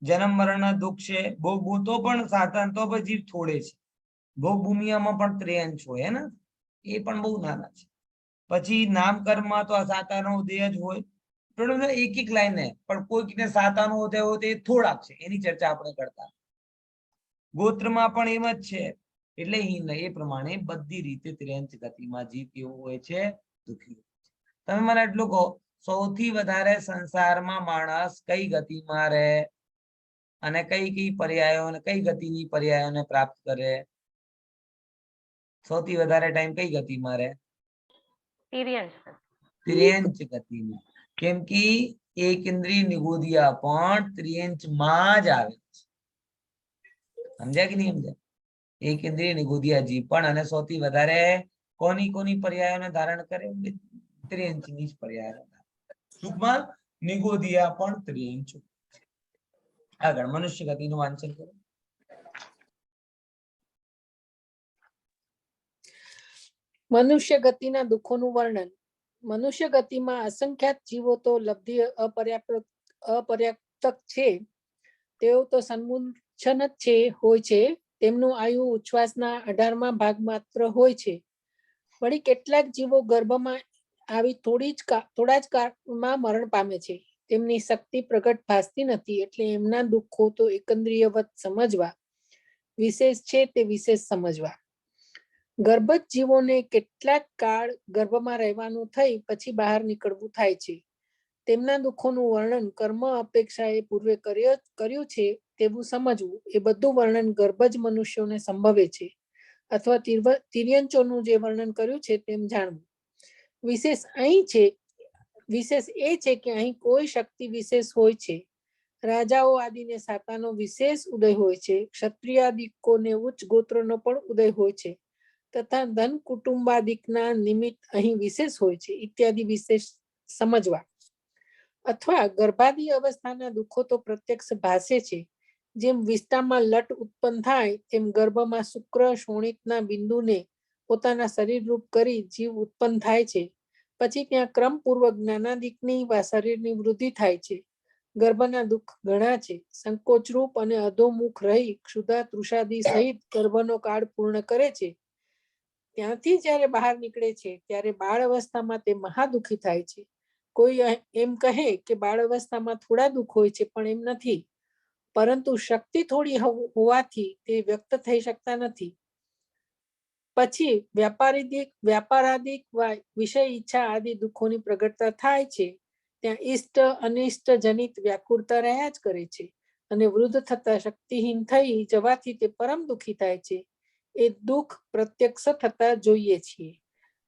જન્મ મરણના દુઃખ છે, ભોગ તો પણ સાધન તો પછી થોડે છે. ભોગ ભૂમિયામાં પણ 3 અંશ હોય ને, એ પણ બહુ નાના છે. પછી નામકર્મમાં તો આ સાતાનો ઉદય જ હોય. એક એક લાઈન હે, પણ કોઈકને સાતાનો ઉદય હોય તો એ થોડાક છે, એની ચર્ચા આપણે કરતા. ગોત્રમાં પણ એમ જ છે. એટલે એ પ્રમાણે બધી રીતે ત્રેંચ ગતિમાં જીવ કેવું હોય છે? દુઃખી. તમે મને એટલું કહો, સૌથી વધારે સંસારમાં માણસ કઈ ગતિમાં રહે અને કઈ પર્યાયો અને કઈ ગતિની પર્યાયોને પ્રાપ્ત કરે? સૌથી વધારે ટાઈમ કઈ ગતિમાં રહે? ત્રેંચ ગતિમાં. કેમ કે એક ઇન્દ્રિય નિગોદિયા પણ ત્રેંચમાં જ આવે છે. સમજ્યા કે નહીં સમજ્યા? એક ઇન્દ્રિય નિગોદિયા જીવ પણ, અને સૌથી વધારે કોની પર્યાયોને ધારણ કરે? ત્રેંચની જ પર્યાય. ટૂંકમાં નિગોદિયા પણ ત્રેંચ. આગળ મનુષ્ય ગતિનું વાંચન કરો. મનુષ્ય ગતિના દુઃખોનું વર્ણન. મનુષ્ય ગતિમાં અસંખ્યાત જીવો તો લબ્ધિ અપર્યાપ્ત છે. તેઓ તો સન્મૂર્છન જ હોય છે. તેમનું આયુ ઉચ્છ્વાસના 18મા ભાગ માત્ર હોય છે. વળી કેટલાક જીવો ગર્ભમાં આવી થોડા જ કાળમાં મરણ પામે છે. તેમની શક્તિ પ્રગટ ભાસતી નથી, એટલે એમના દુઃખો તો એકંદ્રિયવત સમજવા, વિશેષ છે તે વિશેષ સમજવા. ગર્ભસ્થ જીવોને કેટલાક કાળ ગર્ભમાં રહેવાનું થઈ પછી બહાર નીકળવું થાય છે. તેમના દુઃખોનું વર્ણન કર્મ અપેક્ષાએ પૂર્વે કર્યું છે તેવું સમજવું. એ બધું વર્ણન ગર્ભજ મનુષ્યોને સંભવે છે, અથવા તિર્યંચોનું જે વર્ણન કર્યું છે તેમ જાણવું. વિશેષ એ છે કે અહીં કોઈ શક્તિ વિશેષ હોય છે. રાજાઓ આદિને સાતાનો વિશેષ ઉદય હોય છે. ક્ષત્રિયાદિકોને ઉચ્ચ ગોત્રનો પણ ઉદય હોય છે, તથા ધન કુટુંબાદિકના નિમિત્ત અહીં વિશેષ હોય છે, ઇત્યાદિ વિશેષ સમજવા. અથવા ગર્ભાદી અવસ્થાના દુઃખો તો પ્રત્યક્ષ ભાસે છે. જેમ વિષ્ટામાં લટ ઉત્પન્ન થાય તેમ ગર્ભમાં શુક્ર શોણિતના બિંદુને પોતાના શરીર રૂપ કરી જીવ ઉત્પન્ન થાય છે. પછી ત્યાં ક્રમપૂર્વક જ્ઞાનાદિકની વા શરીરની વૃદ્ધિ થાય છે. ગર્ભના દુઃખ ઘણા છે. સંકોચરૂપ અને અધોમુખ રહી ક્ષુધા તૃષાદી સહિત ગર્ભનો કાળ પૂર્ણ કરે છે. ત્યાંથી જ્યારે બહાર નીકળે છે ત્યારે બાળ અવસ્થામાં તે મહાદુખી થાય છે. કોઈ એમ કહે કે બાળ અવસ્થામાં થોડા દુઃખ હોય છે, પણ એમ નથી. પરંતુ શક્તિ થોડી હોવાથી તે વ્યક્ત થઈ શકતા નથી. પછી વ્યાપારાદિક વિષય ઈચ્છા આદિ દુઃખોની પ્રગટતા થાય છે. ત્યાં ઈષ્ટ અનિષ્ટ જનિત વ્યાકુળતા રહ્યા જ કરે છે, અને વૃદ્ધ થતા શક્તિહીન થઈ જવાથી તે પરમ દુઃખી થાય છે. એ દુઃખ પ્રત્યક્ષ થતા જોઈએ છીએ.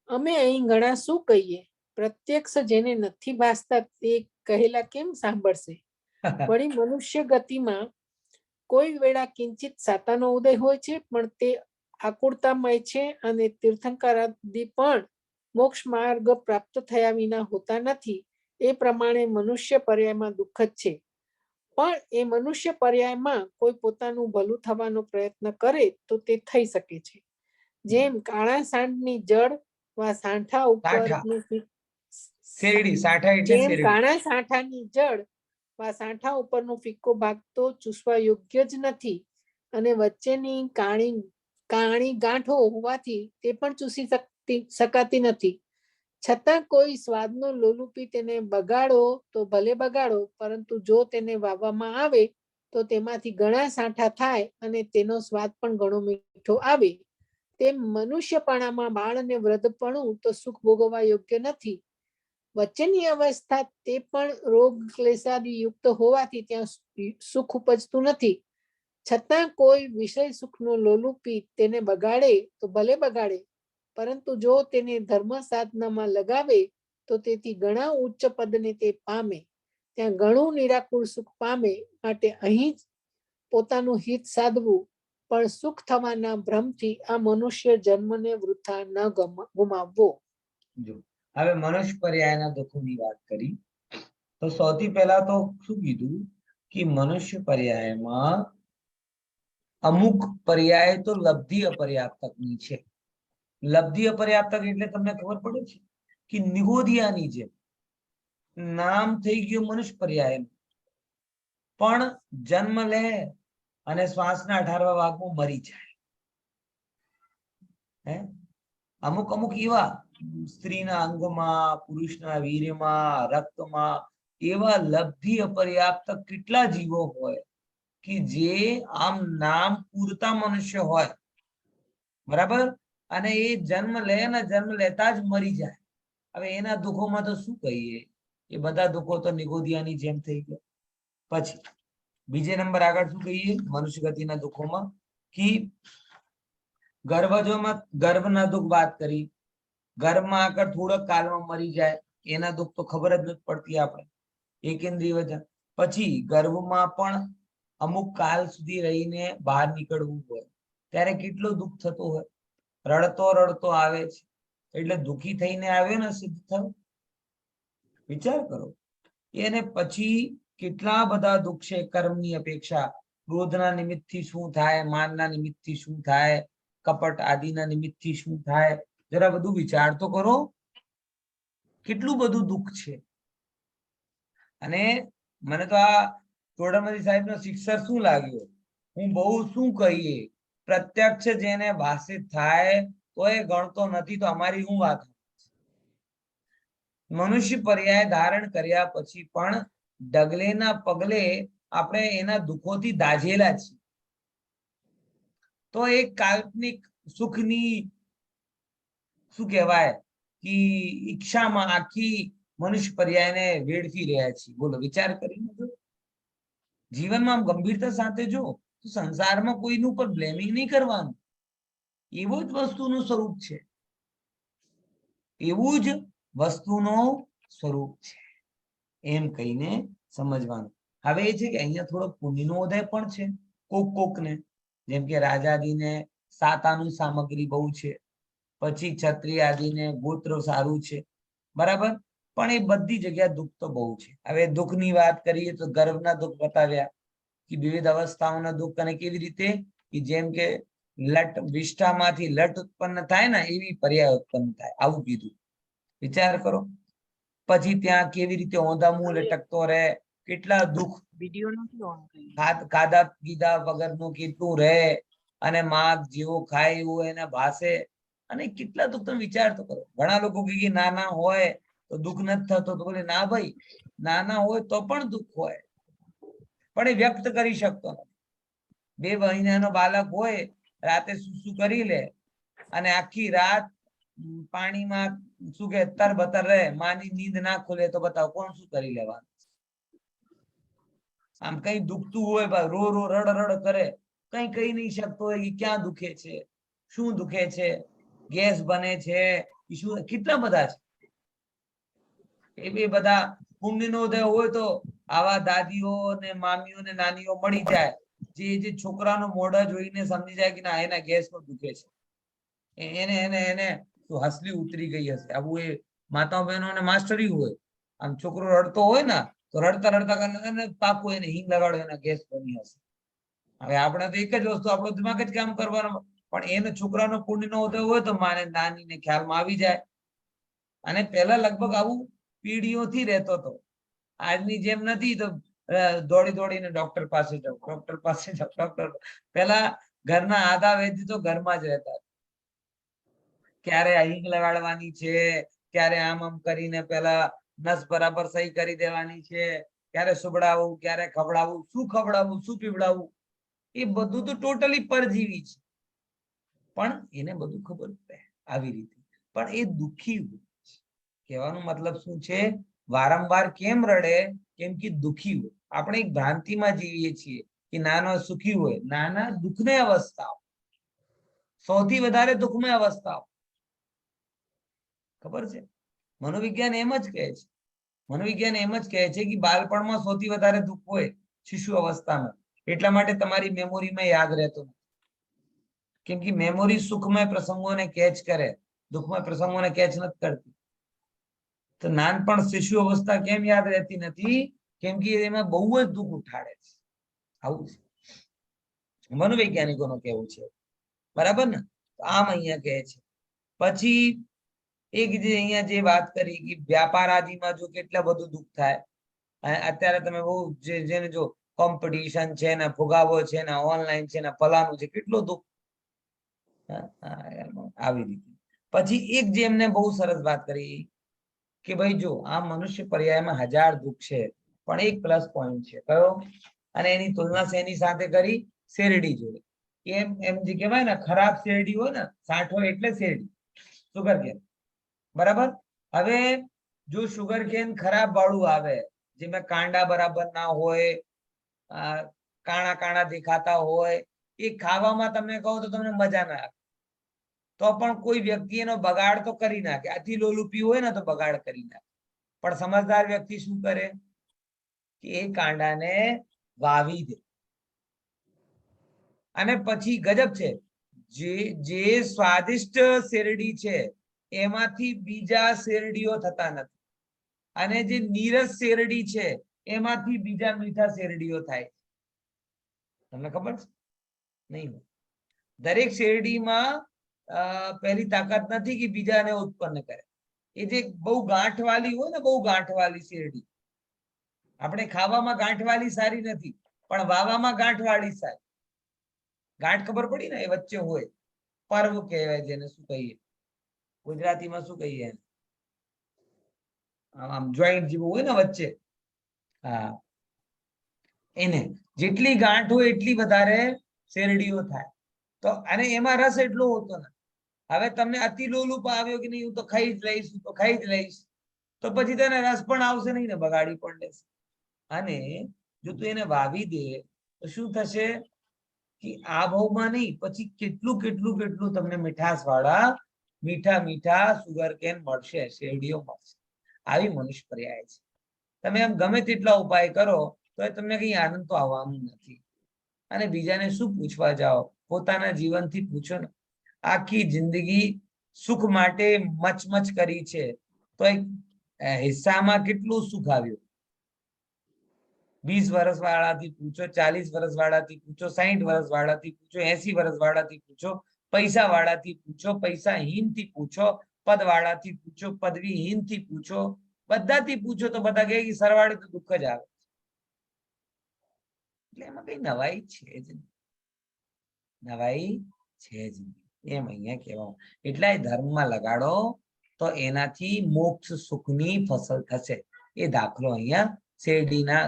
અમે અહીં ઘણા શું કહીએ? પ્રત્યક્ષ જેને નથી ભાસતા તે કહેલા કેમ સાંભળશે? વળી મનુષ્ય ગતિમાં કોઈ વેળા કિંચિત સાતાનો ઉદય હોય છે, પણ તે આકુળતામય છે, અને તીર્થંકરાદિ પણ મોક્ષ માર્ગ પ્રાપ્ત થયા વિના હોતા નથી. એ પ્રમાણે મનુષ્ય પર્યાયમાં દુઃખ જ છે. પણ એ મનુષ્ય પર્યાયમાં કોઈ પોતાનું ભલું થવાનો પ્રયત્ન કરે તો તે થઈ શકે છે. જેમ કાળા સાંઢની જડ વા સાંઠા ઉપર શેરડી, સાંઠા એટલે જેમ શેરડી. કાણા સાંઠાની જળ વા સાંઠા ઉપરનો ફિક્કો ભાગ તો ચૂસવા યોગ્ય જ નથી અને વચ્ચેની કાણી ગાંઠો હોવાથી તે પણ ચૂસી શકાતી નથી. છતાં કોઈ સ્વાદનો લોલુપી તેને બગાડો તો ભલે બગાડો, પરંતુ જો તેને વાવવામાં આવે તો તેમાંથી ઘણા સાંઠા થાય અને તેનો સ્વાદ પણ ઘણો મીઠો આવે. તેમ મનુષ્યપણામાં બાળ અને વૃદ્ધપણું તો સુખ ભોગવવા યોગ્ય નથી. વચ્ચેની અવસ્થા તે પણ રોગ ક્લેશાદી યુક્ત હોવાથી ત્યાં સુખ ઉપજતું નથી. છતાં કોઈ વિષય સુખનો લોલુપી તેને બગાડે તો ભલે બગાડે, પરંતુ જો તેને ધર્મ સાધનામાં લગાવે તો તેથી ઘણા ઉચ્ચ પદને તે પામે, ત્યાં ઘણું નિરાકુળ સુખ પામે. માટે અહીં જ પોતાનું હિત સાધવું, પણ સુખ થવાના ભ્રમથી આ મનુષ્ય જન્મને વૃથા ન ગુમાવવો. જો હવે મનુષ્ય પર્યાયના દુઃખોની વાત કરી તો સૌથી પહેલા તો શું કીધું કે મનુષ્ય પર્યાયમાં અમુક પર્યાય તો લબ્ધિ અપર્યાપ્તકની છે. લબ્ધિ અપર્યાપ્તક એટલે તમને ખબર પડે છે કે નિગોદિયાની જેમ નામ થઈ ગયું મનુષ્ય પર્યાય, પણ જન્મ લે અને શ્વાસના 18મા ભાગમાં મરી જાય. હે અમુક અમુક એવા સ્ત્રીના અંગમાં, પુરુષના વીર્યમાં, રક્તમાં એવા લબ્ધિ અપર્યાપ્ત કેટલા જીવો હોય કે જે આમ નામ પૂરતા મનુષ્ય હોય, બરાબર, અને એ જન્મ લે ને જન્મ લેતા જ મરી જાય. હવે એના દુઃખોમાં તો શું કહીએ, એ બધા દુઃખો તો નિગોદિયાની જેમ થઈ ગયા. પછી બીજે નંબર આગળ શું કહીએ મનુષ્ય ગતિના દુઃખોમાં કે ગર્ભના દુઃખ વાત કરી, ગર્ભમાં આગળ થોડોક કાળમાં મરી જાય, એના દુઃખ તો ખબર જ નથી પડતી આપણે, એકેન્દ્રિય વજન. પછી ગર્ભમાં પણ અમુક કાળ સુધી રહીને બહાર નીકળવું હોય ત્યારે કેટલું દુઃખ થતું હોય. રડતો રડતો આવે છે એટલે દુઃખી થઈને આવ્યો ને સિદ્ધ થયો. વિચાર કરો. એને પછી કેટલા બધા દુઃખ છે કર્મની અપેક્ષા. ક્રોધના નિમિત્તથી શું થાય, માનના નિમિત્તથી શું થાય, કપટ આદિના નિમિત્તથી શું થાય, જરા બધું વિચાર તો કરો. કેટલું બધું દુઃખ છે. અને મને તો આ તોડમદી સાહેબનો શિક્ષક શું લાગ્યો, હું બહુ શું કહીએ, પ્રત્યક્ષ જેને ભાષિત થાય તો એ ગણતો નથી, તો અમારી શું વાત. મનુષ્ય પર્યાય ધારણ કર્યા પછી પણ ડગલેના પગલે આપણે એના દુઃખોથી દાઝેલા છીએ. તો એક કાલ્પનિક સુખની શું કહેવાય કે ઈચ્છામાં આખી મનુષ્ય પર્યાયને વેડફી રહ્યા છીએ. બોલો વિચાર કરીને જો જીવનમાં ગંભીરતા સાથે જો તો સંસારમાં કોઈનું પર બ્લેમિંગ નહીં કરવાનું. એવું જ વસ્તુનું સ્વરૂપ છે, એવું જ વસ્તુનું સ્વરૂપ છે એમ કહીને સમજવાનું. હવે એ છે કે અહીંયા થોડો પુણ્યનો ઉદય પણ છે કોકને, જેમ કે રાજાદીને સાતાનું સામગ્રી બહુ છે, પછી ક્ષત્રિય આદિને ગોત્ર સારું છે, બરાબર, પણ એ બધી જગ્યા દુઃખ તો બહુ છે. હવે દુઃખની વાત કરીએ તો ગર્ભના દુઃખ બતાવ્યા કે વિવિધ અવસ્થાઓના દુઃખ, અને કેવી રીતે કે જેમ કે લટ વિષ્ઠામાંથી લટ ઉત્પન્ન થાય ને એવી પર્યાય ઉત્પન્ન થાય, આવું કીધું. વિચાર કરો. પછી ત્યાં કેવી રીતે ઓંધામું લટકતો રહે, કેટલા દુઃખ, ખાધા પીધા વગરનું કેટલું રહે, અને માગ જેવો ખાય એવું એને ભાષે, અને કેટલા દુઃખ તમે વિચાર તો કરો. ઘણા લોકો કે નાના હોય તો દુઃખ નથી થતો, તો બોલે ના ભાઈ, નાના હોય તો પણ દુઃખ હોય, પણ એ વ્યક્ત કરી શકતો નથી. 2 મહિનાનો બાળક હોય, રાતે સૂસુ કરી લે અને આખી રાત પાણીમાં શું કે તરબતર રહે, માની નીંદ ના ખુલે તો બતાવો કોણ શું કરી લેવાનું. આમ કઈ દુખતું હોય ભાઈ, રો રો રડ રડ કરે, કઈ કહી નહીં શકતો હોય કે ક્યાં દુખે છે, શું દુખે છે, ગેસ બને છે, શું કેટલા બધા છે. એ બી બધા પુણ્યનો ઉદય હોય તો આવા દાદીઓ ને મામીઓ ને નાનીઓ મળી જાય, જે છોકરાનો મોઢા જોઈને સમજી જાય કે ના એના ગેસ નો દુખે છે, એને એને એને હસલી ઉતરી ગઈ હશે. આવું એ માતા બહેનોને માસ્ટરી હોય. આમ છોકરો રડતો હોય ને તો રડતા રડતા કરીને પાકું એને હિંગ લગાડો, એના ગેસ બની હશે. હવે આપણે તો એક જ વસ્તુ, આપણો દિમાગ જ કામ કરવાનો, પણ એને છોકરાનો પુણ્યનો ઉદય હોય તો માને નાનીને ખ્યાલમાં આવી જાય. અને પહેલા લગભગ આવું પીડીઓથી રહેતો હતો. આજની જેમ નથી તો દોડી દોડીને ડોક્ટર પાસે જાવ, ડોક્ટર પાસે જાવ, ડોક્ટર. પેલા ઘરના આધા વૈદ્ય તો ઘરમાં જ રહેતા. ક્યારે હિંગ લગાડવાની છે, ક્યારે આમ આમ કરીને પેલા નસ બરાબર સહી કરી દેવાની છે, ક્યારે સુબડાવવું, ક્યારે ખવડાવવું, શું પીવડાવવું, એ બધું તો ટોટલી પરજીવી છે. પણ એને બધું ખબર પડે આવી રીતે. પણ એ દુઃખી હોય છે. કહેવાનો મતલબ શું છે? વારંવાર કેમ રડે? કેમ કે દુઃખી હોય. આપણે એક ભ્રાંતિમાં જીવીએ છીએ કે નાનો સુખી હોય. નાના દુઃખમય અવસ્થાઓ, સૌથી વધારે દુઃખમય અવસ્થાઓ. ખબર છે? મનોવિજ્ઞાન એમ જ કહે છે. મનોવિજ્ઞાન એમ જ કહે છે કે બાળપણમાં સૌથી વધારે દુઃખ હોય શિશુ અવસ્થામાં. એટલા માટે તમારી મેમોરીમાં યાદ રહેતો નથી. કેમ કે મેમોરી સુખમય પ્રસંગોને કેચ કરે, દુઃખમય પ્રસંગોને કેચ નથી કરતી. તો નાનપણ શિશુ અવસ્થા કેમ યાદ રહેતી નથી? કેમ કે એમાં બહુ જ દુઃખ ઉઠાડે છે. આવું છે મનોવૈજ્ઞાનિકોનું કહેવું છે. બરાબર ને? આમ અહીંયા કહે છે. પછી એક જે અહીંયા જે વાત કરી કે વ્યાપાર આદિમાં જો કેટલા બધું દુઃખ થાય. અત્યારે તમે બહુ જેને જો કોમ્પિટિશન છે ને, ફુગાવો છે ને, ઓનલાઈન છે ને, ફલાનું છે, કેટલું દુઃખ. આવી રીતે. પછી એક જે એમને બહુ સરસ વાત કરી કે ભાઈ જો આ મનુષ્ય પર્યાયમાં 1000 દુઃખ છે, પણ એક પ્લસ પોઈન્ટ છે. કયો? અને એની તુલના શેની સાથે કરી? શેરડી જોડે. એમ જે કહેવાય ને, ખરાબ શેરડી હોય ને, સાઠો એટલે શેરડી, સુગર કેન. બરાબર? હવે જો સુગર કેન ખરાબ વાળું આવે, જેમાં કાંડા બરાબર ના હોય, કાણા કાણા દેખાતા હોય, એ ખાવામાં તમને કહું તો તમને મજા ના આવે. તો પણ કોઈ વ્યક્તિ એનો બગાડ તો કરી નાખે. અતિ લોલુપી હોય ને તો બગાડ કરી નાખે. પણ સમજદાર વ્યક્તિ શું કરે? કે એ કાંડાને વાવી દે. અને પછી ગજબ છે, જે સ્વાદિષ્ટ શેરડી છે એમાંથી બીજા શેરડીઓ થતા નથી. અને જે નીરસ શેરડી છે એમાંથી બીજા મીઠા શેરડીઓ થાય. તમને ખબર છે? નહીં. દરેક શેરડીમાં પહેલી તાકાત નથી કે બીજાને ઉત્પન્ન કરે. એ જે બહુ ગાંઠવાળી હોય ને, બહુ ગાંઠવાળી શેરડી, આપણે ખાવામાં ગાંઠવાળી સારી નથી, પણ વાવામાં ગાંઠવાળી સારી. ગાંઠ ખબર પડી ને? એ વચ્ચે હોય, પર્વ કહેવાય જેને. શું કહીએ ગુજરાતીમાં? શું કહીએ? આમ જોઈન્ટ જેવું હોય ને વચ્ચે. હા, એને જેટલી ગાંઠ હોય એટલી વધારે શેરડીઓ થાય. તો અને એમાં રસ એટલો હોતો નથી. હવે તમને અતિ લોલુપ આવ્યો કે નહીં, હું તો ખાઈ જ લઈશ, તો ખાઈ જ લઈશ, તો પછી તેને રસ પણ આવશે નહીં ને, બગાડી પણ લેશે. અને જો તું એને વાવી દે તો શું થશે? કે આ ભાવમાં નહીં, પછી કેટલું કેટલું કેટલું તમને મીઠાસ વાળા મીઠા મીઠા સુગર કેન મળશે, શેરડીઓ મળશે. આવી મનુષ્ય પર્યાય છે. તમે એમ ગમે તેટલા ઉપાય કરો તો તમને કઈ આનંદ તો આવવાનું નથી. અને બીજાને શું પૂછવા જાઓ? પોતાના જીવનથી પૂછો ને. આખી જિંદગી સુખ માટે મચમચ કરી છે, તો એક હિસ્સામાં કેટલું સુખ આવ્યું? 20 વર્ષ વાળાથી પૂછો, 40 વર્ષ વાળાથી પૂછો, 60 વર્ષ વાળાથી પૂછો, 80 વર્ષ વાળાથી પૂછો, પૈસા વાળાથી પૂછો, પૈસાહીન થી પૂછો, પદ વાળાથી પૂછો, પદવીહીન થી પૂછો, બધાથી પૂછો તો બધા કહે કે સરવાળે તો દુઃખ જ આવે. એટલે એમાં કઈ નવાઈ છે જ નહીં. નવાઈ છે જ નહીં. એમ અહીંયા કહેવામાં. એટલે ધર્મમાં લગાડો તો એનાથી મોક્ષ સુખની ફસલ થશે. એ દાખલો અહીંયા શેરડીના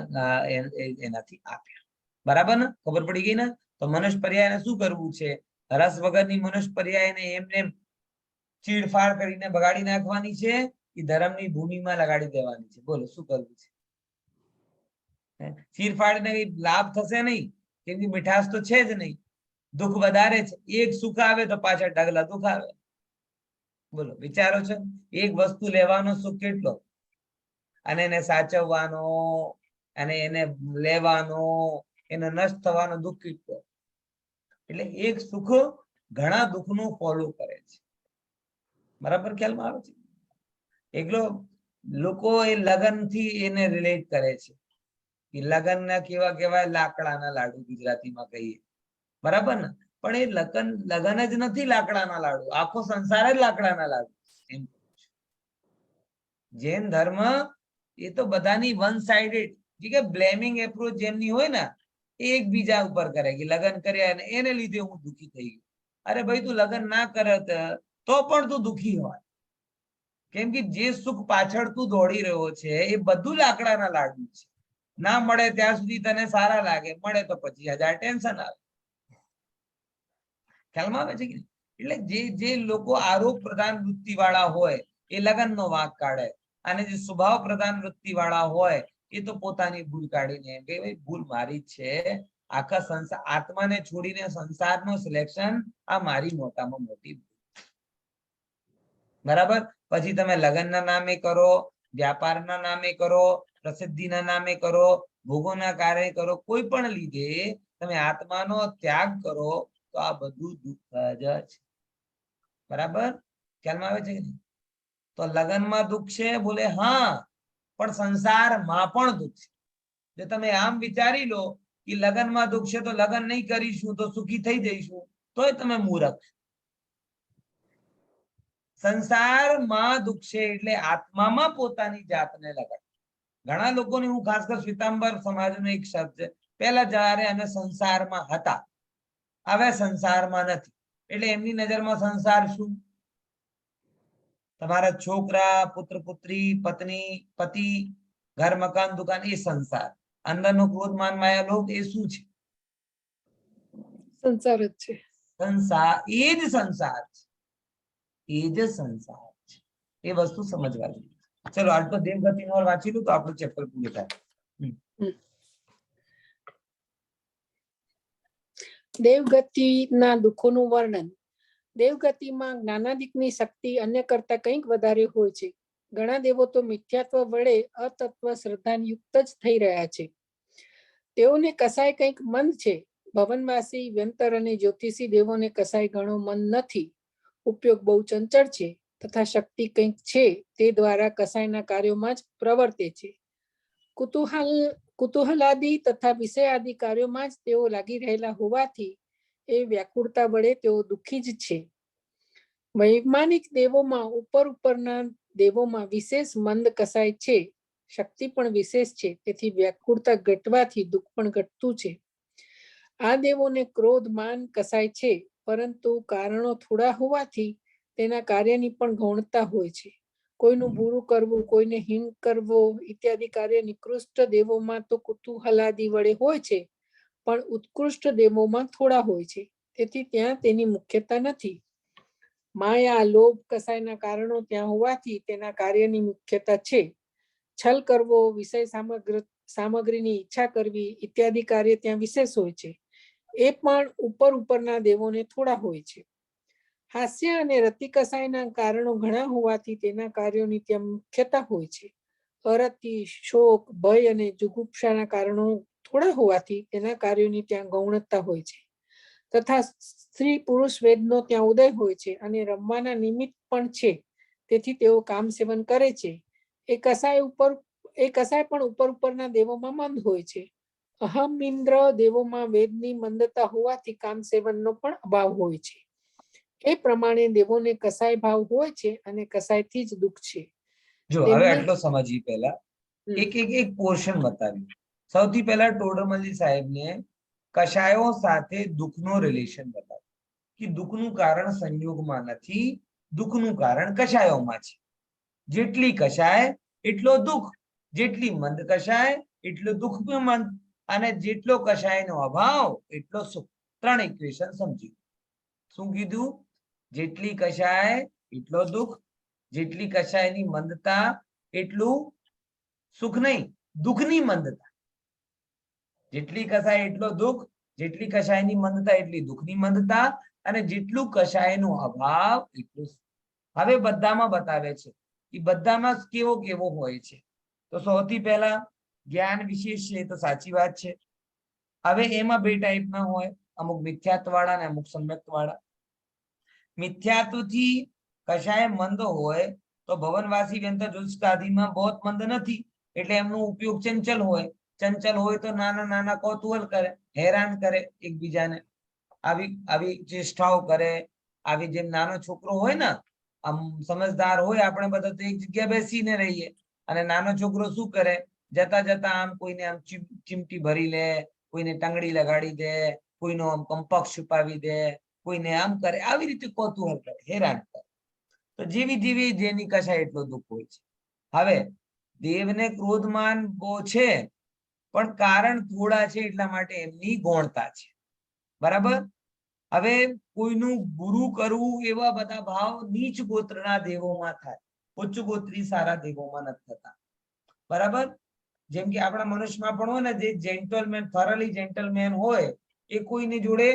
એનાથી આપ્યા. બરાબર ને? ખબર પડી ગઈ ને? તો મનુષ્ય પર્યાયને શું કરવું છે? રસ વગરની મનુષ્ય પર્યાયને એમને ચીડફાડ કરીને બગાડી નાખવાની છે કે ધર્મની ભૂમિમાં લગાડી દેવાની છે? બોલો શું કરવું છે? ચીરફાડને લાભ થશે નહીં, કેમ કે મીઠાશ તો છે જ નહીં. દુઃખ વધારે છે. એક સુખ આવે તો પાછળ ઢગલા દુઃખ આવે. બોલો વિચારો છો? એક વસ્તુ લેવાનો સુખ કેટલો, અને એને સાચવવાનો, અને એને લેવાનો, એને નષ્ટ થવાનો દુઃખ કેટલો. એટલે એક સુખ ઘણા દુઃખનું ફોલો કરે છે. બરાબર ખ્યાલમાં આવે છે? એકલો લોકો એ લગનથી એને રિલેટ કરે છે કે લગન ના કેવા કહેવાય? લાકડાના લાડુ ગુજરાતીમાં કહીએ. બરાબર ને? પણ એ લગન જ નથી લાકડાના લાડુ, આખો સંસાર જ લાકડાના લાડુ. એમ જૈન ધર્મ એ તો બધાની વન સાઇડેડ કે બ્લેમિંગ એપ્રોચ જેમની હોય ને એ એકબીજા ઉપર કરે કે લગ્ન કર્યા અને એને લીધે હું દુઃખી થઈ ગયો. અરે ભાઈ તું લગ્ન ના કરત તો પણ તું દુઃખી હોય, કેમ કે જે સુખ પાછળ તું દોડી રહ્યો છે એ બધું લાકડાના લાડુ છે. ના મળે ત્યાં સુધી તને સારા લાગે, મળે તો 25,000 ટેન્શન આવે. ખ્યાલમાં આવે છે કે એટલે જે લોકો આરોપ પ્રધાન વૃત્તિ વાળા હોય એ લગ્નનો વાંક કાઢે, અને જે સ્વભાવ પ્રધાન વૃત્તિ વાળા હોય એ તો પોતાની ભૂલ કાઢીને એમ કે ભાઈ ભૂલ મારી જ છે. આખા સંસાર આત્માને છોડીને સંસારનો સિલેક્શન આ મારી મોટામાં મોટી ભૂલ. બરાબર. પછી તમે લગ્નના નામે કરો, વ્યાપારના નામે કરો, પ્રસિદ્ધિના નામે કરો, ભોગોના કાર્ય કરો, કોઈ પણ લીધે તમે આત્માનો ત્યાગ કરો તો આ બધું દુઃખ જ છે. બરાબર ખ્યાલમાં આવે છે કે નહીં? તો લગ્નમાં દુઃખ છે બોલે હા, પણ સંસારમાં પણ દુઃખ છે. જો તમે આમ વિચારી લો કે લગ્નમાં દુઃખ છે તો લગ્ન નહીં કરીશું તો સુખી થઈ જઈશું, તોય તમે મૂર્ખ. સંસારમાં દુઃખ છે એટલે આત્મામાં પોતાની જાતને લગાડ. ઘણા લોકોને હું ખાસ કર શ્વેતાંબર સમાજનો એક શબ્દ છે, પહેલા જ્યારે અમે સંસારમાં હતા હવે સંસારમાં નથી. એટલે એમની નજરમાં સંસાર શું? તમારા છોકરા, પુત્ર પુત્રી, પત્ની પતિ, ઘર મકાન દુકાન એ સંસાર. અંદરનો ક્રોધ માન માયા લોભ એ શું છે? સંસાર જ છે. સંસાર એ જ સંસાર છે, એ જ સંસાર છે. એ વસ્તુ સમજવા જોઈએ. ચલો આજ તો દેવગતિ નો વાંચી લું તો આપણું ચેપ્ટર પૂરું થાય. દેવગતિના દુઃખોનું વર્ણન. દેવગતિમાં જ્ઞાનાદિકની શક્તિ અન્ય કરતા કંઈક વધારે હોય છે. ઘણા દેવો તો મિથ્યાત્વ વડે અતત્વ શ્રદ્ધાયુક્ત જ થઈ રહ્યા છે. તેઓને કસાય કંઈક મંદ છે. ભવનવાસી વ્યંતર અને જ્યોતિષી દેવોને કસાય ઘણો મન નથી. ઉપયોગ બહુ ચંચળ છે તથા શક્તિ કંઈક છે તે દ્વારા કસાયના કાર્યોમાં જ પ્રવર્તે છે. કુતૂહલાદિ તથા વિષયાદિ કાર્યોમાં જ તેઓ લાગી રહેલા હોવાથી એ વ્યાકુળતા વડે તેઓ દુઃખી જ છે. વૈમાનિક દેવોમાં ઉપરના દેવોમાં વિશેષ મંદ કસાય છે. શક્તિ પણ વિશેષ છે, તેથી વ્યાકુળતા ઘટવાથી દુઃખ પણ ઘટતું છે. આ દેવોને ક્રોધ માન કસાય છે, પરંતુ કારણો થોડા હોવાથી તેના કાર્યની પણ ગૌણતા હોય છે. કોઈનું બુરું કરવું, કોઈને હિંગ કરવો ઇત્યાદિ કાર્ય નિકૃષ્ટ દેવોમાં તો કુતૂહલાદિ વડે હોય છે, પણ ઉત્કૃષ્ટ દેવોમાં થોડા હોય છે, તેથી ત્યાં તેની મુખ્યતા નથી. માયા લોભ કસાયના કારણો ત્યાં હોવાથી તેના કાર્યની મુખ્યતા છે. છલ કરવો, વિષય સામગ્રીની ઈચ્છા કરવી ઇત્યાદિ કાર્ય ત્યાં વિશેષ હોય છે, એ પણ ઉપરના દેવોને થોડા હોય છે. હાસ્ય અને રતિ કસાયના કારણો ઘણા હોવાથી તેના કાર્યોની ત્યાં મુખ્યતા હોય છે. અરતિ, શોક, ભય અને જુગુપ્સાના કારણો થોડા હોવાથી તેના કાર્યોની ત્યાં ગૌણતા હોય છે. તથા સ્ત્રી પુરુષ વેદનો ત્યાં ઉદય હોય છે અને રમવાના નિમિત્ત પણ છે, તેથી તેઓ કામ સેવન કરે છે. એ કસાય પણ ઉપરના દેવોમાં મંદ હોય છે. અહમ ઇન્દ્ર દેવોમાં વેદની મંદતા હોવાથી કામ સેવનનો પણ અભાવ હોય છે. એ પ્રમાણે દેવોને કસાય ભાવ હોય છે અને કસાયથી જ દુઃખ છે. જો હવે આટલો સમજીએ પહેલા એક પોર્શન બતાવ્યું. સૌથી પહેલા ટોડરમલજી સાહેબને કશાયો સાથે દુઃખનો રિલેશન બતાવ્યું કે દુઃખનું કારણ સંયોગમાં નથી, દુઃખનું કારણ કશાયોમાં છે. જેટલી કશાય એટલો દુઃખ, જેટલી મંદ કશાય એટલો દુઃખ બી મંદ, અને જેટલો કશાયનો અભાવ એટલો સુખ. 3 ઇક્વેશન સમજી. શું કીધું? જેટલી કશાય એટલો દુઃખ, જેટલી કશાયની મંદતા એટલું સુખ નહીં, દુઃખની મંદતા. જેટલી કશાય એટલો દુઃખ, જેટલી કશાયની મંદતા એટલી દુઃખની મંદતા, અને જેટલું કશાયનો અભાવ એટલું. હવે બધામાં બતાવે છે કે બધામાં કેવો કેવો હોય છે. તો સૌથી પહેલા જ્ઞાન વિશેષ છે, તો સાચી વાત છે. હવે એમાં 2 ટાઈપના હોય, અમુક મિથ્યાત્વ વાળા અને અમુક સમ્યક્ત વાળા. મિથ્યાત્વથી કશાય મંદ હોય તો ભવનવાસી વ્યંતર જુલ્સકાદીમાં બહુ મંદ નથી, એટલે એમનો ઉપયોગ ચંચલ હોય. ચંચલ હોય તો નાના નાના કૌતૂહલ કરે, હેરાન કરે એકબીજાને, આવી ચેષ્ટાઓ કરે. આવી જેમ નાનો છોકરો હોય ને આમ સમજદાર હોય આપણે બધા તો એક જગ્યા બેસીને રહીએ, અને નાનો છોકરો શું કરે, જતા જતા આમ કોઈને આમ ચીમટી ભરી લે, કોઈને ટંગડી લગાડી દે, કોઈનો આમ કંપક છુપાવી દે, કોઈને આમ કરે, આવી રીતે કૌતૂહલ કરે, હેરાન કરે. તો જેવી જેવી જેની કશાય એટલો દુઃખ હોય છે. હવે દેવને ક્રોધમાન બહુ છે, પણ કારણ થોડા છે એટલા માટે એમની ગૌણતા છે. બરાબર. હવે કોઈનું ગુરુ કરવું એવા બધા ભાવ નીચ ગોત્રના દેવોમાં થાય, ઉચ્ચ ગોત્રી સારા દેવોમાં નથી થતા. બરાબર. જેમ કે આપણા મનુષ્યમાં પણ હોય ને, જે જેન્ટલમેન, થોરલી જેન્ટલમેન હોય, એ કોઈની જોડે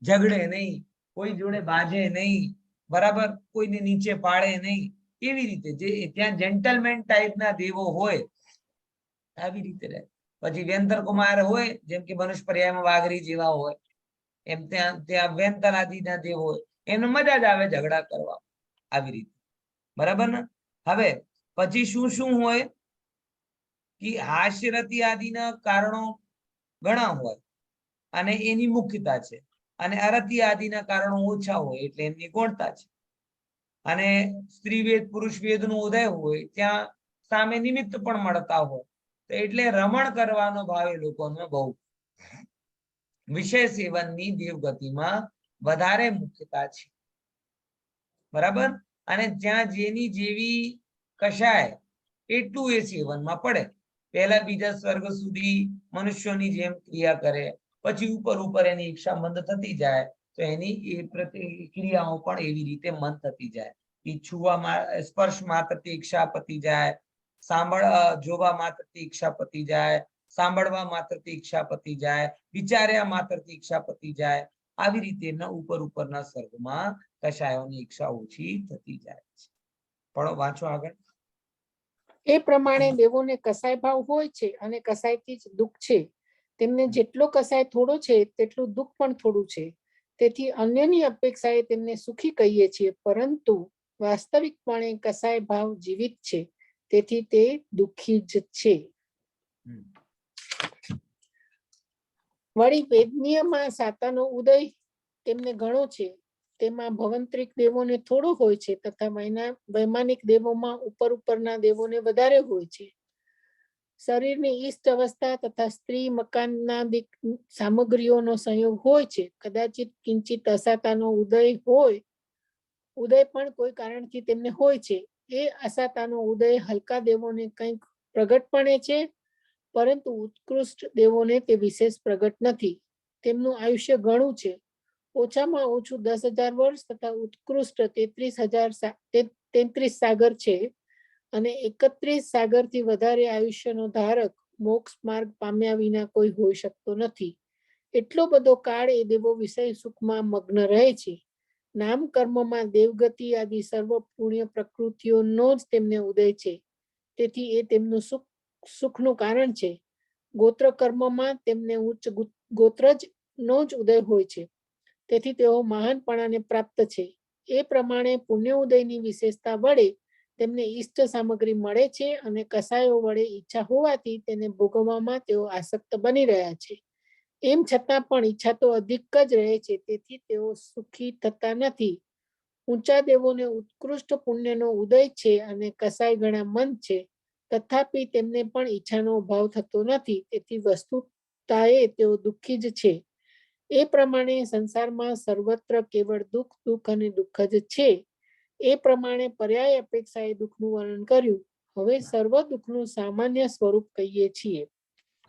ઝઘડે નહીં, કોઈ જોડે બાજે નહીં, બરાબર, કોઈને નીચે પાડે નહીં, એવી રીતે જે ત્યાં જેન્ટલમેન ટાઈપના દેવો હોય આવી રીતે રહે. પછી વ્યંતર કુમાર હોય, જેમ કે મનુષ્ય પર્યાયમાં વાઘરી જેવા હોય, એમ ત્યાં વ્યંતર આદિના દેવ હોય, એનો મજા જ આવે ઝઘડા કરવા, આવી રીતે. બરાબર ને. હવે પછી શું શું હોય કે હાસ્યરતી આદિના કારણો ઘણા હોય અને એની મુખ્યતા છે, અને અરતી આદિના કારણો ઓછા હોય એટલે એમની ગૌણતા છે. અને સ્ત્રી વેદ પુરુષ વેદ નું ઉદય હોય ત્યાં સામે નિમિત્ત પણ મળતા હોય, તો એટલે રમણ કરવાનો ભાવ એ લોકોનો બહુ. વિષય સેવનની દેવગતિમાં વધારે મુખ્યતા છે. બરાબર. અને જ્યાં જેની જેવી કશાય એટલું એ સેવનમાં પડે. પહેલા બીજા સ્વર્ગ સુધી મનુષ્યોની જેમ ક્રિયા કરે, પછી ઉપર ઉપર એની ઈચ્છા મંદ થતી જાય, તો એની એ ક્રિયાઓ પણ એવી રીતે મન થતી જાય. ઈચ્છુવામાં સ્પર્શ માત્રથી ઈચ્છા પતી જાય, જોવા માત્રથી ઈચ્છા પતી જાય, સાંભળવા માત્રથી ઈચ્છા પતી જાય, વિચાર્યા માત્રથી ઈચ્છા પતી જાય. આવી રીતે ઉપર ઉપરના સ્વર્ગમાં કશાયોની ઈચ્છા ઓછી થતી જાય છે. પણ વાંચો આગળ. એ પ્રમાણે દેવોને કસાય ભાવ હોય છે અને કસાયથી જ દુઃખ છે. તેમને જેટલો કસાય થોડો છે તેટલું દુઃખ પણ થોડું છે. તેથી અન્યની અપેક્ષાએ તેમને સુખી કહીએ છીએ, પરંતુ વાસ્તવિકપણે કસાય ભાવ જીવિત છે, તેથી તે દુઃખી જ છે. વળી વેદનીયમાં સાતાનો ઉદય તેમને ઘણો છે, તેમાં ભવંતરિક દેવોને થોડો હોય છે, તથા વૈમાનિક દેવોમાં ઉપર ઉપરના દેવોને વધારે હોય છે. શરીરની ઈષ્ટ અવસ્થા તથા સ્ત્રી મકાનના સામગ્રીઓનો સંયોગ હોય છે. કદાચિત કિંચિત અસાતાનો ઉદય પણ કોઈ કારણથી તેમને હોય છે. એ અસાતાનો ઉદય હલકા દેવોને કંઈક પ્રગટપણે છે, પરંતુ ઉત્કૃષ્ટ દેવોને તે વિશેષ પ્રગટ નથી. તેમનું આયુષ્ય ઘણું છે, ઓછામાં ઓછું 10,000 વર્ષ તથા ઉત્કૃષ્ટ 33 સાગર છે, અને 31 સાગરથી વધારે આયુષ્યનો ધારક મોક્ષ માર્ગ પામ્યા વિના કોઈ હોઈ શકતો નથી. એટલો બધો કાળ એ દેવો વિષય સુખમાં મગ્ન રહે છે. નામ કર્મમાં દેવગતિ આદિ સર્વ પુણ્ય પ્રકૃતિઓનો જ તેમને ઉદય છે, તેથી એ તેમનું સુખનું કારણ છે. ગોત્ર કર્મમાં તેમને ઉચ્ચ ગોત્ર નો જ ઉદય હોય છે, તેથી તેઓ મહાનપણાને પ્રાપ્ત છે. એ પ્રમાણે પુણ્ય ઉદયની વિશેષતા વડે તેમને ઈષ્ટ સામગ્રી મળે છે, અને કસાયો વડે ઈચ્છા હોવાથી તેને ભોગવવામાં તેઓ આસક્ત બની રહ્યા છે. એમ છતાં પણ ઈચ્છા તો અધિક જ રહે છે, તેથી તેઓ સુખી થતા નથી. ઊંચા દેવોને ઉત્કૃષ્ટ પુણ્યનો ઉદય છે અને કસાય ઘણા મંદ છે, તથાપિ તેમને પણ ઈચ્છાનો અભાવ થતો નથી, તેથી વસ્તુતાએ તેઓ દુઃખી જ છે. એ પ્રમાણે સંસારમાં સર્વત્ર કેવળ દુઃખ દુઃખ અને દુઃખ જ છે. એ પ્રમાણે પર્યાય અપેક્ષાએ દુઃખનું વર્ણન કર્યું. હવે સર્વ દુઃખનું સામાન્ય સ્વરૂપ કહીએ છીએ.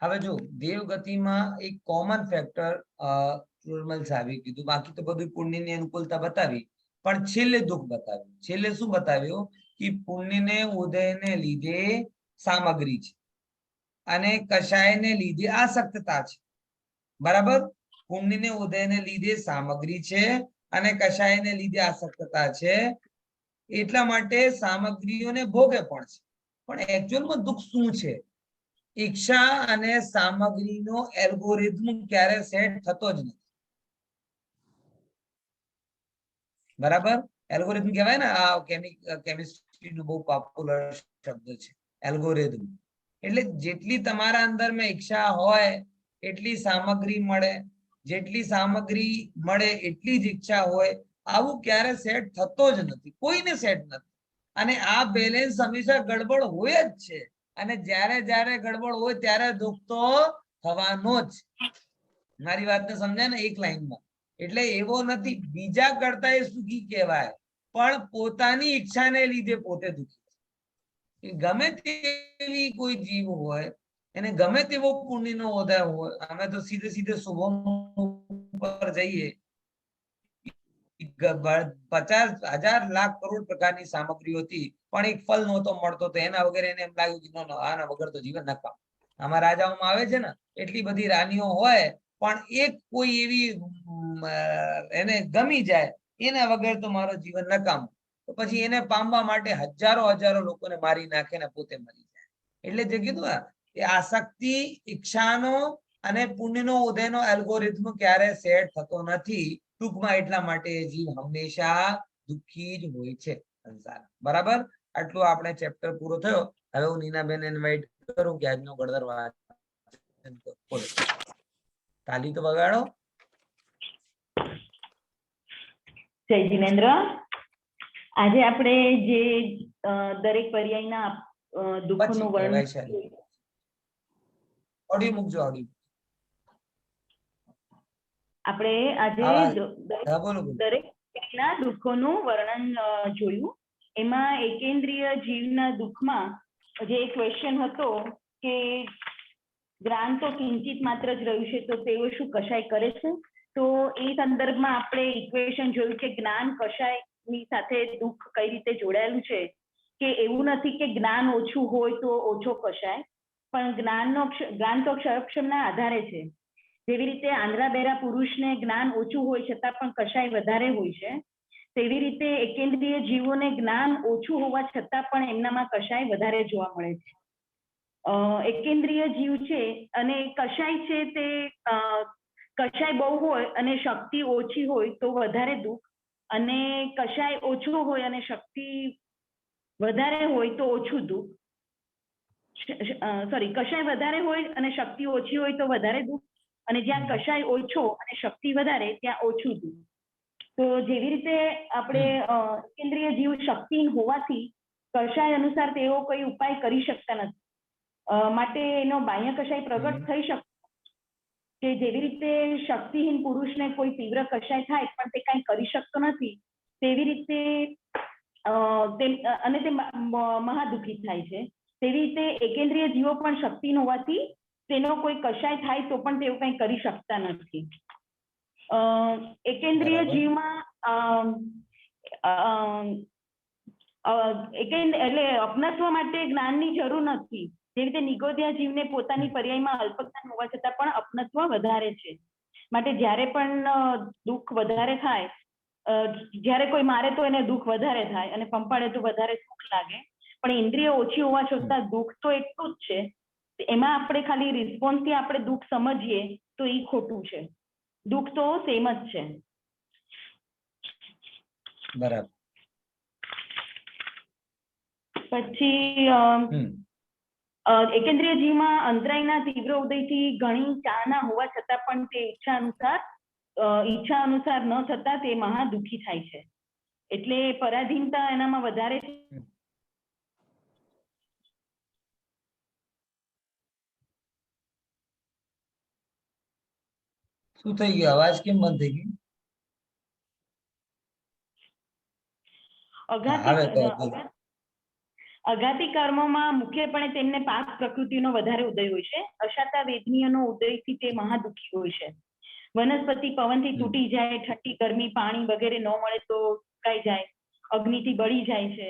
હવે જો દેવગતિમાં એક કોમન ફેક્ટર નોર્મલ સાહેબે કીધું, બાકી તો બધું પુણ્યની અનુકૂળતા બતાવી, પણ છેલ્લે દુઃખ બતાવ્યું. છેલ્લે શું બતાવ્યું કે પુણ્યને ઉદયને લીધે સામગ્રી છે અને કષાયને લીધે આસક્તતા છે. બરાબર. પુણ્યને ઉદયને લીધે સામગ્રી છે અને કષાયને લીધે આસક્તતા છે, એટલા માટે સામગ્રીઓને ભોગે પણ છે. પણ એકચ્યુઅલમાં દુઃખ શું છે? ઈચ્છા અને સામગ્રીનો એલ્ગોરિધમ ક્યારે સેટ થતો જ નથી. બરાબર. એલ્ગોરિધમ કહેવાય ને, આ કેમિસ્ટ્રીનો બહુ પોપ્યુલર શબ્દ છે એલ્ગોરિધમ. એટલે જેટલી તમારા અંદરમાં ઈચ્છા હોય એટલી સામગ્રી મળે, જેટલી સામગ્રી મળે એટલી જ ઈચ્છા હોય, આવું ક્યારે સેટ થતો જ નથી, કોઈને સેટ નથી. અને આ બેલેન્સ હંમેશા ગડબડ હોય જ છે. અને જ્યારે જ્યારે ગડબડ હોય ત્યારે દુઃખ તો થવાનો જ. મારી વાતને સમજાય ને એક લાઈનમાં? એટલે એવો નથી બીજા કરતા એ સુખી કહેવાય, પણ પોતાની ઈચ્છાને લીધે પોતે દુઃખી. ગમે તેવી કોઈ જીવ હોય, એને ગમે તેવો પુણ્યનો ઓદા હોય, અમે તો સીધે સીધે શુભમ ઉપર જઈએ, 50,000 લાખ કરોડ પ્રકારની સામગ્રીઓ હતી, પણ એક ફળ નહોતો મળતો, તો એના વગર એને એમ લાગ્યું કે ના, આના વગર તો જીવન નકામ. આમાં રાજાઓમાં આવે છે ને, એટલી બધી રાણીઓ હોય, પણ એક કોઈ એવી એને ગમી જાય, એના વગર તો મારો જીવન નકામ. તો પછી એને પામવા માટે હજારો લોકોને મારી નાખે ને પોતે મરી જાય. એટલે જે કીધું એ આસક્તિ, ઈચ્છાનો અને પુણ્યનો ઉદયનો એલ્ગોરિધમ ક્યારે સેટ થતો નથી. ટૂંકમાં એટલા માટે જીવ હંમેશા દુઃખી જ હોય છે સંસાર. બરાબર? આટલું આપણે ચેપ્ટર પૂરો થયો. હવે હું નીનાબેન ઇન્વાઇટ કરું કે આજનો ગળધર વાંચન બોલો. તાલી તો વગાડો. જય જીનેન્દ્ર. આજે આપણે જે દરેક પર્યાયના દુઃખોનું વર્ણન, ઓડિયો મૂકજો, ઓડિયો. આપણે આજે દરેક પર્યાયના દુઃખોનું વર્ણન જોયું. એમાં એકેન્દ્રિય જીવના દુઃખમાં જે ક્વેશ્ચન હતો કે જ્ઞાન તો કિંચિત માત્ર જ રહ્યું છે, તો તેઓ શું કશાય કરે છે? તો એ સંદર્ભમાં આપણે ઇક્વેશન જોયું કે જ્ઞાન કશાયની સાથે દુઃખ કઈ રીતે જોડાયેલું છે. કે એવું નથી કે જ્ઞાન ઓછું હોય તો ઓછો કશાય, પણ જ્ઞાન તો ક્ષયક્ષમના આધારે છે. જેવી રીતે આંધળા બહેરા પુરુષને જ્ઞાન ઓછું હોય છતાં પણ કશાય વધારે હોય છે, તેવી રીતે એકેન્દ્રિય જીવોને જ્ઞાન ઓછું હોવા છતાં પણ એમનામાં કશાય વધારે જોવા મળે છે. એકેન્દ્રિય જીવ છે અને કશાય છે તે કશાય બહુ હોય અને શક્તિ ઓછી હોય તો વધારે દુઃખ, અને કશાય ઓછું હોય અને શક્તિ વધારે હોય તો ઓછું દુઃખ. કશાય વધારે હોય અને શક્તિ ઓછી હોય તો વધારે દુઃખ, અને જ્યાં કશાય ઓછો અને શક્તિ વધારે ત્યાં ઓછું દુઃખ. તો જેવી રીતે આપણે કેન્દ્રીય જીવ શક્તિહીન હોવાથી કશાય અનુસાર તેઓ કોઈ ઉપાય કરી શકતા નથી, માટે એનો બાહ્ય કશાય પ્રગટ થઈ શકે. કે જેવી રીતે શક્તિહીન પુરુષને કોઈ તીવ્ર કશાય થાય પણ તે કાંઈ કરી શકતો નથી, તેવી રીતે અને તે મહાદુઃખી થાય છે. તેવી રીતે એકેન્દ્રિય જીવો પણ શક્તિહીન હોવાથી તેનો કોઈ કશાય થાય તો પણ તેઓ કંઈ કરી શકતા નથી. એકેન્દ્રિય જીવમાં એટલે અપનત્વ માટે જ્ઞાનની જરૂર નથી. જેવી રીતે નિગોદિયા જીવને પોતાની પર્યાયમાં અલ્પજ્ઞાન હોવા છતાં પણ અપનત્વ વધારે છે. માટે જ્યારે પણ દુઃખ વધારે થાય, જ્યારે કોઈ મારે તો એને દુઃખ વધારે થાય અને પંપાળે તો વધારે સુખ લાગે, પણ ઇન્દ્રિય ઓછી હોવા છતાં દુઃખ તો એટલું જ છે. એમાં આપણે ખાલી રિસ્પોન્સથી આપણે દુઃખ સમજીએ તો એ ખોટું છે. દુઃખ તો સેમ જ છે. બરાબર. પછી એકેન્દ્રિય જીવમાં અંતરાયના તીવ્ર ઉદયથી ઘણી ચાહના હોવા છતાં પણ તે ઈચ્છા અનુસાર ન થતા તે મહા દુઃખી થાય છે. એટલે પરાધીનતા એનામાં વધારે. શું થઈ ગયું? અવાજ કેમ બંધ થઈ ગઈ? અઘાતી કર્મોમાં મુખ્યપણે તેમને પાક પ્રકૃતિનો વધારે ઉદય હોય છે. અશાતા વેદનીયનો ઉદયથી તે મહાદુઃખી હોય છે. વનસ્પતિ પવનથી તૂટી જાય, ઠંડી ગરમી પાણી વગેરે ન મળે તો સુકાઈ જાય, અગ્નિથી બળી જાય છે.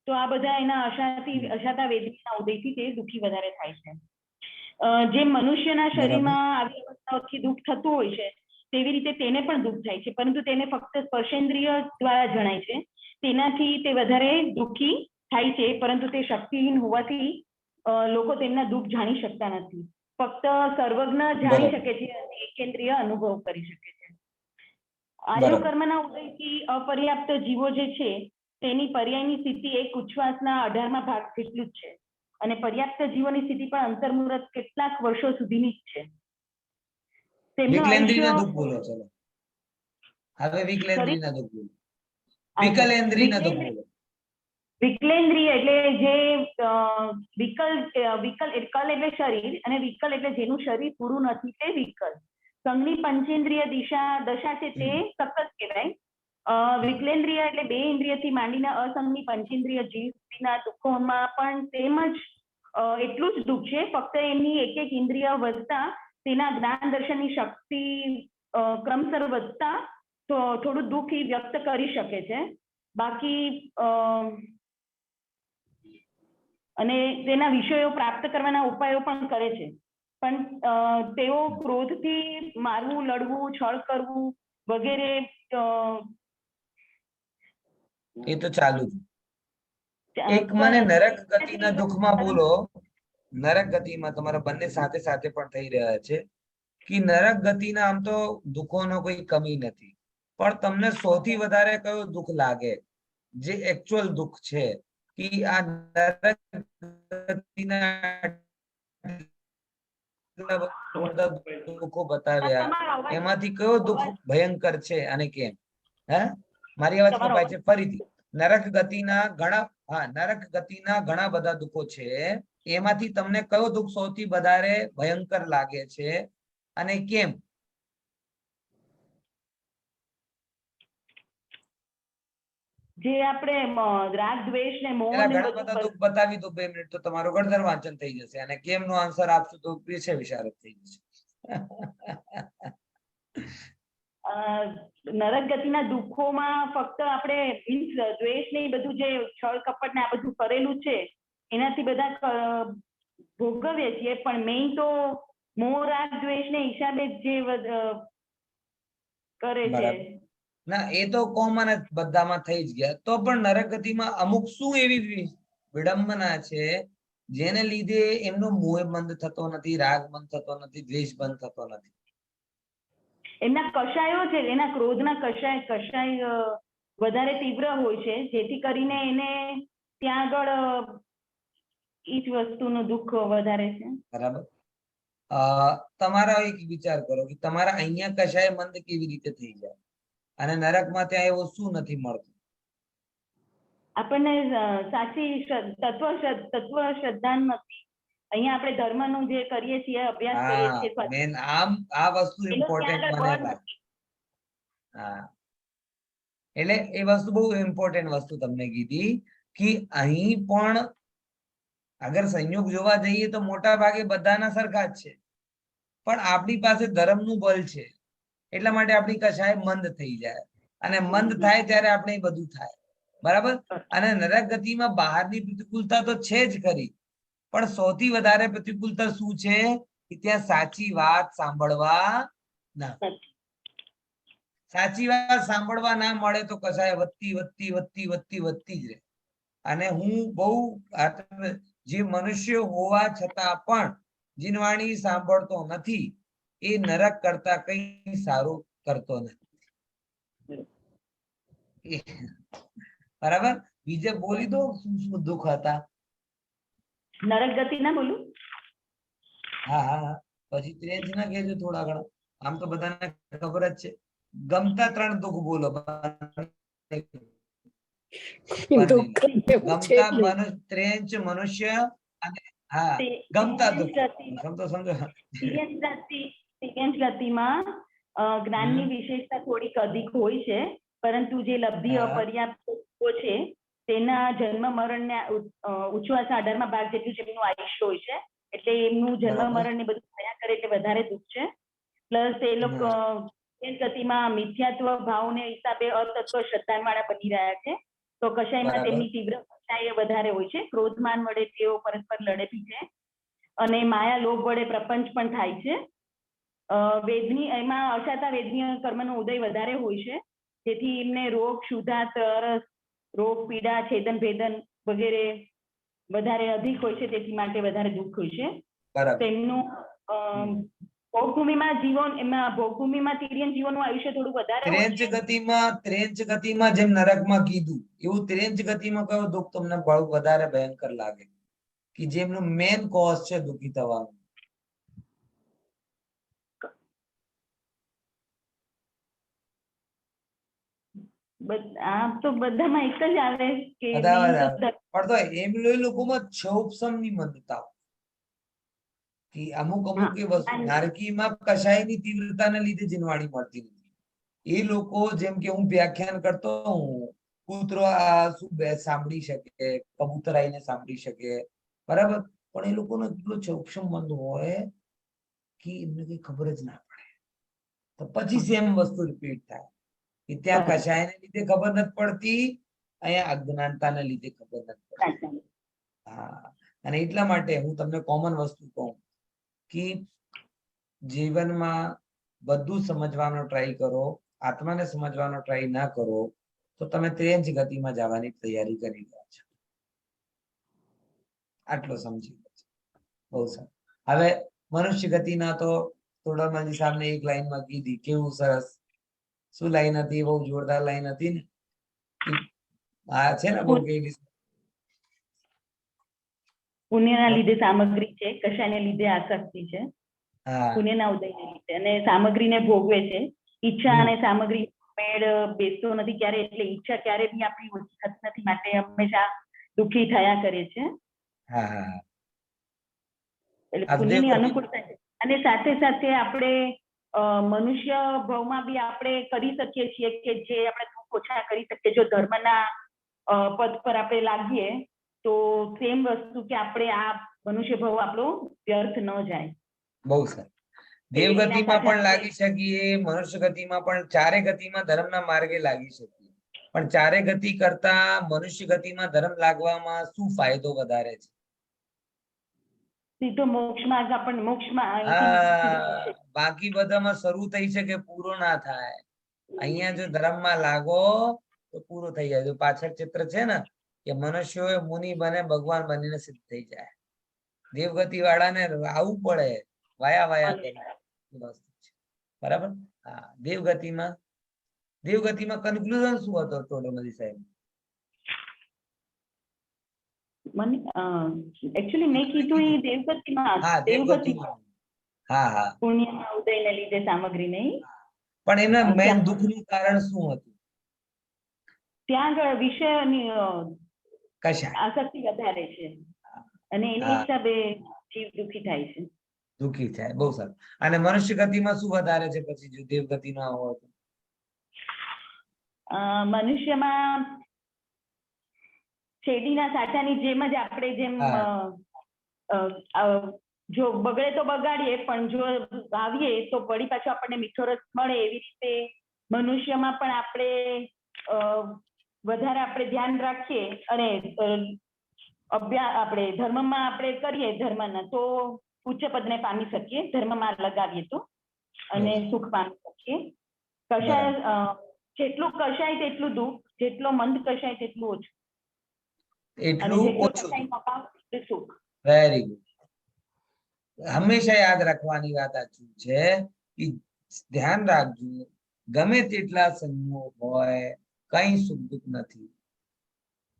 તો આ બધા એના અશાતા વેદનીયના ઉદયથી તે દુઃખી વધારે થાય છે. જેમ મનુષ્યના શરીરમાં આવી અવસ્થાઓથી દુઃખ થતું હોય છે, તેવી રીતે તેને પણ દુઃખ થાય છે, પરંતુ તેને ફક્ત સ્પર્શેન્દ્રિય દ્વારા જણાય છે. તેનાથી તે વધારે દુઃખી થાય છે, પરંતુ તે શક્તિહીન હોવાથી લોકો તેમના દુઃખ જાણી શકતા નથી. ફક્ત સર્વજ્ઞ જાણી શકે છે અને એકેન્દ્રિય અનુભવ કરી શકે છે. આર્યકર્મના ઉદયથી અપર્યાપ્ત જીવો જે છે તેની પર્યાયની સ્થિતિ એક ઉચ્છ્વાસના 18મા ભાગ જેટલું જ છે, અને પર્યાપ્ત જીવોની સ્થિતિ પણ અંતર્મુહૂર્ત કેટલાક વર્ષો સુધીની જ છે. તેમનું આયુષ્ય હવે વિકલેન્દ્રીય દુઃખ બોલો. અચ્છા, વિકલેન્દ્રીય દુઃખ બોલો. વિકલેન્દ્રિય એટલે જે વિકલ કલ એટલે શરીર અને વિકલ એટલે જેનું શરીર પૂરું નથી તે વિકલ. સંઘની પંચેન્દ્રિય દશા છે તે સખત કહેવાય. વિકલેન્દ્રિય એટલે 2 ઇન્દ્રિયથી માંડીને અસંઘની પંચેન્દ્રિય જીવના દુઃખોમાં પણ તેમજ એટલું જ દુઃખ છે, ફક્ત એમની એક ઇન્દ્રિય વધતા તેના જ્ઞાન દર્શનની શક્તિ ક્રમશર વધતા તો થોડું દુઃખ એ વ્યક્ત કરી શકે છે. બાકી અને તેના વિષયો પ્રાપ્ત કરવાના ઉપાયો પણ કરે છે, પણ તેઓ ક્રોધથી મારવું, લડવું, છળ કરવું વગેરે એ તો ચાલુ છે. એક મને નરક ગતિના દુઃખમાં બોલો. નરક ગતિમાં તમારા બંને સાથે સાથે પણ થઈ રહ્યા છે કે નરક ગતિના આમ તો દુઃખોનો કોઈ કમી નથી, પણ તમને સૌથી વધારે કયું દુઃખ લાગે, જે એકચ્યુઅલ દુઃખ છે કે આ નરક ગતિના દુઃખો બતાવ્યા, એમાંથી કયો દુઃખ ભયંકર છે અને કેમ? હે, મારી અવાજ કપાય છે ફરીથી. નરક ગતિના ઘણા બધા દુઃખો છે, એમાંથી તમને કયો દુઃખ સૌથી વધારે ભયંકર લાગે છે અને કેમ? જે આપણે રાગ, દ્વેષ ને મોહ ને ઘણા બધા દુઃખ બતાવી દો 2 મિનિટ તો તમારું ગણતર વાંચન થઈ જશે, અને કેમ નો આન્સર આપશો તો વિશે વિશારદ થઈ જશે. નરક ગતિના દુઃખોમાં ફક્ત આપણે દ્વેષ ને બધું જે છળ કપટ ને આ બધું કરેલું છે એનાથી બધા ભોગવીએ છીએ, પણ મેઇન તો મોહ, રાગ, દ્વેષ ને હિસાબે જે કરે છે. ના, એ તો કોમન જ બધામાં થઈ જ ગયા. તો પણ નરક ગતિમાં અમુક શું એવી વિડંબના છે જેને લીધે એમનો મોહ બંધ થતો નથી, રાગ બંધ થતો નથી, દ્વેષ બંધ થતો નથી? એમના કષાયો છે, એના ક્રોધના કષાય વધારે તીવ્ર હોય છે, જેથી કરીને એને ત્યાં આગળ ઈ જ વસ્તુનું દુઃખ વધારે છે. બરાબર. તમારા એક વિચાર કરો કે તમારા અહીંયા કષાય મંદ કેવી રીતે થઈ જાય અને નરકમાં ત્યાં એવું શું નથી મળતું? આપણને સાચી તત્વ શ્રદ્ધા નથી. અહીંયા આપણે ધર્મનું જે કરીએ છીએ, અભ્યાસ કરીએ છીએ, મેન આ વસ્તુ ઇમ્પોર્ટન્ટ મને લાગે. હા, એટલે એ વસ્તુ બહુ ઇમ્પોર્ટન્ટ વસ્તુ તમને કીધી કે અહીં પણ અગર સંયોગ જોવા જઈએ તો મોટા ભાગે બધાના સરખા જ છે, પણ આપણી પાસે ધર્મનું બળ છે એટલા માટે આપણી કશાય મંદ થઈ જાય, અને મંદ થાય ત્યારે આપણે બધું થાય. બરાબર. અને નરક ગતિમાં બહારની પ્રતિકૂળતા તો છે જ ખરી, પણ સૌથી વધારે પ્રતિકૂળતા શું છે કે ત્યાં સાચી વાત સાંભળવા ના મળે તો કશાય વધતી જ રહે. અને હું બહુ જે મનુષ્ય હોવા છતાં પણ જીનવાણી સાંભળતો નથી, એ નરક કરતા કઈ સારું કરતો નથી. બરાબર. બીજે બોલી દો શું શું દુઃખ હતા. નરક ગતિ ના બોલું? હા, પછી ત્રેંચ ના કહેજો થોડા ઘણા, આમ તો બધાને ખબર જ છે. ગમતા 3 દુઃખ બોલો. ગમતા ત્રેંચ, મનુષ્ય અને હા ગમતા દુઃખ. તિર્યંચ ગતિમાં જ્ઞાનની વિશેષતા થોડીક અધિક હોય છે, પરંતુ જે લબ્ધિ અપર્યાપ્ત છે તેના જન્મ મરણ ને ઉચ્છ્વાસ 18મા ભાગ જેટલું એમનું આયુષ્ય હોય છે, એટલે એમનું જન્મ મરણ ને બધું થયા કરે એટલે વધારે દુઃખ છે. પ્લસ એ લોકો ગતિમાં મિથ્યાત્વ ભાવને હિસાબે અતત્વ શ્રદ્ધાવાળા બની રહ્યા છે, તો કશાયમાં તેમની તીવ્ર કશાય વધારે હોય છે. ક્રોધમાન વડે તેઓ પરસ્પર લડે બી છે, અને માયા લોભ વડે પ્રપંચ પણ થાય છે. વેદની એમાં અશાતા વેદનીય કર્મનો ઉદય વધારે હોય છે, જેથી એમને રોગ, ક્ષુધા, તરસ, રોગ, પીડા, છેદન ભેદન વગેરે વધારે અધિક હોય છે, તેથી માટે વધારે દુઃખ હોય છે. તેમનું ભોગભૂમિમાં જીવન, એમાં ભોગભૂમિમાં તિર્યન જીવનનું આયુષ્ય થોડું વધારે હોય છે. ત્રેંચ ગતિમાં જેમ નરકમાં કીધું એવું ત્રેંચ ગતિમાં કયો દુઃખ તમને બહુ વધારે ભયંકર લાગે કે જેમનું મેન કોઝ છે દુઃખી થવાનું? આ તો બધામાં એક જ આવે કે બધામાં main જ તો આવે. પણ તો એમ એ લોકોમાં છૌપસમની મંદતા હોય. કે અમુક અમુક એ વસ્તુ અને નારકીમાં કશાયની તીવ્રતાને લીધે જીનવાણી મળતી નથી. એ લોકો જેમ કે હું વ્યાખ્યાન કરતો હું, કૂતરો આ શું સાંભળી શકે, કબૂતર આવીને સાંભળી શકે, બરાબર, પણ એ લોકોનો એટલો સૂક્ષ્મ મન હોય કે એમને કઈ ખબર જ ના પડે. તો પછી સેમ વસ્તુ રિપીટ થાય કે ત્યાં બરાબર. કશાયને લીધે ખબર નથી પડતી, અહીંયા અજ્ઞાનતાને લીધે ખબર નથી પડતી. સાચા. હા, અને એટલા માટે હું તમને કોમન વસ્તુ કહું કે જીવનમાં બધું સમજવાનો ટ્રાય કરો, આત્માને સમજવાનો ટ્રાય ના કરો તો તમે તે જ ગતિમાં જવાની તૈયારી કરી રહ્યા છો. આટલો સમજી લો. બહુ સારું. હવે મનુષ્ય ગતિના તો તોડરમલજી સાહેબને એક લાઈનમાં કીધી, કેવું સરસ. શું લાઈન હતી? બહુ જોરદાર લાઈન હતી ને. આ છે ને બહુ કેવી. પુણ્યના લીધે સામગ્રી છે, કશાને લીધે આસક્તિ છે. હા, પુણ્યના ઉદયને લીધે અને સામગ્રીને ભોગવે છે. ઈચ્છા અને સામગ્રી મેળ બેસતો નથી ક્યારે, એટલે ઈચ્છા ક્યારે બી આપણી ઓછી થતી નથી, માટે હંમેશા દુઃખી થયા કરે છે. હા, હા. એટલે આ પુણ્યની દેવ અનુકૂળતા છે. અને સાથે સાથે આપણે મનુષ્ય ભાવમાં બી આપણે કરી શકીએ છીએ કે જે આપણે દુઃખ ઓછા કરી શકીએ જો ધર્મના પદ પર આપણે લાગીએ તો સેમ વસ્તુ કે આપણે આ મનુષ્ય ભાવ આપણો વ્યર્થ ન જાય. બહુ સારું. દેવગતિમાં પણ લાગી શકીએ, મનુષ્ય ગતિમાં પણ, ચારે ગતિમાં ધર્મના માર્ગે લાગી શકીએ. પણ ચારે ગતિ કરતા મનુષ્ય ગતિમાં ધર્મ લાગવામાં શું ફાયદો વધારે છે? સીધો મોક્ષ માર્ગ આપણને મોક્ષમાં બાકી બધામાં શરૂ થઈ શકે, પૂરો ના થાય. અહીંયા જો ધર્મમાં લાગો તો પૂરો થઈ જાય. જો પાછળ ચિત્ર છે ને કે મનુષ્યો મુનિ બને, ભગવાન બનીને સિદ્ધ થઈ જાય. દેવગતિ વાળાને આવવું પડે, વાયા વાયા કરી વસ્તુ છે. બરાબર. હા, દેવગતિમાં કન્ક્લુઝન શું હતો ટોડરમલ સાહેબ? મને એકચ્યુઅલી મેં કીધું એ દેવગતિમાં હા, દેવગતિમાં. હા, હા. પુણ્યના ઉદયને લીધે સામગ્રી નહીં. પણ એમના મેન દુઃખનું કારણ શું હતું? ત્યાં આગળ વિષયની કશાય આસક્તિ વધારે છે અને એની હિસાબે જીવ દુઃખી થાય છે. દુઃખી થાય. બહુ સારું. અને મનુષ્ય ગતિમાં શું વધારે છે પછી જો દેવગતિ ના હોય તો? મનુષ્યમાં શેરડીના સાચાની જેમ જ આપણે જેમ જો બગડે તો બગાડીએ, પણ જો વાવીએ તો વળી પાછો આપણને મીઠો રસ મળે, એવી રીતે મનુષ્યમાં પણ આપણે વધારે આપણે ધ્યાન રાખીએ અને આપણે ધર્મમાં આપણે કરીએ ધર્મના તો ઉચ્ચ પદને પામી શકીએ, ધર્મમાં લગાવીએ તો, અને સુખ પામી શકીએ. કશાય જેટલું કશાય તેટલું દુઃખ, જેટલો મંદ કશાય તેટલું ઓછું, અને જેટલું કશાય મપાવ તેટલું સુખ. Very good. હંમેશા યાદ રાખવાની વાત આ છે કે ધ્યાન રાખજો, ગમે તેટલા સંયોગ હોય, કઈ સુખ દુઃખ નથી.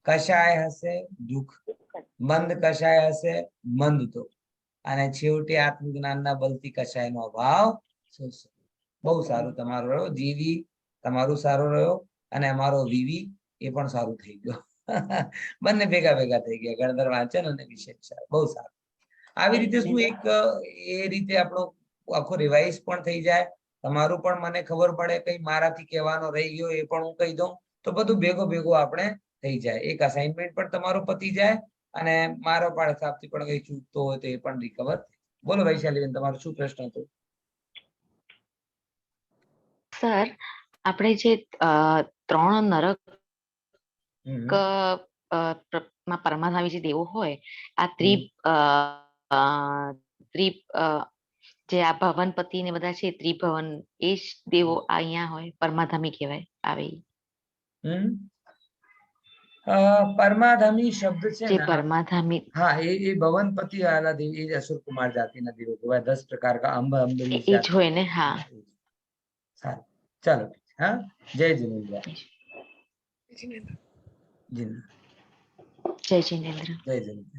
કશાય હશે દુઃખ, મંદ કશાય હશે મંદ તો, અને છેવટે આત્મજ્ઞાનના બલથી કશાયનો અભાવ. બહુ સારું તમારો રહ્યો. જીવી તમારું સારું રહ્યો અને અમારો વિવી એ પણ સારું થઈ ગયો. બંને ભેગા ભેગા થઈ ગયા, ગણધર વાંચન અને વિશેષ. બહુ સારું. આવી રીતે શું એક એ રીતે આપણો આખો રિવાઇઝ પણ થઈ જાય, તમારું પણ મને ખબર પડે કઈ મારાથી કહેવાનો રહી ગયો એ પણ હું કહી દઉં, તો બધું ભેગો ભેગો આપણે થઈ જાય. એક અસાઇનમેન્ટ પણ તમારો પતી જાય અને મારો પણ હિસાબથી પણ કઈ ચૂકતો હોય તો એ પણ રિકવર. બોલો વૈશાલીબેન, તમારો શું પ્રશ્ન હતો? સર, આપણે જે 3 નરક માં પરમાત્મા જે દેવો હોય, આ જે આ ભવનપતિ ને બધા છે ત્રિભવન, એ જ દેવો અહીંયા હોય, પરમાધામી કહેવાય આવે. પરમાધામી શબ્દ છે જે ને, પરમાધામી, હા, એ ભવનપતિ વાला देव, ये असुर कुमार जाति ना देवो को 10 प्रकार का अंब अम्बरीश એ જ હોય ને. હા, साરું, चलो. हाँ, जय जिनेन्द्र. જય જિનેન્દ્ર. जय जिनेन्द्र.